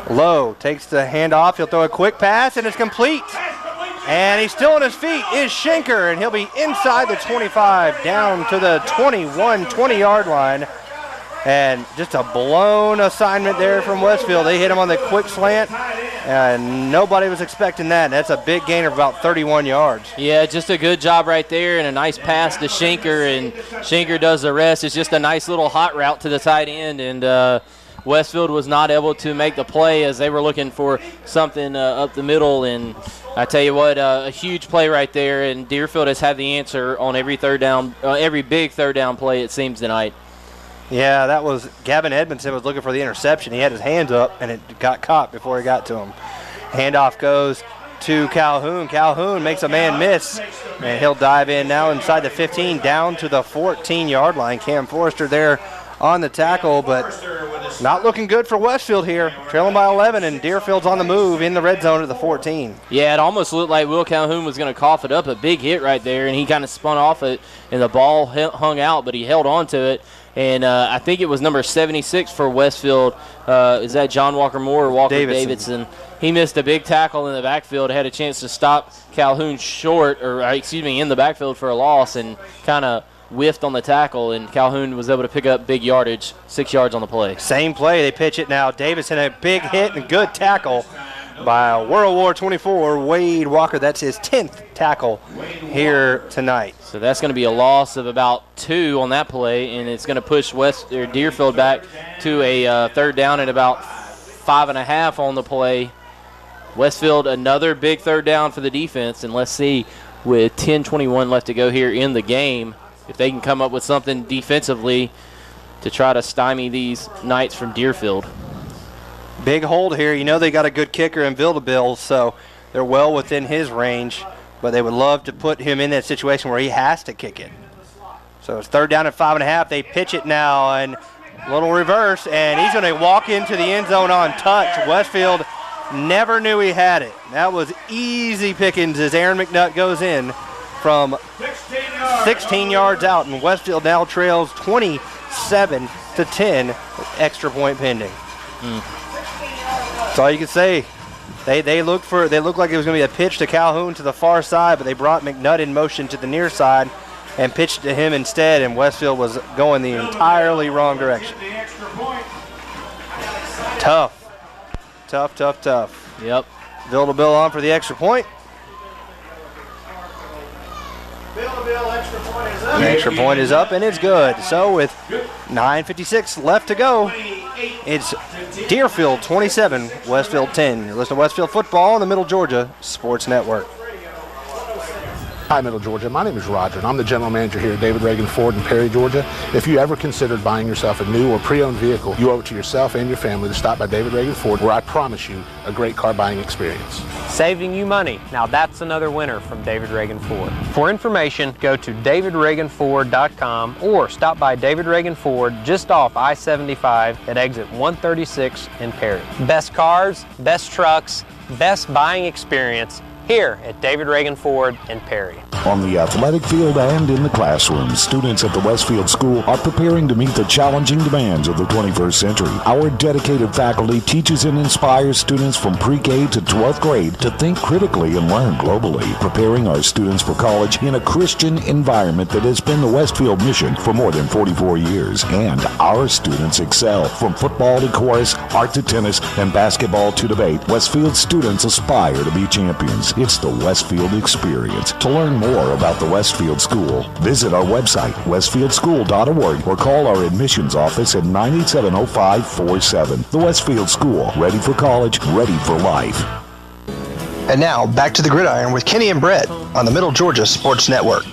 C: Lowe takes the handoff. He'll throw a quick pass, and it's complete. And he's still on his feet, is Schenker, and he'll be inside the 25, down to the 20-yard line. And just a blown assignment there from Westfield. They hit him on the quick slant, and nobody was expecting that. That's a big gain of about 31 yards.
B: Yeah, just a good job right there, and a nice pass to Schenker, and Schenker does the rest. It's just a nice little hot route to the tight end, and Westfield was not able to make the play as they were looking for something up the middle. And I tell you what, a huge play right there, and Deerfield has had the answer on every big third down play, it seems, tonight.
C: Yeah, that was Gavin Edmondson was looking for the interception. He had his hands up, and it got caught before he got to him. Handoff goes to Calhoun. Calhoun makes a man miss, and he'll dive in now inside the 15, down to the 14-yard line. Cam Forrester there on the tackle, but not looking good for Westfield here. Trailing by 11, and Deerfield's on the move in the red zone at the 14.
B: Yeah, it almost looked like Will Calhoun was going to cough it up. A big hit right there, and he kind of spun off it, and the ball hung out, but he held on to it. And I think it was number 76 for Westfield. Is that John Walker Moore or Walker Davidson? He missed a big tackle in the backfield, had a chance to stop Calhoun in the backfield for a loss, and kind of whiffed on the tackle, and Calhoun was able to pick up big yardage, 6 yards on the play.
C: Same play, they pitch it now. Davidson, a big hit and good tackle by World War 24, Wade Walker. That's his 10th tackle here tonight.
B: So that's going to be a loss of about 2 on that play, and it's going to push Deerfield back to a 3rd down and about 5.5 on the play. Westfield, another big 3rd down for the defense, and let's see, with 10:21 left to go here in the game, if they can come up with something defensively to try to stymie these Knights from Deerfield.
C: Big hold here. You know they got a good kicker in Vildabill, so they're well within his range, but they would love to put him in that situation where he has to kick it. So it's 3rd down at 5.5. They pitch it now, and a little reverse, and he's going to walk into the end zone on touch. Westfield never knew he had it. That was easy pickings as Aaron McNutt goes in from 16 yards out, and Westfield now trails 27-10 with extra point pending. That's all you can say. They looked like it was going to be a pitch to Calhoun to the far side, but they brought McNutt in motion to the near side and pitched to him instead, and Westfield was going the entirely wrong direction. Tough.
B: Yep.
C: Vildabill on for the extra point. The extra point is up, and it's good. So with 9:56 left to go, it's Deerfield 27, Westfield 10. You're listening to Westfield Football on the Middle Georgia Sports Network.
R: Hi, Middle Georgia. My name is Roger, and I'm the general manager here at David Reagan Ford in Perry, Georgia. If you ever considered buying yourself a new or pre-owned vehicle, you owe it to yourself and your family to stop by David Reagan Ford, where I promise you a great car buying experience.
S: Saving you money. Now that's another winner from David Reagan Ford. For information, go to davidreaganford.com or stop by David Reagan Ford just off I-75 at exit 136 in Perry. Best cars, best trucks, best buying experience here at David Reagan Ford in Perry.
T: On the athletic field and in the classroom, students at the Westfield School are preparing to meet the challenging demands of the 21st century. Our dedicated faculty teaches and inspires students from pre-K to 12th grade to think critically and learn globally, preparing our students for college in a Christian environment that has been the Westfield mission for more than 44 years. And our students excel. From football to chorus, art to tennis, and basketball to debate, Westfield students aspire to be champions. It's the Westfield experience. To learn more about the Westfield School, visit our website, westfieldschool.org, or call our admissions office at 987-0547. The Westfield School, ready for college, ready for life.
K: And now, back to the gridiron with Kenny and Brett on the Middle Georgia Sports Network.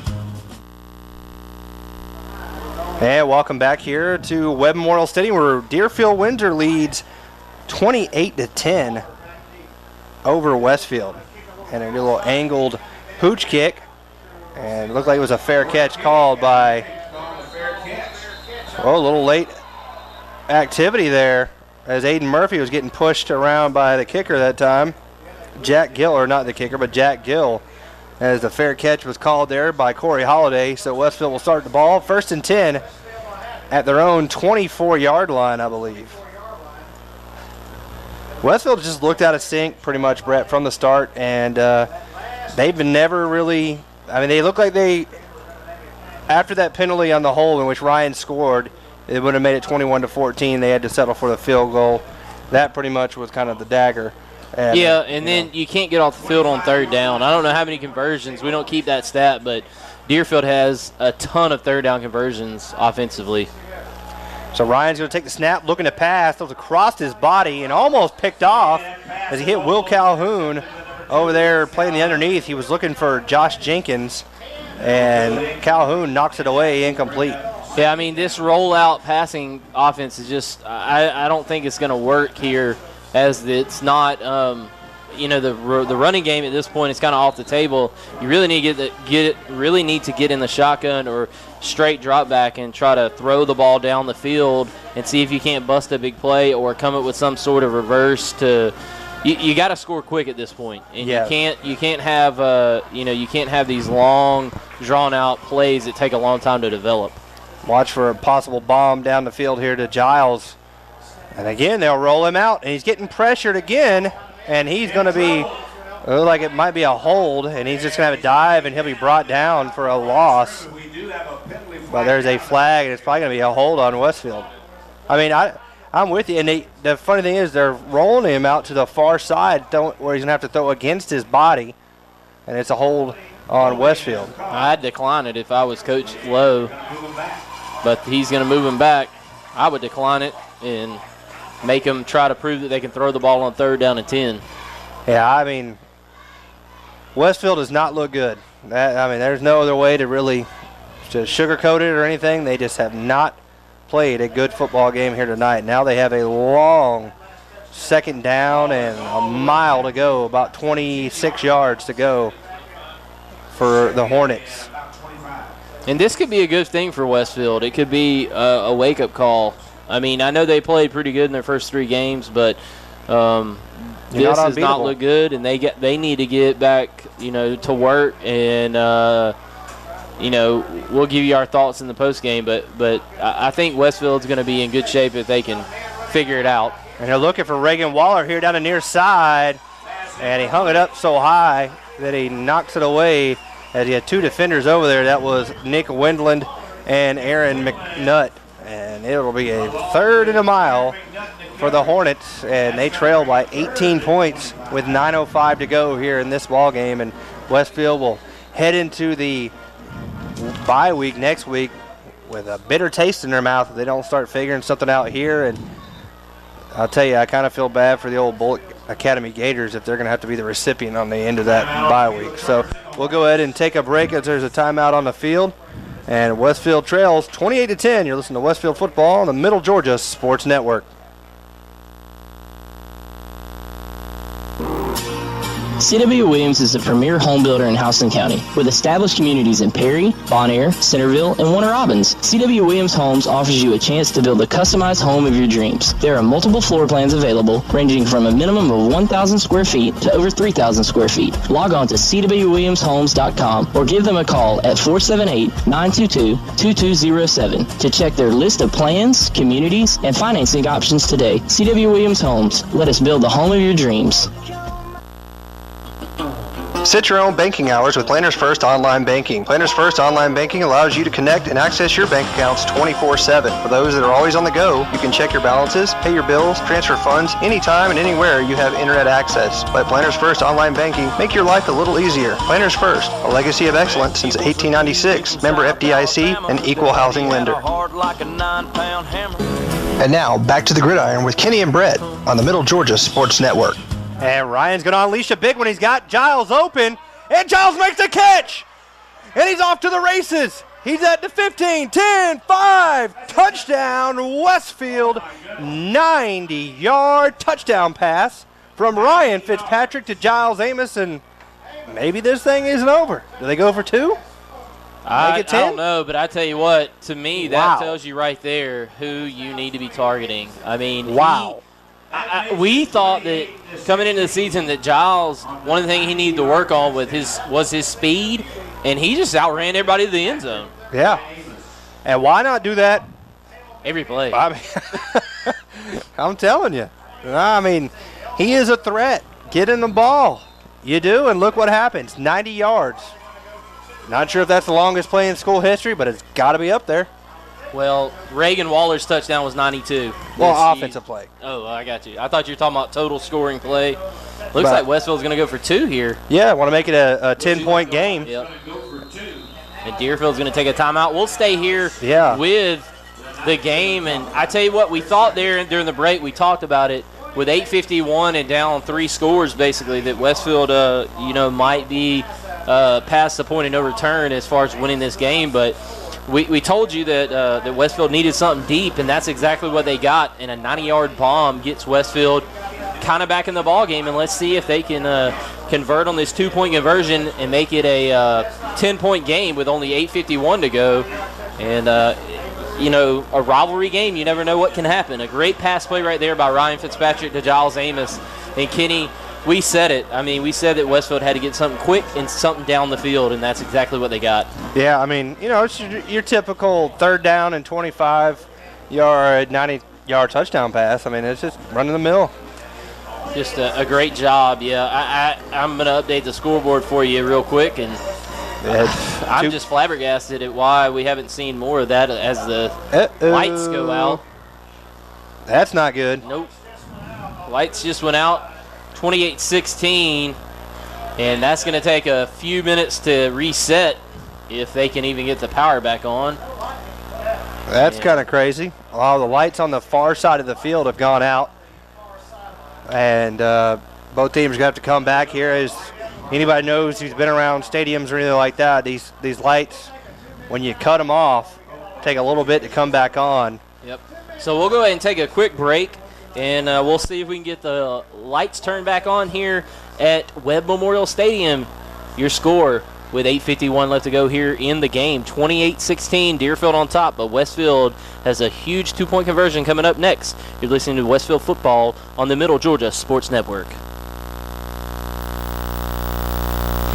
C: And welcome back here to Webb Memorial Stadium, where Deerfield Windsor leads 28-10 over Westfield. And a little angled pooch kick. And it looked like it was a fair catch called by, a little late activity there as Aiden Murphy was getting pushed around by the kicker that time. Jack Gill, or not the kicker, but Jack Gill, as the fair catch was called there by Corey Holliday. So Westfield will start the ball. 1st and 10 at their own 24-yard line, I believe. Westfield just looked out of sync pretty much, Brett, from the start, and they've been never really, they look like they, after that penalty on the hole in which Ryan scored, it would have made it 21-14. They had to settle for the field goal. That pretty much was kind of the dagger. And,
B: then you can't get off the field on 3rd down. I don't know how many conversions. We don't keep that stat, but Deerfield has a ton of 3rd down conversions offensively.
C: So Ryan's going to take the snap, looking to pass. Throws across his body and almost picked off as he hit Will Calhoun over there playing the underneath. He was looking for Josh Jenkins, and Calhoun knocks it away, incomplete.
B: Yeah, this rollout passing offense is just, I don't think it's going to work here, as it's not, the running game at this point is kind of off the table. You really need to get in the shotgun or straight drop back and try to throw the ball down the field and see if you can't bust a big play or come up with some sort of reverse to. You got to score quick at this point, and you can't have these long, drawn out plays that take a long time to develop.
C: Watch for a possible bomb down the field here to Giles, and again they'll roll him out, and he's getting pressured again, and he's going to be like it might be a hold, and he's just going to have a dive, and he'll be brought down for a loss. But there's a flag, and it's probably going to be a hold on Westfield. I'm with you, and the funny thing is they're rolling him out to the far side where he's going to have to throw against his body, and it's a hold on Westfield.
B: I'd decline it if I was Coach Lowe, but he's going to move him back. I would decline it and make them try to prove that they can throw the ball on 3rd down and 10.
C: Yeah, Westfield does not look good. There's no other way to really sugarcoat it or anything. They just have not played a good football game here tonight. Now they have a long 2nd down and a mile to go, about 26 yards to go for the Hornets.
B: And this could be a good thing for Westfield. It could be a wake-up call. I know they played pretty good in their first 3 games, but this does not look good, and they need to get back, to work. And we'll give you our thoughts in the post game, but I think Westfield's going to be in good shape if they can figure it out.
C: And they're looking for Reagan Waller here down the near side, and he hung it up so high that he knocks it away. As he had 2 defenders over there. That was Nick Wendland and Aaron McNutt. And it'll be a 3rd and a mile for the Hornets. And they trail by 18 points with 9:05 to go here in this ball game. And Westfield will head into the bye week next week with a bitter taste in their mouth if they don't start figuring something out here. And I'll tell you, I kind of feel bad for the old Bullock Academy Gators if they're going to have to be the recipient on the end of that bye week. So we'll go ahead and take a break as there's a timeout on the field. And Westfield trails 28-10. You're listening to Westfield football on the Middle Georgia Sports Network.
A: C.W. Williams is the premier home builder in Houston County. With established communities in Perry, Bonaire, Centerville, and Warner Robins, C.W. Williams Homes offers you a chance to build a customized home of your dreams. There are multiple floor plans available, ranging from a minimum of 1,000 square feet to over 3,000 square feet. Log on to cwwilliamshomes.com or give them a call at 478-922-2207 to check their list of plans, communities, and financing options today. C.W. Williams Homes. Let us build the home of your dreams.
K: Set your own banking hours with Planners First Online Banking. Planners First Online Banking allows you to connect and access your bank accounts 24/7. For those that are always on the go, you can check your balances, pay your bills, transfer funds anytime and anywhere you have internet access. Let Planners First Online Banking make your life a little easier. Planners First, a legacy of excellence since 1896. Member FDIC, an equal housing lender. And now, back to the gridiron with Kenny and Brett on the Middle Georgia Sports Network.
C: And Ryan's going to unleash a big one. He's got Giles open, and Giles makes the catch. And he's off to the races. He's at the 15, 10, 5, touchdown, Westfield, 90-yard touchdown pass from Ryan Fitzpatrick to Giles Amos, and maybe this thing isn't over. Do they go for 2?
B: I don't know, but I tell you what, to me, that tells you right there who you need to be targeting. I mean, we thought that coming into the season that Giles, one of the things he needed to work on with was his speed, and he just outran everybody to the end zone.
C: Yeah. And why not do that
B: every play?
C: I mean, I'm telling you. I mean, he is a threat. Get in the ball. You do, and look what happens. 90 yards. Not sure if that's the longest play in school history, but it's got to be up there.
B: Well, Reagan Waller's touchdown was 92.
C: Well, offensive play.
B: Oh, I got you. I thought you were talking about total scoring play. Looks like Westfield's going to go for 2 here.
C: Yeah, want to make it a 10-point game.
B: Yep. And Deerfield's going to take a timeout. We'll stay here with the game. And I tell you what, we thought there during the break, we talked about it, with 8:51 and down 3 scores, basically, that Westfield, might be past the point of no return as far as winning this game. But we told you that Westfield needed something deep, and that's exactly what they got. And a 90-yard bomb gets Westfield kind of back in the ball game, and let's see if they can convert on this 2-point conversion and make it a 10-point game with only 8:51 to go. And a rivalry game, you never know what can happen. A great pass play right there by Ryan Fitzpatrick to Giles Amos. And Kenny, we said it. I mean, we said that Westfield had to get something quick and something down the field, and that's exactly what they got.
C: Yeah, I mean, it's your typical 3rd down and 25-yard, 90-yard touchdown pass. I mean, it's just run of the mill.
B: Just a great job, yeah. I'm going to update the scoreboard for you real quick, and I'm just flabbergasted at why we haven't seen more of that as the lights go out.
C: That's not good.
B: Nope. Lights just went out, 28-16, and that's going to take a few minutes to reset if they can even get the power back on.
C: That's kind of crazy. All the lights on the far side of the field have gone out, and both teams are going to have to come back here. As anybody knows who's been around stadiums or anything like that, these lights, when you cut them off, take a little bit to come back on.
B: Yep. So we'll go ahead and take a quick break, and we'll see if we can get the lights turned back on here at Webb Memorial Stadium. Your score with 8:51 left to go here in the game. 28-16, Deerfield on top, but Westfield has a huge 2-point conversion coming up next. You're listening to Westfield football on the Middle Georgia Sports Network.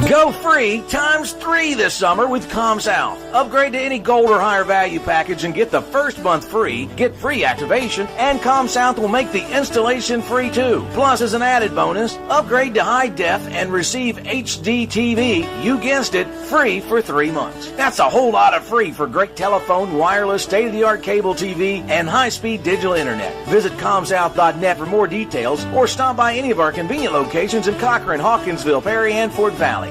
E: Go free ×3 this summer with ComSouth. Upgrade to any gold or higher value package and get the first month free, get free activation, and ComSouth will make the installation free too. Plus, as an added bonus, upgrade to high def and receive HD TV, you guessed it, free for 3 months. That's a whole lot of free for great telephone, wireless, state-of-the-art cable TV, and high-speed digital internet. Visit ComSouth.net for more details or stop by any of our convenient locations in Cochran, Hawkinsville, Perry, and Fort Valley.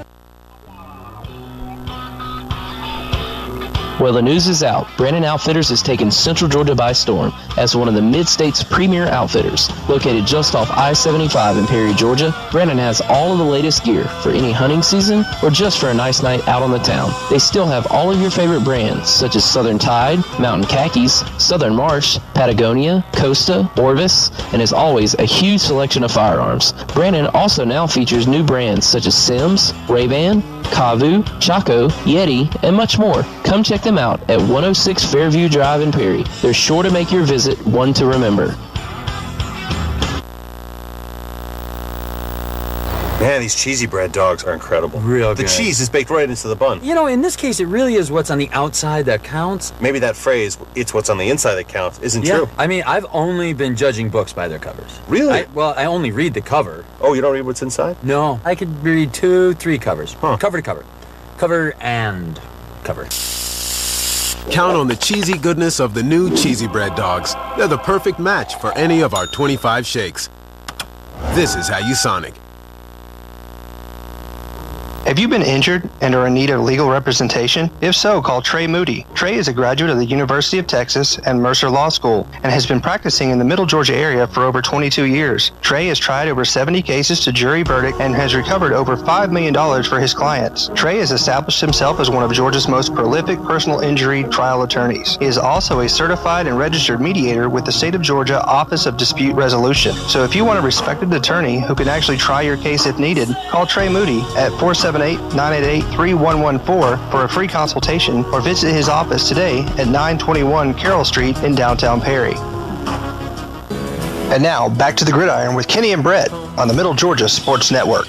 A: Well, the news is out. Brandon Outfitters has taken Central Georgia by storm as one of the Mid-State's premier outfitters. Located just off I-75 in Perry, Georgia, Brandon has all of the latest gear for any hunting season or just for a nice night out on the town. They still have all of your favorite brands such as Southern Tide, Mountain Khakis, Southern Marsh, Patagonia, Costa, Orvis, and as always, a huge selection of firearms. Brandon also now features new brands such as Sims, Ray-Ban, Kavu, Chaco, Yeti, and much more. Come check them out at 106 Fairview Drive in Perry. They're sure to make your visit one to remember.
H: Man, these cheesy bread dogs are incredible.
I: Real
H: The
I: good.
H: cheese is baked right into the bun.
I: You know, in this case, it really is what's on the outside that counts.
H: Maybe that phrase, "it's what's on the inside that counts," isn't
I: Yeah,
H: true.
I: I mean, I've only been judging books by their covers.
H: Really?
I: I only read the cover.
H: Oh, you don't read what's inside?
I: No, I could read 2, 3 covers. Cover to cover. Cover and cover.
J: Count on the cheesy goodness of the new cheesy bread dogs. They're the perfect match for any of our 25 shakes. This is how you Sonic.
K: Have you been injured and are in need of legal representation? If so, call Trey Moody. Trey is a graduate of the University of Texas and Mercer Law School and has been practicing in the Middle Georgia area for over 22 years. Trey has tried over 70 cases to jury verdict and has recovered over $5 million for his clients. Trey has established himself as one of Georgia's most prolific personal injury trial attorneys. He is also a certified and registered mediator with the State of Georgia Office of Dispute Resolution. So if you want a respected attorney who can actually try your case if needed, call Trey Moody at 478-988-3114 for a free consultation or visit his office today at 921 Carroll Street in downtown Perry. And now, back to the gridiron with Kenny and Brett on the Middle Georgia Sports Network.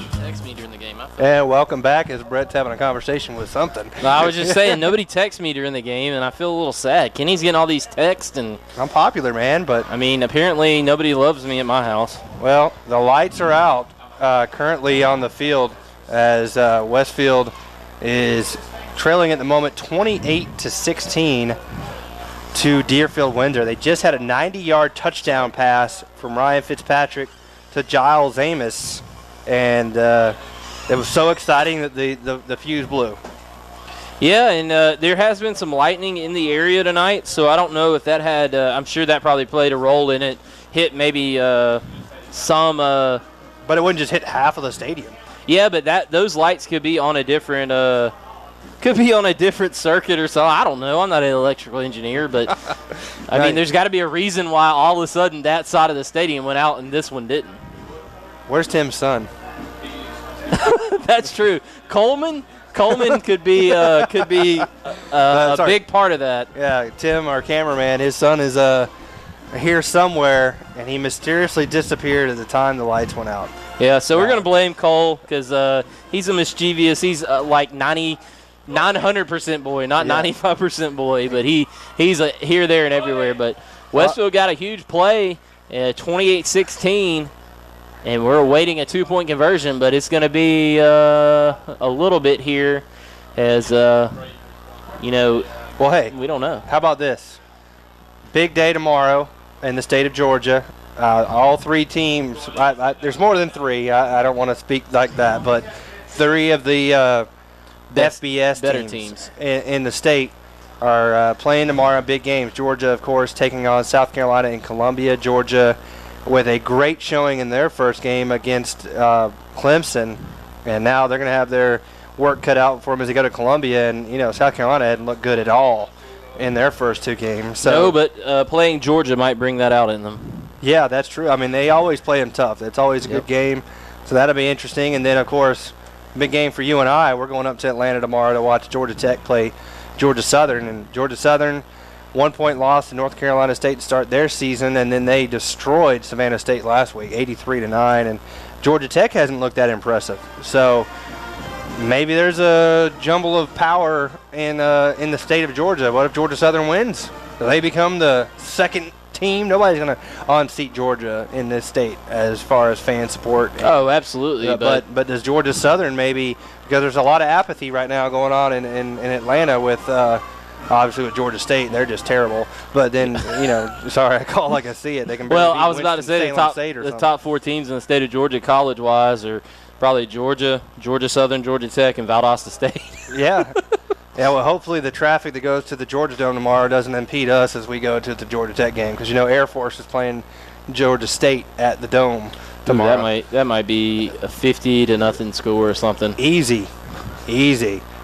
C: And welcome back as Brett's having a conversation with something.
B: No, I was just saying, nobody texts me during the game, and I feel a little sad. Kenny's getting all these texts, and
C: I'm popular, man, but
B: I mean, apparently nobody loves me at my house.
C: Well, the lights are out currently on the field as Westfield is trailing at the moment 28-16 to Deerfield Windsor. They just had a 90-yard touchdown pass from Ryan Fitzpatrick to Giles Amos, and it was so exciting that the fuse blew.
B: Yeah, and there has been some lightning in the area tonight, so I don't know if that had I'm sure that probably played a role in it. Hit maybe some but
C: it wouldn't just hit half of the stadium.
B: Yeah, but those lights could be on a different circuit or so. I don't know. I'm not an electrical engineer, but I mean, there's got to be a reason why all of a sudden that side of the stadium went out and this one didn't.
C: Where's Tim's son?
B: That's true. Coleman could be a big part of that.
C: Yeah, Tim, our cameraman, his son is here somewhere, and he mysteriously disappeared at the time the lights went out.
B: Yeah, so we're going to blame Cole because he's a mischievous. He's like 900% boy, not 95% boy, but he's here, there, and everywhere. But Westfield got a huge play, 28-16, and we're awaiting a 2-point conversion, but it's going to be a little bit here as, well,
C: hey,
B: we don't know.
C: How about this? Big day tomorrow in the state of Georgia. All three teams, there's more than three. I don't want to speak like that, but three of the FBS teams in the state are playing tomorrow, big games. Georgia, of course, taking on South Carolina and Columbia. Georgia with a great showing in their first game against Clemson, and now they're going to have their work cut out for them as they go to Columbia. And, South Carolina hadn't looked good at all in their first two games. So,
B: no, but playing Georgia might bring that out in them.
C: Yeah, that's true. I mean, they always play them tough. It's always a good game, so that'll be interesting. And then, of course, big game for you and I. We're going up to Atlanta tomorrow to watch Georgia Tech play Georgia Southern. And Georgia Southern, 1-point loss to North Carolina State to start their season, and then they destroyed Savannah State last week, 83-9. And Georgia Tech hasn't looked that impressive. So maybe there's a jumble of power in the state of Georgia. What if Georgia Southern wins? Do they become the second team? Nobody's going to unseat Georgia in this state as far as fan support.
B: Oh, absolutely.
C: But does Georgia Southern maybe, because there's a lot of apathy right now going on in Atlanta with obviously with Georgia State, they're just terrible. But then, sorry, I call it like I see it. They can
B: well, I was about to say the top four teams in the state of Georgia college-wise are probably Georgia, Georgia Southern, Georgia Tech, and Valdosta State.
C: Yeah. Yeah, well, hopefully the traffic that goes to the Georgia Dome tomorrow doesn't impede us as we go to the Georgia Tech game, because Air Force is playing Georgia State at the Dome tomorrow.
B: That might be a 50-0 score or something.
C: Easy.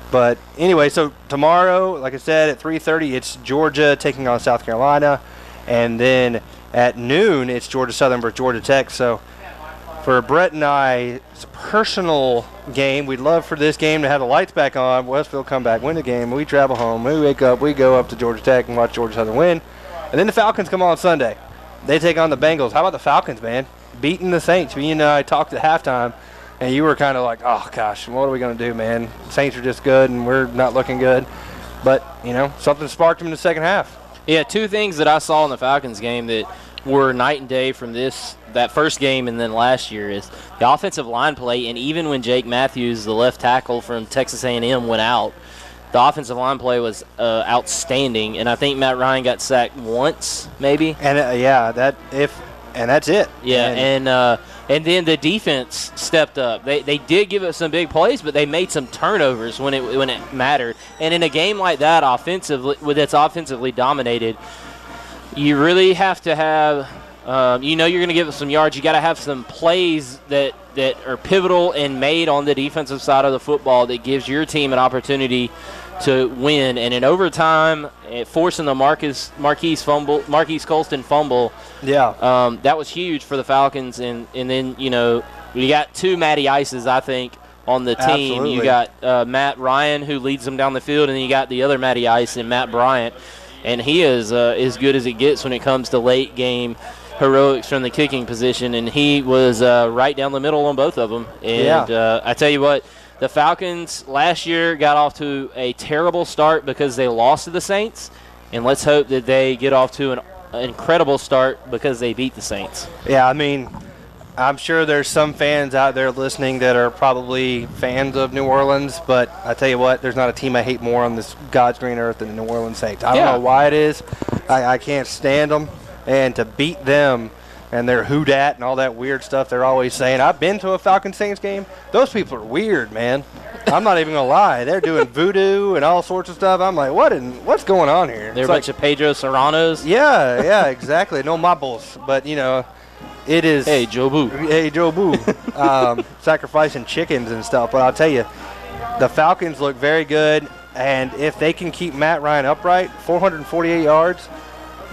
C: But anyway, so tomorrow, like I said, at 3:30, it's Georgia taking on South Carolina, and then at noon, it's Georgia Southern versus Georgia Tech. So for Brett and I, it's a personal game. We'd love for this game to have the lights back on, Westfield come back, win the game, we travel home, we wake up, we go up to Georgia Tech and watch Georgia Southern win. And then the Falcons come on Sunday. They take on the Bengals. How about the Falcons, man? Beating the Saints. Me and I talked at halftime, and you were kind of like, oh, gosh, what are we going to do, man? The Saints are just good, and we're not looking good. But, something sparked them in the second half.
B: Yeah, two things that I saw in the Falcons game that were night and day from that first game and then last year is the offensive line play, and even when Jake Matthews, the left tackle from Texas A&M, went out, the offensive line play was outstanding, and I think Matt Ryan got sacked once, maybe.
C: And and that's it.
B: Yeah, and then the defense stepped up. They did give us some big plays, but they made some turnovers when it mattered. And in a game like that, offensively dominated, you really have to have, you're going to give us some yards. You got to have some plays that are pivotal and made on the defensive side of the football that gives your team an opportunity to win. And in overtime, forcing the Marquise Colston fumble, that was huge for the Falcons. And then, you got two Matty Ices, I think, on the team.
C: Absolutely.
B: You got Matt Ryan, who leads them down the field, and then you got the other Matty Ice and Matt Bryant. And he is as good as it gets when it comes to late game heroics from the kicking position. And he was right down the middle on both of them. And I tell you what, the Falcons last year got off to a terrible start because they lost to the Saints. And let's hope that they get off to an incredible start because they beat the Saints.
C: Yeah, I mean, I'm sure there's some fans out there listening that are probably fans of New Orleans, but I tell you what, there's not a team I hate more on this God's green earth than the New Orleans Saints. I don't know why it is. I can't stand them. And to beat them and their who dat and all that weird stuff they're always saying. I've been to a Falcons Saints game. Those people are weird, man. I'm not even going to lie. They're doing voodoo and all sorts of stuff. I'm like, what's going on here?
B: They're a bunch of Pedro Serranos.
C: Yeah, exactly. No marbles. But, it is.
B: Hey, Joe Boo.
C: Sacrificing chickens and stuff. But I'll tell you, the Falcons look very good. And if they can keep Matt Ryan upright, 448 yards.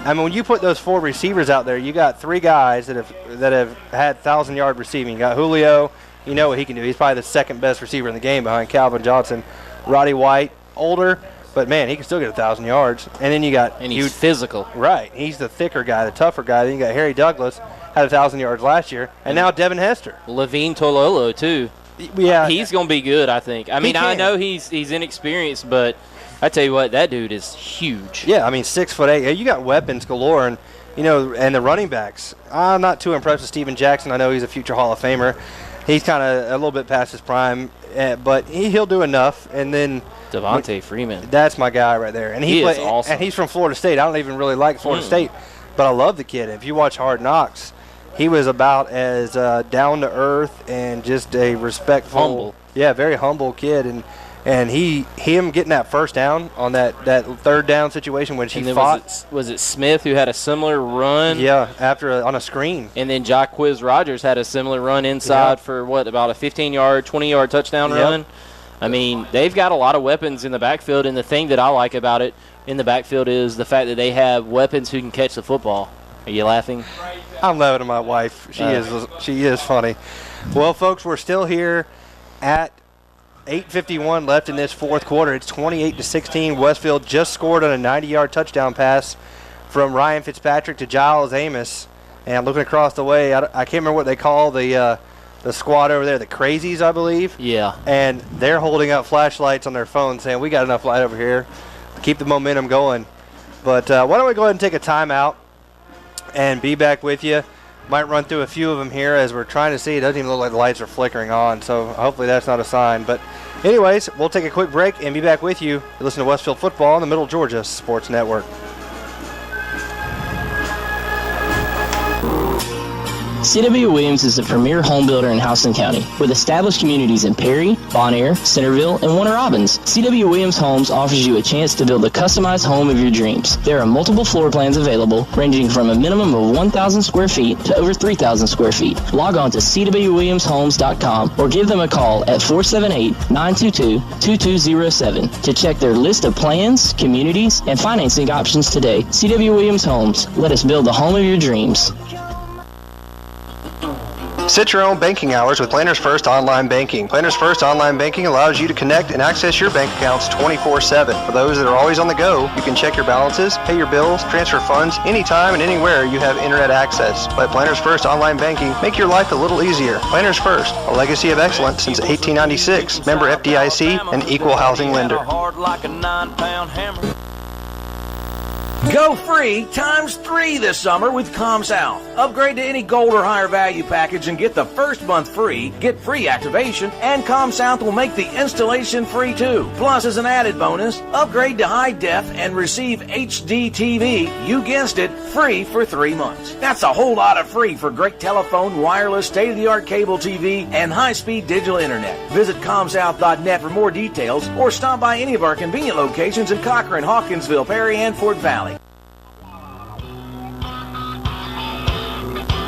C: I mean, when you put those four receivers out there, you got three guys that have had 1,000-yard receiving. You got Julio. You know what he can do. He's probably the second best receiver in the game behind Calvin Johnson. Roddy White, older, but, man, he can still get 1,000 yards. And then you got –
B: and he's physical.
C: Right. He's the thicker guy, the tougher guy. Then you got Harry Douglas, had 1,000 yards last year. And now Devin Hester.
B: Levine Tololo, too.
C: Yeah.
B: He's going to be good, I think. I mean, I know he's inexperienced, but I tell you what, that dude is huge.
C: Yeah, I mean, 6'8". You got weapons galore, and and the running backs. I'm not too impressed with Steven Jackson. I know he's a future Hall of Famer. He's kind of a little bit past his prime, but he'll do enough. And then
B: Devontae Freeman.
C: That's my guy right there, and
B: he is awesome.
C: And he's from Florida State. I don't even really like Florida State, but I love the kid. If you watch Hard Knocks, he was about as down to earth and just a respectful,
B: humble.
C: Yeah, very humble kid, and him getting that first down on that third down situation when she fought.
B: Was it Smith who had a similar run?
C: Yeah, on a screen.
B: And then Jacquizz Rodgers had a similar run inside for about a 15-yard, 20-yard touchdown run. I mean, they've got a lot of weapons in the backfield, and the thing that I like about it in the backfield is the fact that they have weapons who can catch the football. Are you laughing?
C: I'm laughing at my wife. She is funny. Well, folks, we're still here at 8:51 left in this fourth quarter. It's 28-16. Westfield just scored on a 90-yard touchdown pass from Ryan Fitzpatrick to Giles Amos. And looking across the way, I can't remember what they call the squad over there, the Crazies, I believe.
B: Yeah.
C: And they're holding up flashlights on their phones saying, we got enough light over here to keep the momentum going. But why don't we go ahead and take a timeout and be back with you. Might run through a few of them here as we're trying to see. It doesn't even look like the lights are flickering on, so hopefully that's not a sign. But anyways, we'll take a quick break and be back with you. Listen to Westfield Football on the Middle Georgia Sports Network.
A: C.W. Williams is the premier home builder in Houston County, with established communities in Perry, Bon Air, Centerville, and Warner Robins. C.W. Williams Homes offers you a chance to build a customized home of your dreams. There are multiple floor plans available, ranging from a minimum of 1,000 square feet to over 3,000 square feet. Log on to cwwilliamshomes.com or give them a call at 478-922-2207 to check their list of plans, communities, and financing options today. C.W. Williams Homes. Let us build the home of your dreams.
K: Set your own banking hours with Planners First Online Banking. Planners First Online Banking allows you to connect and access your bank accounts 24/7. For those that are always on the go, you can check your balances, pay your bills, transfer funds anytime and anywhere you have internet access. Let Planners First Online Banking make your life a little easier. Planners First, a legacy of excellence since 1896. Member FDIC, an equal housing lender.
E: Go free times 3 this summer with ComSouth. Upgrade to any gold or higher value package and get the first month free, get free activation, and ComSouth will make the installation free too. Plus, as an added bonus, upgrade to high def and receive HD TV, you guessed it, free for 3 months. That's a whole lot of free for great telephone, wireless, state-of-the-art cable TV, and high-speed digital internet. Visit ComSouth.net for more details or stop by any of our convenient locations in Cochran, Hawkinsville, Perry, and Fort Valley.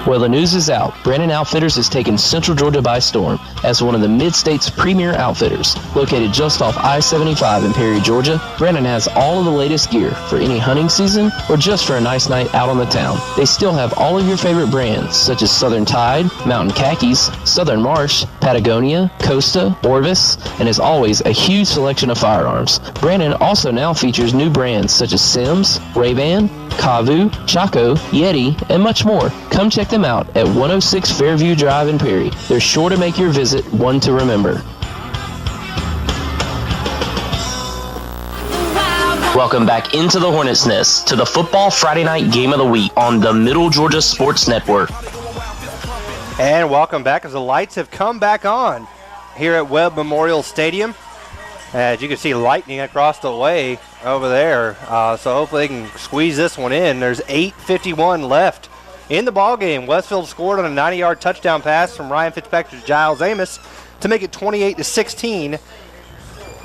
A: Well, the news is out. Brandon Outfitters has taken Central Georgia by storm as one of the Mid-State's premier outfitters. Located just off I-75 in Perry, Georgia, Brandon has all of the latest gear for any hunting season or just for a nice night out on the town. They still have all of your favorite brands such as Southern Tide, Mountain Khakis, Southern Marsh, Patagonia, Costa, Orvis, and as always, a huge selection of firearms. Brandon also now features new brands such as Sims, Ray-Ban, Kavu, Chaco, Yeti, and much more. Come check them out at 106 Fairview Drive in Perry. They're sure to make your visit one to remember. Welcome back into the Hornets' Nest to the Football Friday Night Game of the Week on the Middle Georgia Sports Network.
C: And welcome back as the lights have come back on here at Webb Memorial Stadium. As you can see, lightning across the way over there. So hopefully they can squeeze this one in. There's 8:51 left in the ballgame. Westfield scored on a 90-yard touchdown pass from Ryan Fitzpatrick to Giles Amos to make it 28-16.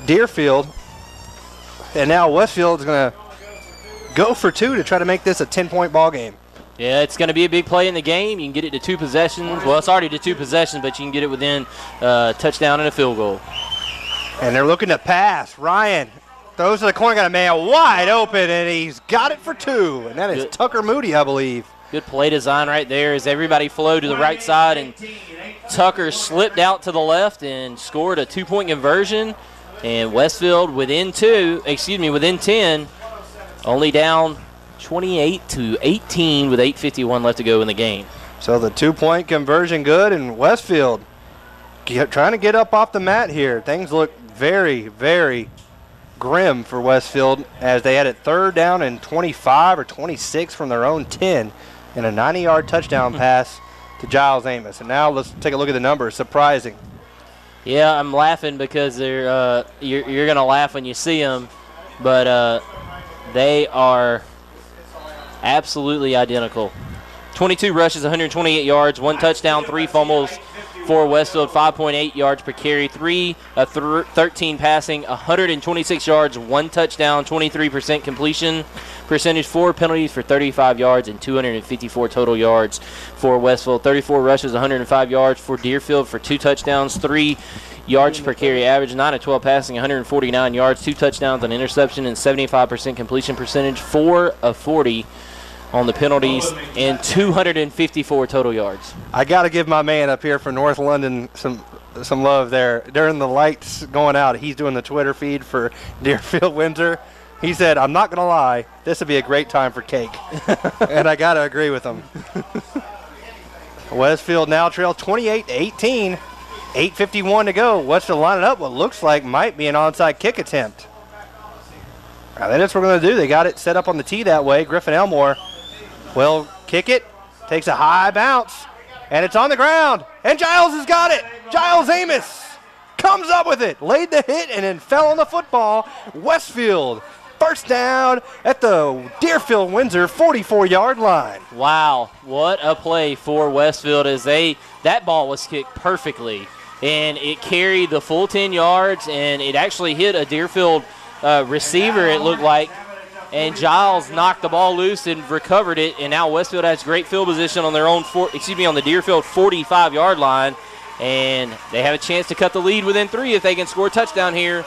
C: Deerfield. And now Westfield is going to go for 2 to try to make this a 10-point ball game.
B: Yeah, it's going to be a big play in the game. You can get it to 2 possessions. Well, it's already to 2 possessions, but you can get it within a touchdown and a field goal.
C: And they're looking to pass. Ryan throws to the corner, got a man wide open, and he's got it for 2. And that is Tucker Moody, I believe.
B: Good play design right there as everybody flowed to the right side, and Tucker slipped out to the left and scored a 2-point conversion. And Westfield within 10, only down 28-18 with 8:51 left to go in the game.
C: So the 2-point conversion good, and Westfield trying to get up off the mat here. Things look very, very grim for Westfield as they had it 3rd down and 25 or 26 from their own 10 and a 90-yard touchdown pass to Giles Amos. And now let's take a look at the numbers. Surprising.
B: Yeah, I'm laughing because they're you're going to laugh when you see them, but they are absolutely identical. 22 rushes, 128 yards, 1 touchdown, 3 fumbles for Westfield, 5.8 yards per carry, 13 passing, 126 yards, 1 touchdown, 23% completion percentage, 4 penalties for 35 yards, and 254 total yards for Westfield. 34 rushes, 105 yards for Deerfield for 2 touchdowns, 3 yards per carry average, 9 of 12 passing, 149 yards, 2 touchdowns, an interception, and 75% completion percentage, 4 of 40 on the penalties, and 254 total yards.
C: I got to give my man up here for North London some love there. During the lights going out, he's doing the Twitter feed for Deerfield Windsor. He said, I'm not going to lie, this would be a great time for cake. And I got to agree with him. Westfield now trail 28-18. 8:51 to go. Westfield lining up what looks like might be an onside kick attempt. I think that's what we're going to do. They got it set up on the tee that way. Griffin Elmore will kick it. Takes a high bounce. And it's on the ground. And Giles has got it. Giles Amos comes up with it. Laid the hit and then fell on the football. Westfield first down at the Deerfield Windsor 44-yard line.
B: Wow, what a play for Westfield as that ball was kicked perfectly. And it carried the full 10 yards, and it actually hit a Deerfield receiver, it looked like. And Giles knocked the ball loose and recovered it, and now Westfield has great field position on their own on the Deerfield 45-yard line, and they have a chance to cut the lead within 3 if they can score a touchdown here,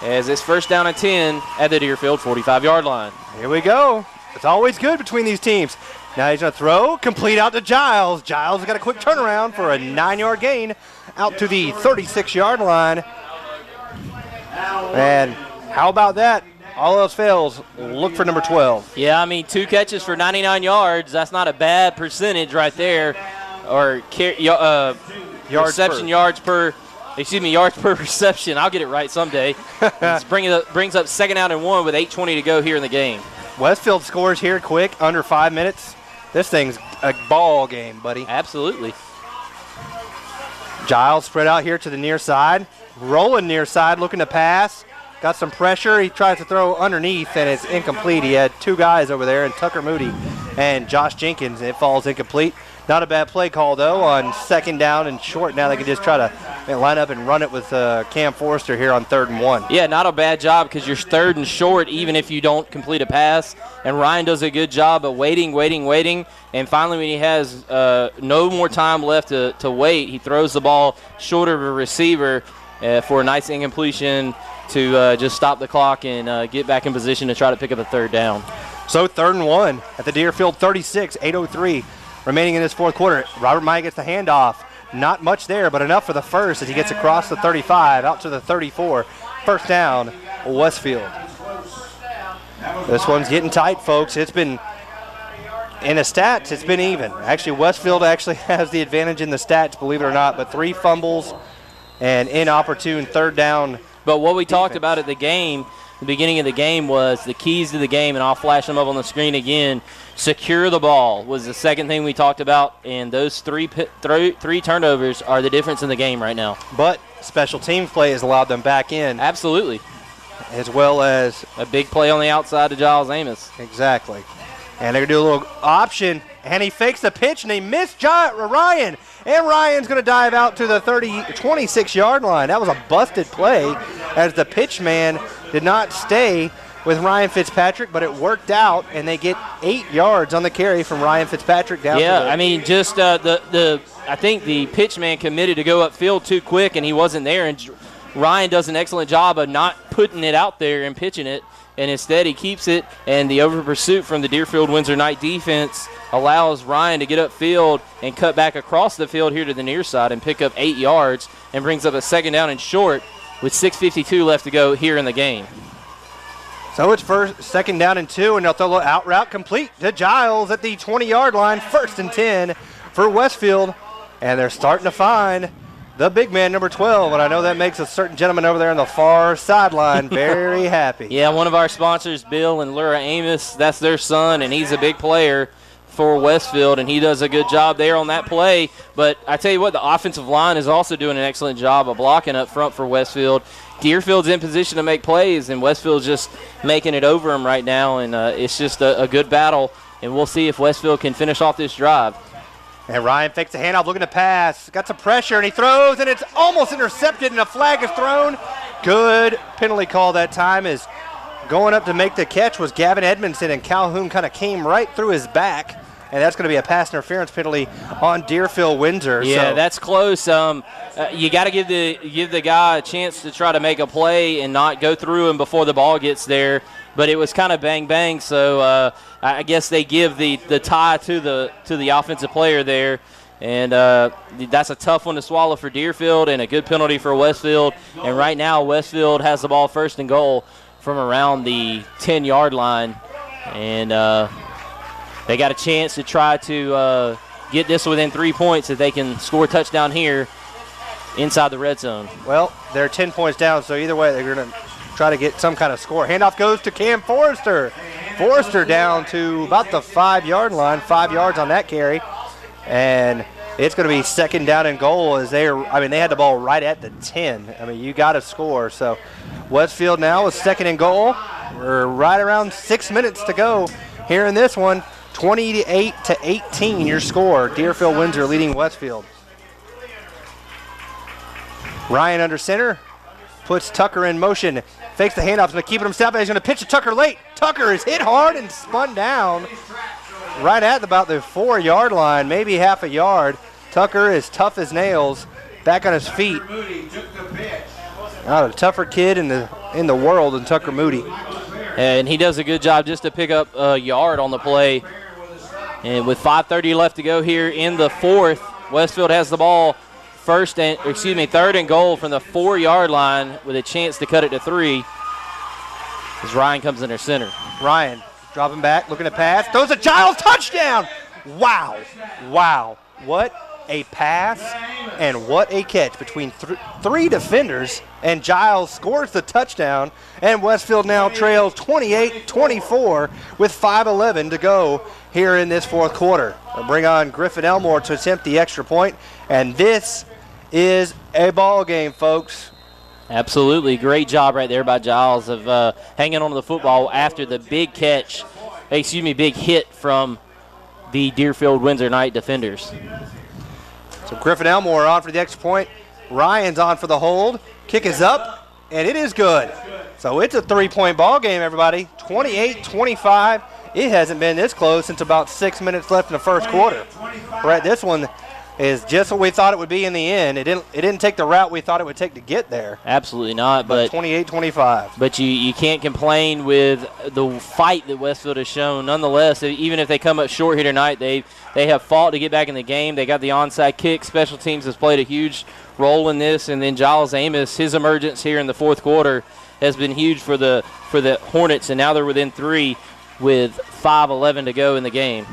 B: as it's first down and 10 at the Deerfield 45-yard line.
C: Here we go. It's always good between these teams. Now he's going to throw, complete out to Giles. Giles has got a quick turnaround for a 9-yard gain out to the 36-yard line. And how about that? All else fails, look for number 12.
B: Yeah, I mean, 2 catches for 99 yards. That's not a bad percentage right there. Or yards per reception. I'll get it right someday. Brings up second down and 1 with 8:20 to go here in the game.
C: Westfield scores here quick, under 5 minutes. This thing's a ball game, buddy.
B: Absolutely.
C: Giles spread out here to the near side. Rolling near side, looking to pass. Got some pressure. He tries to throw underneath, and it's incomplete. He had 2 guys over there, and Tucker Moody and Josh Jenkins. It falls incomplete. Not a bad play call, though, on second down and short. Now they can just try to line up and run it with Cam Forrester here on 3rd and 1.
B: Yeah, not a bad job because you're 3rd and short even if you don't complete a pass. And Ryan does a good job of waiting. And finally when he has no more time left to wait, he throws the ball short of a receiver for a nice incompletion to just stop the clock and get back in position to try to pick up a 3rd down.
C: So 3rd and 1 at the Deerfield 36, 8:03 remaining in this 4th quarter. Robert Meyer gets the handoff. Not much there, but enough for the first as he gets across the 35 out to the 34. First down, Westfield. This one's getting tight, folks. It's been, in the stats, it's been even. Actually, Westfield actually has the advantage in the stats, believe it or not, but 3 fumbles and inopportune 3rd down.
B: But what we talked about at the beginning of the game was the keys to the game, and I'll flash them up on the screen again. Secure the ball was the second thing we talked about, and those three turnovers are the difference in the game right now.
C: But special teams play has allowed them back in.
B: Absolutely.
C: As well as
B: a big play on the outside to Giles Amos.
C: Exactly. And they're going to do a little option, and he fakes the pitch, and they miss Ryan. And Ryan's going to dive out to the 26-yard line. That was a busted play as the pitch man did not stay with Ryan Fitzpatrick, but it worked out, and they get 8 yards on the carry from Ryan Fitzpatrick down.
B: Yeah, I mean, just I think the pitch man committed to go upfield too quick, and he wasn't there, and Ryan does an excellent job of not putting it out there and pitching it, and instead he keeps it, and the over pursuit from the Deerfield Windsor Knight defense allows Ryan to get upfield and cut back across the field here to the near side and pick up 8 yards and brings up a second down and short with 6:52 left to go here in the game.
C: So it's second down and 2, and they'll throw an out route complete to Giles at the 20-yard line. 1st and 10 for Westfield, and they're starting to find the big man, number 12, and I know that makes a certain gentleman over there on the far sideline very happy.
B: Yeah, one of our sponsors, Bill and Laura Amos, that's their son, and he's a big player for Westfield, and he does a good job there on that play. But I tell you what, the offensive line is also doing an excellent job of blocking up front for Westfield. Deerfield's in position to make plays, and Westfield's just making it over them right now, and it's just a good battle, and we'll see if Westfield can finish off this drive.
C: And Ryan fakes a handoff, looking to pass. Got some pressure, and he throws, and it's almost intercepted, and a flag is thrown. Good penalty call that time. Is going up to make the catch was Gavin Edmondson, and Calhoun kind of came right through his back. And that's going to be a pass interference penalty on Deerfield Windsor.
B: Yeah, that's close. You got to give the guy a chance to try to make a play and not go through him before the ball gets there. But it was kind of bang. So I guess they give the tie to the offensive player there, and that's a tough one to swallow for Deerfield and a good penalty for Westfield. And right now Westfield has the ball 1st and goal from around the 10-yard line, and they got a chance to try to get this within 3 points if they can score a touchdown here inside the red zone.
C: Well, they're 10 points down, so either way they're going to try to get some kind of score. Handoff goes to Cam Forrester. Forrester down to about the 5-yard line, 5 yards on that carry. And it's going to be second down and goal as they had the ball right at the 10. I mean, you got to score. So Westfield now is second and goal We're right around 6 minutes to go here in this one. 28-18 your score. Deerfield Windsor leading Westfield. Ryan under center, puts Tucker in motion, fakes the handoff, going to keep it himself, and he's going to pitch to Tucker late. Tucker is hit hard and spun down right at about the 4-yard line, maybe half a yard. Tucker is tough as nails, back on his feet. Not a tougher kid in the world than Tucker Moody.
B: And he does a good job just to pick up a yard on the play. And with 5:30 left to go here in the fourth, Westfield has the ball. Third and goal from the 4-yard line with a chance to cut it to 3 as Ryan comes in their center.
C: Ryan dropping back, looking to pass, throws a Giles touchdown. Wow. What a pass and what a catch between three defenders, and Giles scores the touchdown, and Westfield now trails 28-24 with 5:11 to go here in this fourth quarter. We'll bring on Griffin Elmore to attempt the extra point, and this is a ball game, folks.
B: Absolutely. Great job right there by Giles of hanging on to the football after the big big hit from the Deerfield Windsor Knight defenders.
C: So Griffin Elmore on for the extra point. Ryan's on for the hold. Kick is up, and it is good. So it's a 3-point ball game, everybody. 28-25. It hasn't been this close since about 6 minutes left in the first quarter. Right, this one is just what we thought it would be in the end. It didn't take the route we thought it would take to get there.
B: Absolutely not. But
C: 28-25.
B: But you can't complain with the fight that Westfield has shown. Nonetheless, even if they come up short here tonight, they have fought to get back in the game. They got the onside kick. Special teams has played a huge role in this. And then Giles Amos, his emergence here in the fourth quarter has been huge for the Hornets. And now they're within 3 with 5:11 to go in the game.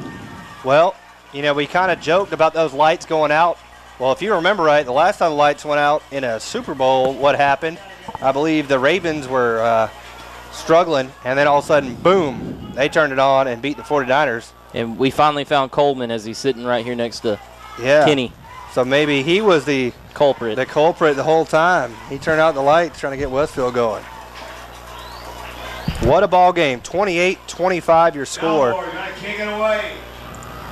C: Well, we kind of joked about those lights going out. Well, if you remember right, the last time the lights went out in a Super Bowl, what happened? I believe the Ravens were struggling, and then all of a sudden, boom, they turned it on and beat the 49ers.
B: And we finally found Coleman as he's sitting right here next to Kenny.
C: So maybe he was the
B: culprit
C: the whole time. He turned out the lights trying to get Westfield going. What a ball game. 28-25 your score.
D: You're gonna kick it away.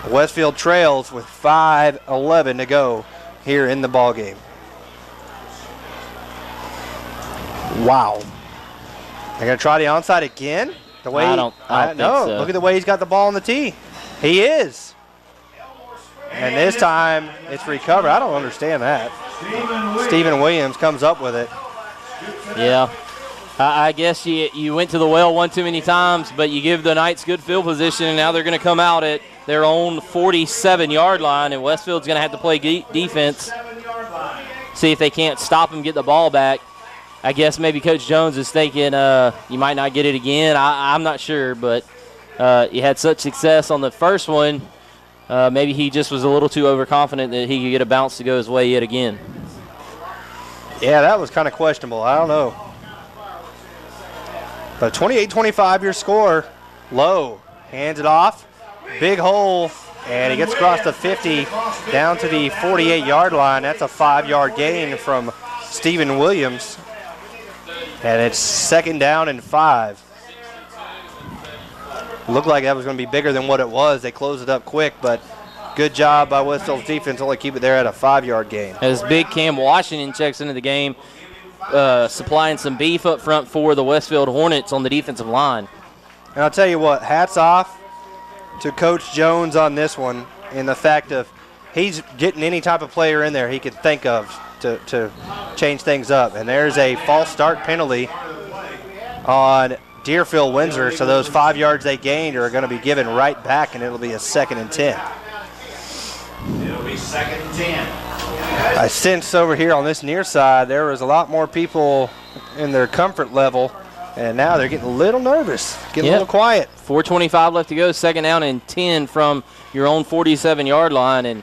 C: Westfield trails with 5:11 to go here in the ball game. Wow. They're going to try the onside again?
B: I don't think so.
C: Look at the way he's got the ball on the tee. He is. And this time it's recovered. I don't understand that. Stephen Williams comes up with it.
B: Yeah. I guess you went to the well one too many times, but you give the Knights good field position, and now they're going to come out at their own 47-yard line, and Westfield's going to have to play defense, see if they can't stop them, get the ball back. I guess maybe Coach Jones is thinking you might not get it again. I'm not sure, but you had such success on the first one. Maybe he just was a little too overconfident that he could get a bounce to go his way yet again.
C: Yeah, that was kind of questionable. I don't know. But 28-25 your score. Low hands it off. Big hole, and he gets across the 50 down to the 48-yard line. That's a 5-yard gain from Stephen Williams. And it's 2nd down and 5. Looked like that was going to be bigger than what it was. They closed it up quick, but good job by Westfield's defense to only keep it there at a 5-yard gain.
B: As big Cam Washington checks into the game, supplying some beef up front for the Westfield Hornets on the defensive line.
C: And I'll tell you what, hats off to Coach Jones on this one in the fact of he's getting any type of player in there he can think of to change things up. And there's a false start penalty on Deerfield Windsor, so those 5 yards they gained are going to be given right back, and it'll be a 2nd and 10.
D: It'll be 2nd and 10.
C: I sensed over here on this near side there was a lot more people in their comfort level, and now they're getting a little nervous, getting a little quiet.
B: 4:25 left to go, 2nd down and 10 from your own 47-yard line, and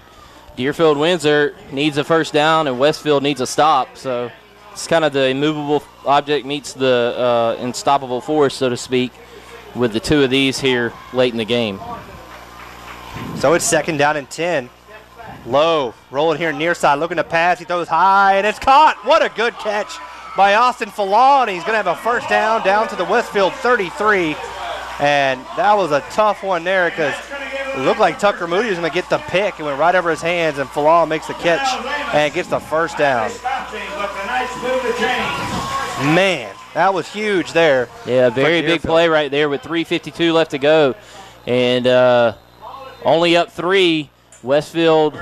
B: Deerfield Windsor needs a first down and Westfield needs a stop. So it's kind of the immovable object meets the unstoppable force, so to speak, with the two of these here late in the game.
C: So it's 2nd down and 10. Low, rolling here near side, looking to pass. He throws high, and it's caught. What a good catch by Austin Fallah, and he's going to have a first down to the Westfield 33. And that was a tough one there because it looked like Tucker Moody was going to get the pick. It went right over his hands, and Fallah makes the catch and gets the first down. Man, that was huge there.
B: Yeah, very big play right there with 3:52 left to go. And only up 3. Westfield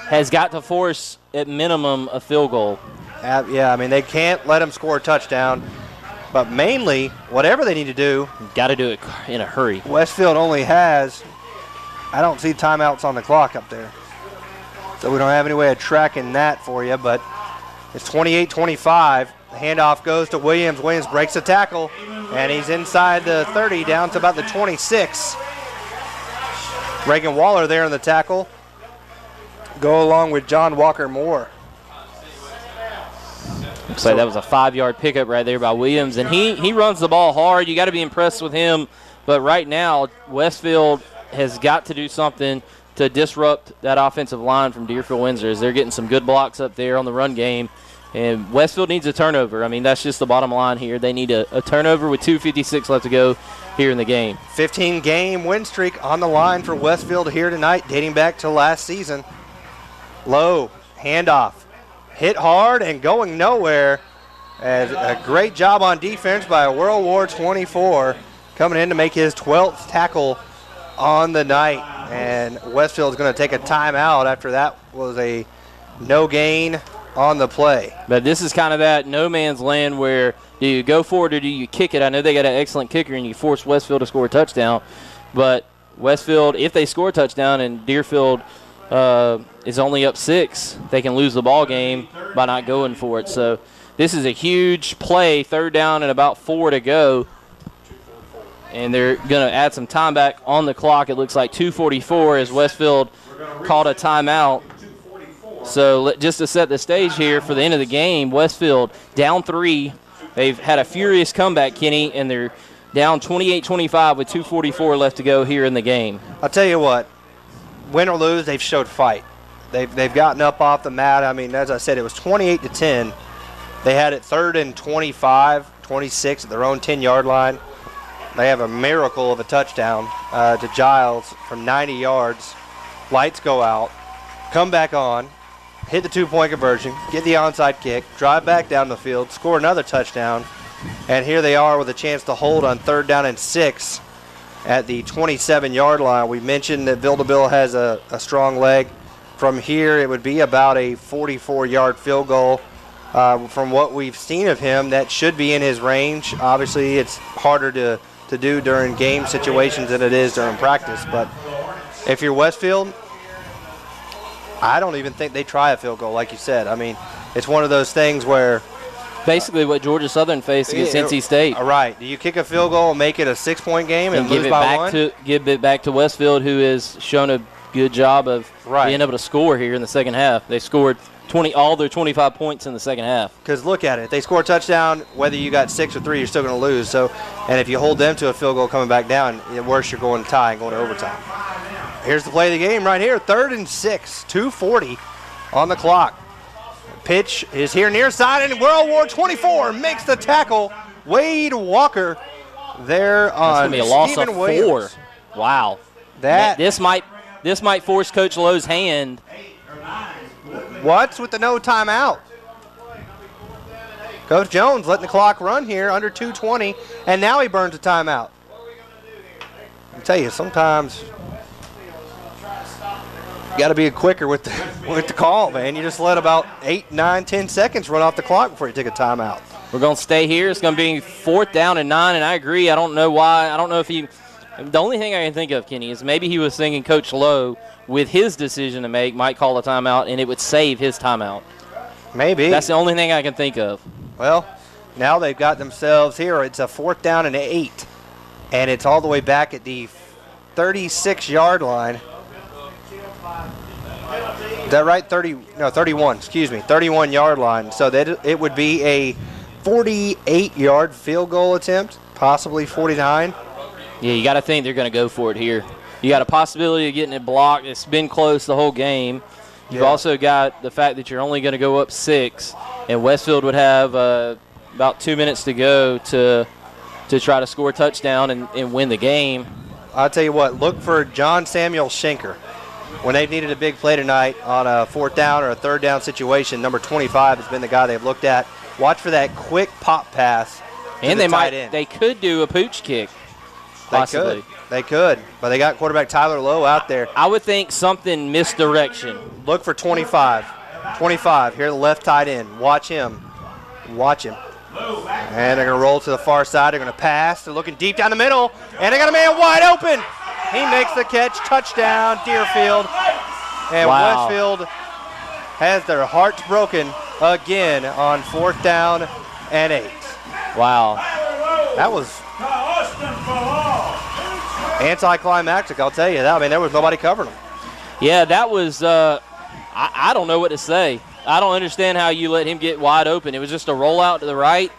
B: has got to force, at minimum, a field goal.
C: Yeah, I mean, they can't let them score a touchdown. But mainly, whatever they need to do,
B: got to do it in a hurry.
C: Westfield only has, I don't see timeouts on the clock up there. So we don't have any way of tracking that for you, but it's 28-25. The handoff goes to Williams. Williams breaks the tackle, and he's inside the 30 down to about the 26. Reagan Waller there in the tackle. Go along with John Walker Moore.
B: Looks like that was a 5-yard pickup right there by Williams, and he runs the ball hard. You got to be impressed with him. But right now, Westfield has got to do something to disrupt that offensive line from Deerfield Windsor, as they're getting some good blocks up there on the run game. And Westfield needs a turnover. I mean, that's just the bottom line here. They need a turnover with 2:56 left to go here in the game.
C: 15-game win streak on the line for Westfield here tonight, dating back to last season. Low handoff. Hit hard and going nowhere. As a great job on defense by World War 24 coming in to make his 12th tackle on the night. And Westfield's going to take a timeout after that was a no gain on the play.
B: But this is kind of that no man's land where do you go for it or do you kick it? I know they got an excellent kicker and you force Westfield to score a touchdown. But Westfield, if they score a touchdown and Deerfield is only up 6, they can lose the ball game by not going for it. So this is a huge play, 3rd down and about 4 to go. And they're going to add some time back on the clock. It looks like 2:44 as Westfield called a timeout. So just to set the stage here for the end of the game, Westfield down 3. They've had a furious comeback, Kenny, and they're down 28-25 with 2:44 left to go here in the game.
C: I'll tell you what, win or lose, they've showed fight. They've gotten up off the mat. I mean, as I said, it was 28-10. They had it 3rd and 25, 26 at their own 10-yard line. They have a miracle of a touchdown to Giles from 90 yards. Lights go out, come back on, hit the 2-point conversion, get the onside kick, drive back down the field, score another touchdown, and here they are with a chance to hold on 3rd down and 6 at the 27-yard line. We mentioned that Vildabill has a strong leg. From here, it would be about a 44-yard field goal. From what we've seen of him, that should be in his range. Obviously, it's harder to do during game situations than it is during practice. But if you're Westfield, I don't even think they try a field goal, like you said. I mean, it's one of those things where
B: basically what Georgia Southern faced against NC State.
C: Right. Do you kick a field goal and make it a 6-point game and lose by 1?
B: Give it back to Westfield, who has shown a good job of being able to score here in the second half. They scored all their 25 points in the second half.
C: Because look at it. If they score a touchdown, whether you got 6 or 3, you're still going to lose. So, and if you hold them to a field goal coming back down, worse, you're going to tie and going to overtime. Here's the play of the game right here. 3rd and 6, 2:40 on the clock. Pitch is here near side, and World War 24 makes the tackle. Wade Walker there on
B: That's gonna be a
C: Stephen
B: loss of
C: Williams.
B: 4. Wow. This might force Coach Lowe's hand.
C: What's with the no timeout? Coach Jones letting the clock run here under 2:20, and now he burns a timeout. I tell you, sometimes you got to be quicker with the call, man. You just let about 8, 9, 10 seconds run off the clock before you take a timeout.
B: We're going to stay here. It's going to be 4th down and 9, and I agree. I don't know why. I don't know if he – the only thing I can think of, Kenny, is maybe he was thinking Coach Lowe, with his decision to make, might call a timeout, and it would save his timeout.
C: Maybe.
B: That's the only thing I can think of.
C: Well, now they've got themselves here. It's a 4th down and 8, and it's all the way back at the 36-yard line. Is that right? 31. Excuse me, 31-yard line. So that it would be a 48-yard field goal attempt, possibly 49.
B: Yeah, you got to think they're going to go for it here. You got a possibility of getting it blocked. It's been close the whole game. You've also got the fact that you're only going to go up 6, and Westfield would have about 2 minutes to go to try to score a touchdown and win the game.
C: I'll tell you what, look for John Samuel Schenker. When they've needed a big play tonight on a 4th down or a 3rd down situation, number 25 has been the guy they've looked at. Watch for that quick pop pass.
B: And they could do a pooch kick. Possibly.
C: They could, but they got quarterback Tyler Lowe out there.
B: I would think something misdirection.
C: Look for 25. 25, here the left tight end. Watch him. Watch him. And they're going to roll to the far side. They're going to pass. They're looking deep down the middle, and they got a man wide open. He makes the catch. Touchdown, Deerfield. And
B: wow.
C: Westfield has their hearts broken again on 4th down and 8.
B: Wow.
C: That was anticlimactic, I'll tell you that. I mean, there was nobody covering them.
B: Yeah, that was I don't know what to say. I don't understand how you let him get wide open. It was just a rollout to the right,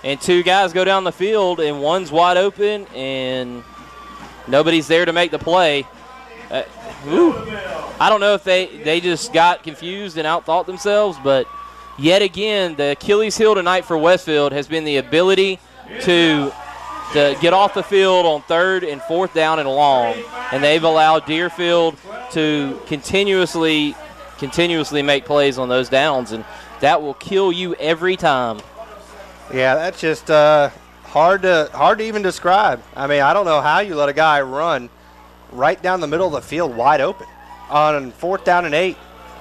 B: and 2 guys go down the field, and one's wide open, and nobody's there to make the play. I don't know if they just got confused and outthought themselves, but yet again, the Achilles heel tonight for Westfield has been the ability to get off the field on 3rd and 4th down and long, and they've allowed Deerfield to continuously make plays on those downs, and that will kill you every time.
C: Yeah, that's just hard to even describe. I mean, I don't know how you let a guy run right down the middle of the field wide open on 4th down and 8,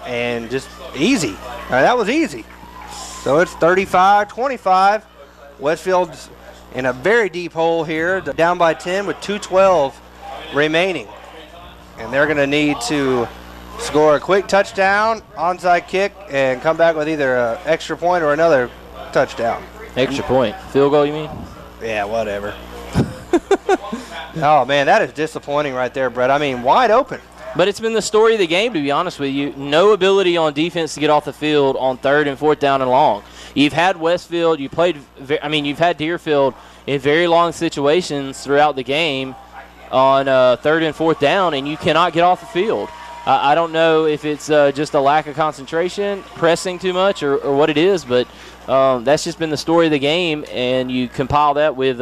C: and just easy. That was easy. So it's 35-25. Westfield's in a very deep hole here, down by 10 with 2:12 remaining. And they're going to need to score a quick touchdown, onside kick, and come back with either an extra point or another touchdown.
B: Extra point. Field goal, you mean?
C: Yeah, whatever. Oh, man, that is disappointing right there, Brett. I mean, wide open.
B: But it's been the story of the game, to be honest with you. No ability on defense to get off the field on 3rd and 4th down and long. You've had Westfield, you've had Deerfield in very long situations throughout the game on 3rd and 4th down, and you cannot get off the field. I don't know if it's just a lack of concentration, pressing too much, or what it is, but that's just been the story of the game, and you compile that with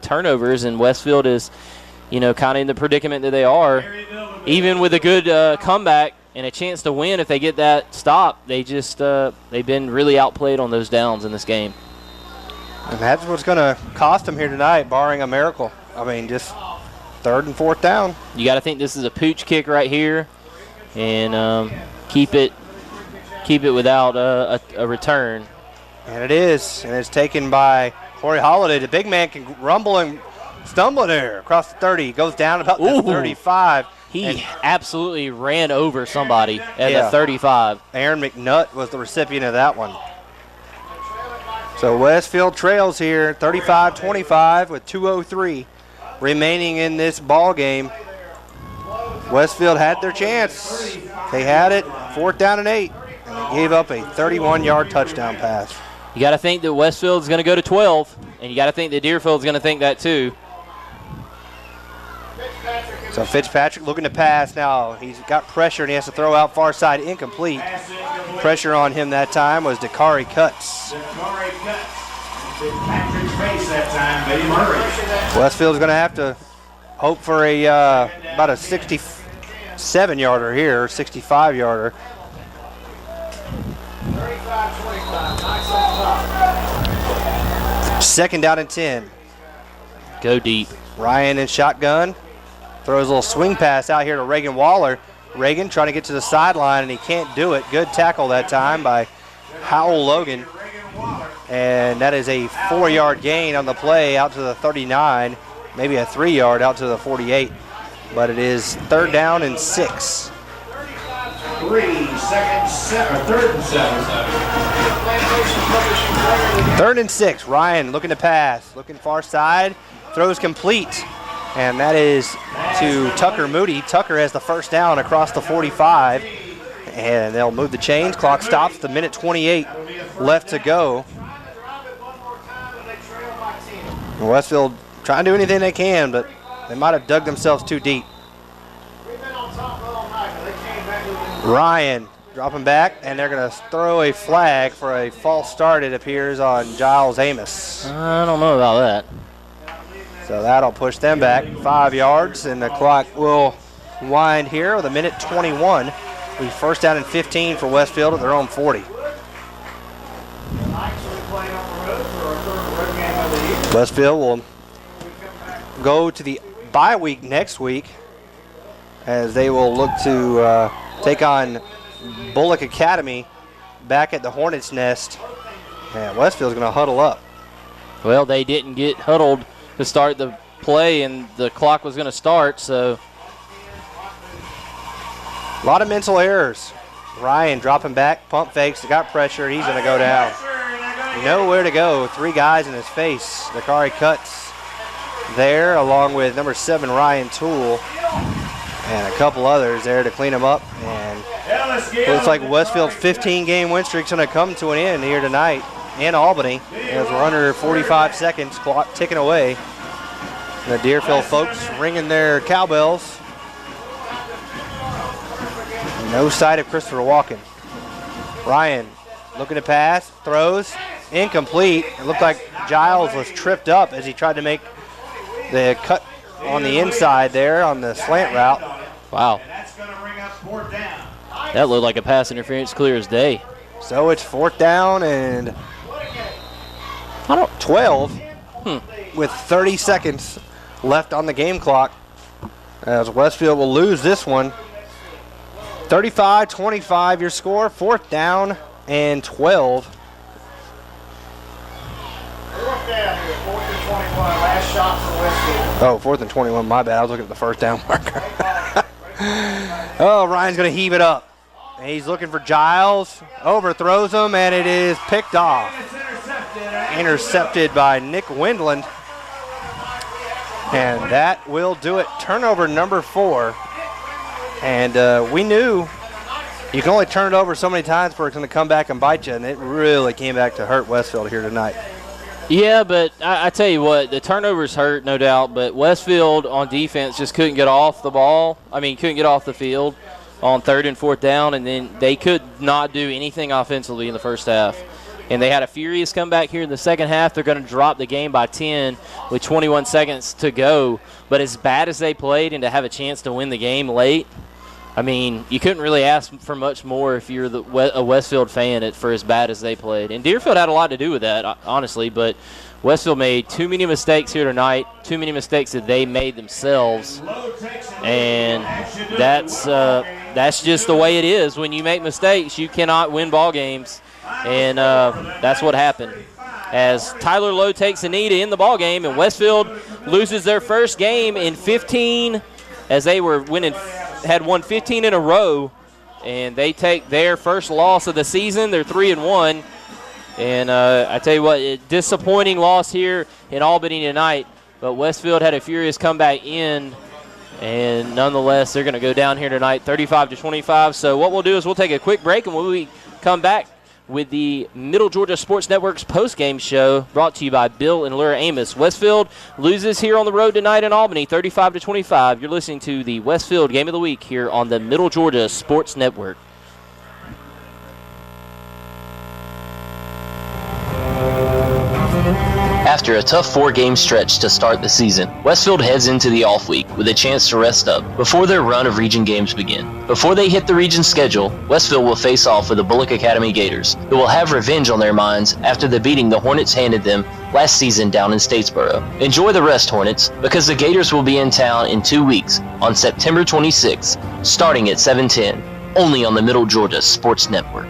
B: turnovers, and Westfield is, kind of in the predicament that they are. Even with a good comeback and a chance to win, if they get that stop, they've been really outplayed on those downs in this game.
C: And that's what's going to cost them here tonight, barring a miracle. I mean, just 3rd and 4th down.
B: You got to think this is a pooch kick right here, and keep it without a return.
C: And it is, and it's taken by Corey Holiday. The big man can rumble and stumble there across the 30. He goes down about the 35.
B: He absolutely ran over somebody at the 35.
C: Aaron McNutt was the recipient of that one. So Westfield trails here 35-25 with 2:03 remaining in this ball game. Westfield had their chance. They had it, 4th down and 8, and they gave up a 31-yard touchdown pass.
B: You got to think that Westfield's going to go to 12, and you got to think that Deerfield's going to think that too.
C: So Fitzpatrick looking to pass now. He's got pressure and he has to throw out far side, incomplete. Pressure on him that time was Dakari Cutts.
D: Fitzpatrick's face that time, Betty Murray.
C: Westfield's going to have to hope for about a 67-yarder here, 65-yarder. 2nd down and 10.
B: Go deep.
C: Ryan in shotgun. Throws a little swing pass out here to Reagan Waller. Reagan trying to get to the sideline, and he can't do it. Good tackle that time by Howell Logan. And that is a 4-yard gain on the play out to the 39, maybe a 3-yard out to the 48. But it is 3rd down and 6.
D: 3rd and 7.
C: 3rd and 6. Ryan looking to pass, looking far side, throws complete. And that is to Tucker Moody. Tucker has the 1st down across the 45. And they'll move the chains. Clock stops. The minute 28 left to go. Westfield trying to do anything they can, but they might have dug themselves too deep. Ryan dropping back, and they're going to throw a flag for a false start, it appears, on Giles Amos.
B: I don't know about that.
C: So that'll push them back 5 yards, and the clock will wind here with 1:21. We first down and 15 for Westfield at their own 40. Westfield will go to the bye week next week as they will look to take on Bullock Academy back at the Hornets' Nest. And Westfield's going to huddle up.
B: Well, they didn't get huddled to start the play, and the clock was going to start, so.
C: A lot of mental errors. Ryan dropping back, pump fakes, got pressure, he's going to go down. Nowhere to go, 3 guys in his face. Dakari Cuts there, along with number 7, Ryan Toole, and a couple others there to clean him up. And looks like Westfield's 15-game win streak's going to come to an end here tonight in Albany as we're under 45 seconds, clock ticking away. The Deerfield folks ringing their cowbells. No sight of Christopher Walken. Ryan looking to pass, throws, incomplete. It looked like Giles was tripped up as he tried to make the cut on the inside there on the slant route.
B: Wow. That looked like a pass interference clear as day.
C: So it's 4th down and 12 with 30 seconds left on the game clock as Westfield will lose this one. 35-25 your score, 4th down and 12.
D: 4th down here, 4th and 21, last shot for Westfield.
C: Oh, 4th and 21, my bad. I was looking at the first down marker. Oh, Ryan's going to heave it up. And he's looking for Giles, overthrows him, and it is picked off. Intercepted by Nick Windland. And that will do it. Turnover number 4. And we knew you can only turn it over so many times before it's going to come back and bite you, and it really came back to hurt Westfield here tonight.
B: Yeah, but I tell you what, the turnovers hurt, no doubt, but Westfield on defense just couldn't get off the ball. Couldn't get off the field on 3rd and 4th down, and then they could not do anything offensively in the first half. And they had a furious comeback here in the second half. They're going to drop the game by 10 with 21 seconds to go. But as bad as they played and to have a chance to win the game late, you couldn't really ask for much more if you're a Westfield fan for as bad as they played. And Deerfield had a lot to do with that, honestly, but Westfield made too many mistakes here tonight, too many mistakes that they made themselves. And that's just the way it is. When you make mistakes, you cannot win ball games. And that's what happened. As Tyler Lowe takes a knee to end the ball game, and Westfield loses their first game in 15 as they had won 15 in a row, and they take their first loss of the season. They're 3-1. And I tell you what, a disappointing loss here in Albany tonight, but Westfield had a furious comeback in, and nonetheless, they're going to go down here tonight 35-25. So what we'll do is we'll take a quick break, and when we come back with the Middle Georgia Sports Network's postgame show brought to you by Bill and Laura Amos. Westfield loses here on the road tonight in Albany 35-25. You're listening to the Westfield Game of the Week here on the Middle Georgia Sports Network.
A: After a tough 4-game stretch to start the season, Westfield heads into the off week with a chance to rest up before their run of region games begin. Before they hit the region schedule, Westfield will face off with the Bullock Academy Gators, who will have revenge on their minds after the beating the Hornets handed them last season down in Statesboro. Enjoy the rest, Hornets, because the Gators will be in town in 2 weeks on September 26th, starting at 7:10, only on the Middle Georgia Sports Network.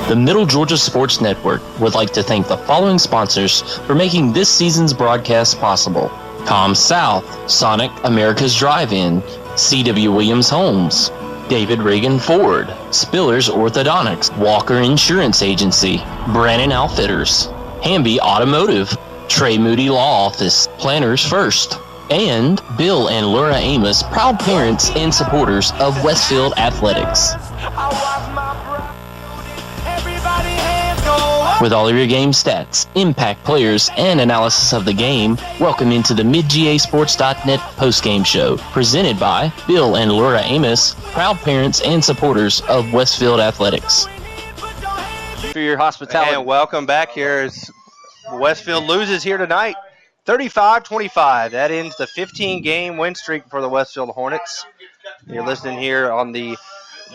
A: The Middle Georgia Sports Network would like to thank the following sponsors for making this season's broadcast possible: Com South, Sonic America's Drive-In, C.W. Williams Homes, David Reagan Ford, Spillers Orthodontics, Walker Insurance Agency, Brannon Outfitters, Hamby Automotive, Trey Moody Law Office, Planners First, and Bill and Laura Amos, proud parents and supporters of Westfield Athletics. With all of your game stats, impact players, and analysis of the game, welcome into the MidGASports.net postgame show, presented by Bill and Laura Amos, proud parents and supporters of Westfield Athletics.
B: For your hospitality.
C: And welcome back here as Westfield loses here tonight, 35-25. That ends the 15-game win streak for the Westfield Hornets. You're listening here on the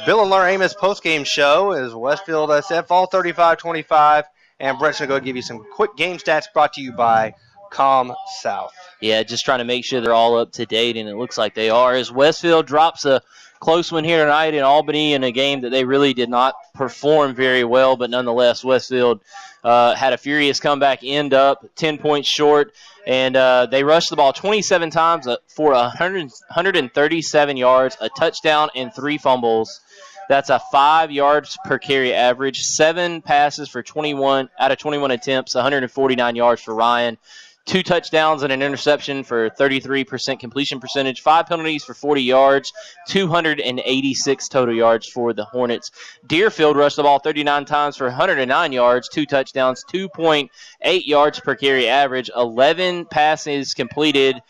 C: Bill and Laura Amos postgame show as Westfield fall 35-25. And Brett's going to go give you some quick game stats brought to you by Com South.
B: Yeah, just trying to make sure they're all up to date, and it looks like they are. As Westfield drops a close one here tonight in Albany in a game that they really did not perform very well, but nonetheless, Westfield had a furious comeback, end up 10 points short, and they rushed the ball 27 times for 137 yards, a touchdown, and 3 fumbles. That's a 5 yards per carry average, 7 passes for 21 out of 21 attempts, 149 yards for Ryan, 2 touchdowns and an interception for 33% completion percentage, 5 penalties for 40 yards, 286 total yards for the Hornets. Deerfield rushed the ball 39 times for 109 yards, 2 touchdowns, 2.8 yards per carry average, 11 passes completed,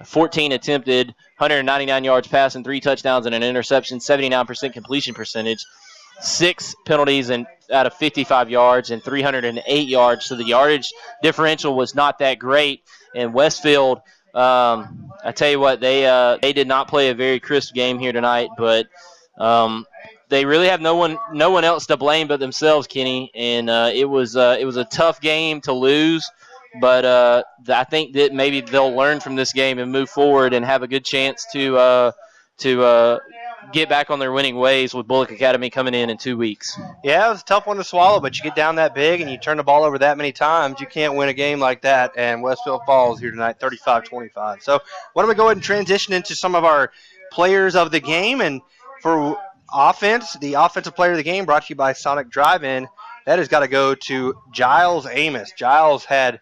B: 14 attempted, 199 yards passing, 3 touchdowns and an interception, 79% completion percentage, 6 penalties and out of 55 yards and 308 yards. So the yardage differential was not that great. And Westfield, I tell you what, they did not play a very crisp game here tonight, but they really have no one else to blame but themselves, Kenny. And it was a tough game to lose. But I think that maybe they'll learn from this game and move forward and have a good chance to get back on their winning ways with Bullock Academy coming in 2 weeks.
C: Yeah, it was a tough one to swallow, but you get down that big and you turn the ball over that many times, you can't win a game like that, and Westfield falls here tonight 35-25. So why don't we go ahead and transition into some of our players of the game, and for offense, the offensive player of the game brought to you by Sonic Drive-In, that has got to go to Giles Amos. Giles had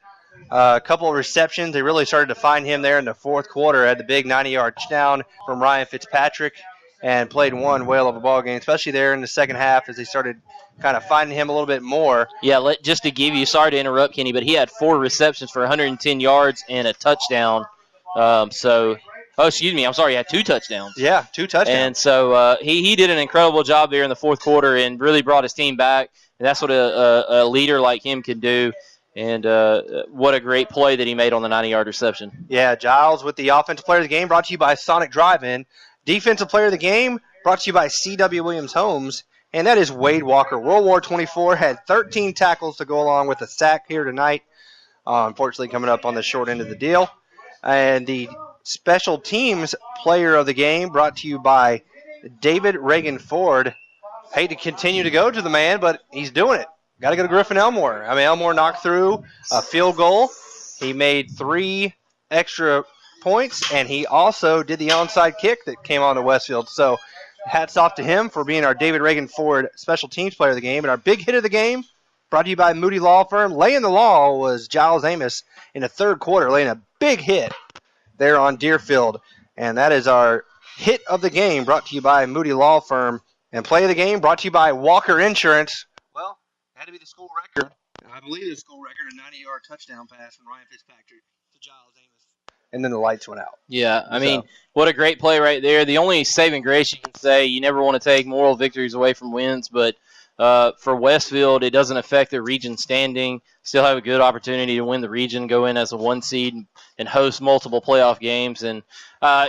C: a couple of receptions. They really started to find him there in the fourth quarter. Had the big 90-yard touchdown from Ryan Fitzpatrick and played one whale of a ball game, especially there in the second half as they started kind of finding him a little bit more.
B: Yeah, just to give you, sorry to interrupt, Kenny, but he had 4 receptions for 110 yards and a touchdown. Excuse me, I'm sorry, he had 2 touchdowns.
C: Yeah, 2 touchdowns.
B: And so he did an incredible job there in the fourth quarter and really brought his team back. And that's what a leader like him can do. And what a great play that he made on the 90-yard reception.
C: Yeah, Giles with the offensive player of the game brought to you by Sonic Drive-In. Defensive player of the game brought to you by C.W. Williams Homes. And that is Wade Walker. World War 24 had 13 tackles to go along with a sack here tonight. Unfortunately, coming up on the short end of the deal. And the special teams player of the game brought to you by David Reagan Ford. Hate to continue to go to the man, but he's doing it. Got to go to Griffin Elmore. Elmore knocked through a field goal. He made 3 extra points, and he also did the onside kick that came on to Westfield. So hats off to him for being our David Reagan Ford special teams player of the game. And our big hit of the game brought to you by Moody Law Firm. Laying the law was Giles Amos in the third quarter, laying a big hit there on Deerfield. And that is our hit of the game brought to you by Moody Law Firm. And play of the game brought to you by Walker Insurance. Well, had to be the school record. I believe the school record, a 90-yard touchdown pass from Ryan Fitzpatrick to Giles Amos. And then the lights went out.
B: Yeah, I mean, what a great play right there. The only saving grace you can say, you never want to take moral victories away from wins, but for Westfield, it doesn't affect their region standing. Still have a good opportunity to win the region, go in as a 1 seed, and host multiple playoff games. And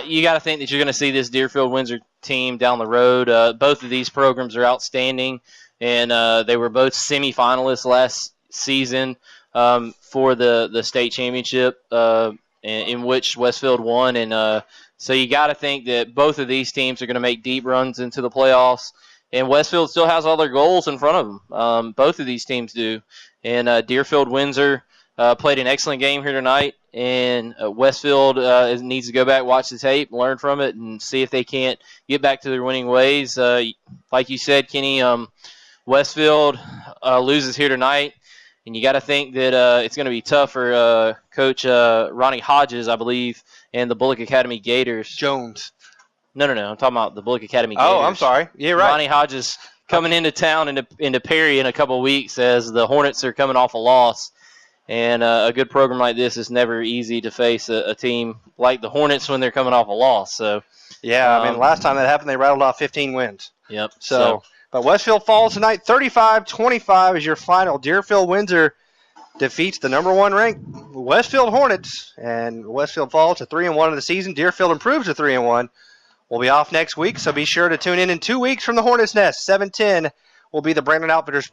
B: you got to think that you're going to see this Deerfield-Windsor team down the road. Both of these programs are outstanding. And they were both semifinalists last season for the state championship, in which Westfield won. And so you got to think that both of these teams are going to make deep runs into the playoffs. And Westfield still has all their goals in front of them. Both of these teams do. And Deerfield-Windsor played an excellent game here tonight. And Westfield needs to go back, watch the tape, learn from it, and see if they can't get back to their winning ways. Like you said, Kenny, Westfield loses here tonight, and you got to think that it's going to be tough for Coach Ronnie Hodges, I believe, and the Bullock Academy Gators.
C: Jones.
B: No. I'm talking about the Bullock Academy Gators.
C: Oh, I'm sorry. Yeah, right.
B: Ronnie Hodges coming into town into Perry in a couple of weeks, as the Hornets are coming off a loss. And a good program like this is never easy to face a team like the Hornets when they're coming off a loss. So,
C: yeah, I mean, last time that happened, they rattled off 15 wins.
B: Yep.
C: So but Westfield falls tonight, 35-25 is your final. Deerfield Windsor defeats the number 1 ranked Westfield Hornets, and Westfield falls to 3-1 of the season. Deerfield improves to 3-1. We'll be off next week, so be sure to tune in 2 weeks from the Hornets' Nest. 7:10 will be the Brandon Outfitters.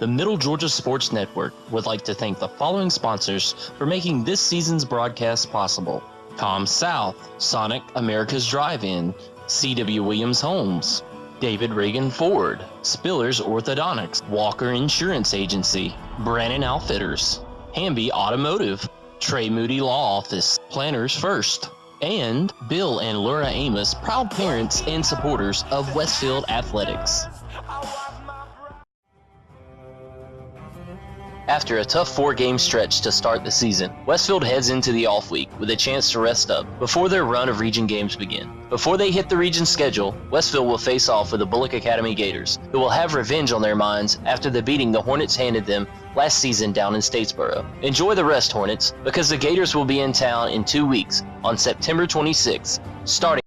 A: The Middle Georgia Sports Network would like to thank the following sponsors for making this season's broadcast possible: Com South, Sonic America's Drive-In, C.W. Williams Homes, David Reagan Ford, Spillers Orthodontics, Walker Insurance Agency, Brandon Outfitters, Hamby Automotive, Trey Moody Law Office, Planners First, and Bill and Laura Amos, proud parents and supporters of Westfield Athletics. After a tough 4-game stretch to start the season, Westfield heads into the off week with a chance to rest up before their run of region games begin. Before they hit the region schedule, Westfield will face off with the Bullock Academy Gators, who will have revenge on their minds after the beating the Hornets handed them last season down in Statesboro. Enjoy the rest, Hornets, because the Gators will be in town in 2 weeks on September 26th, starting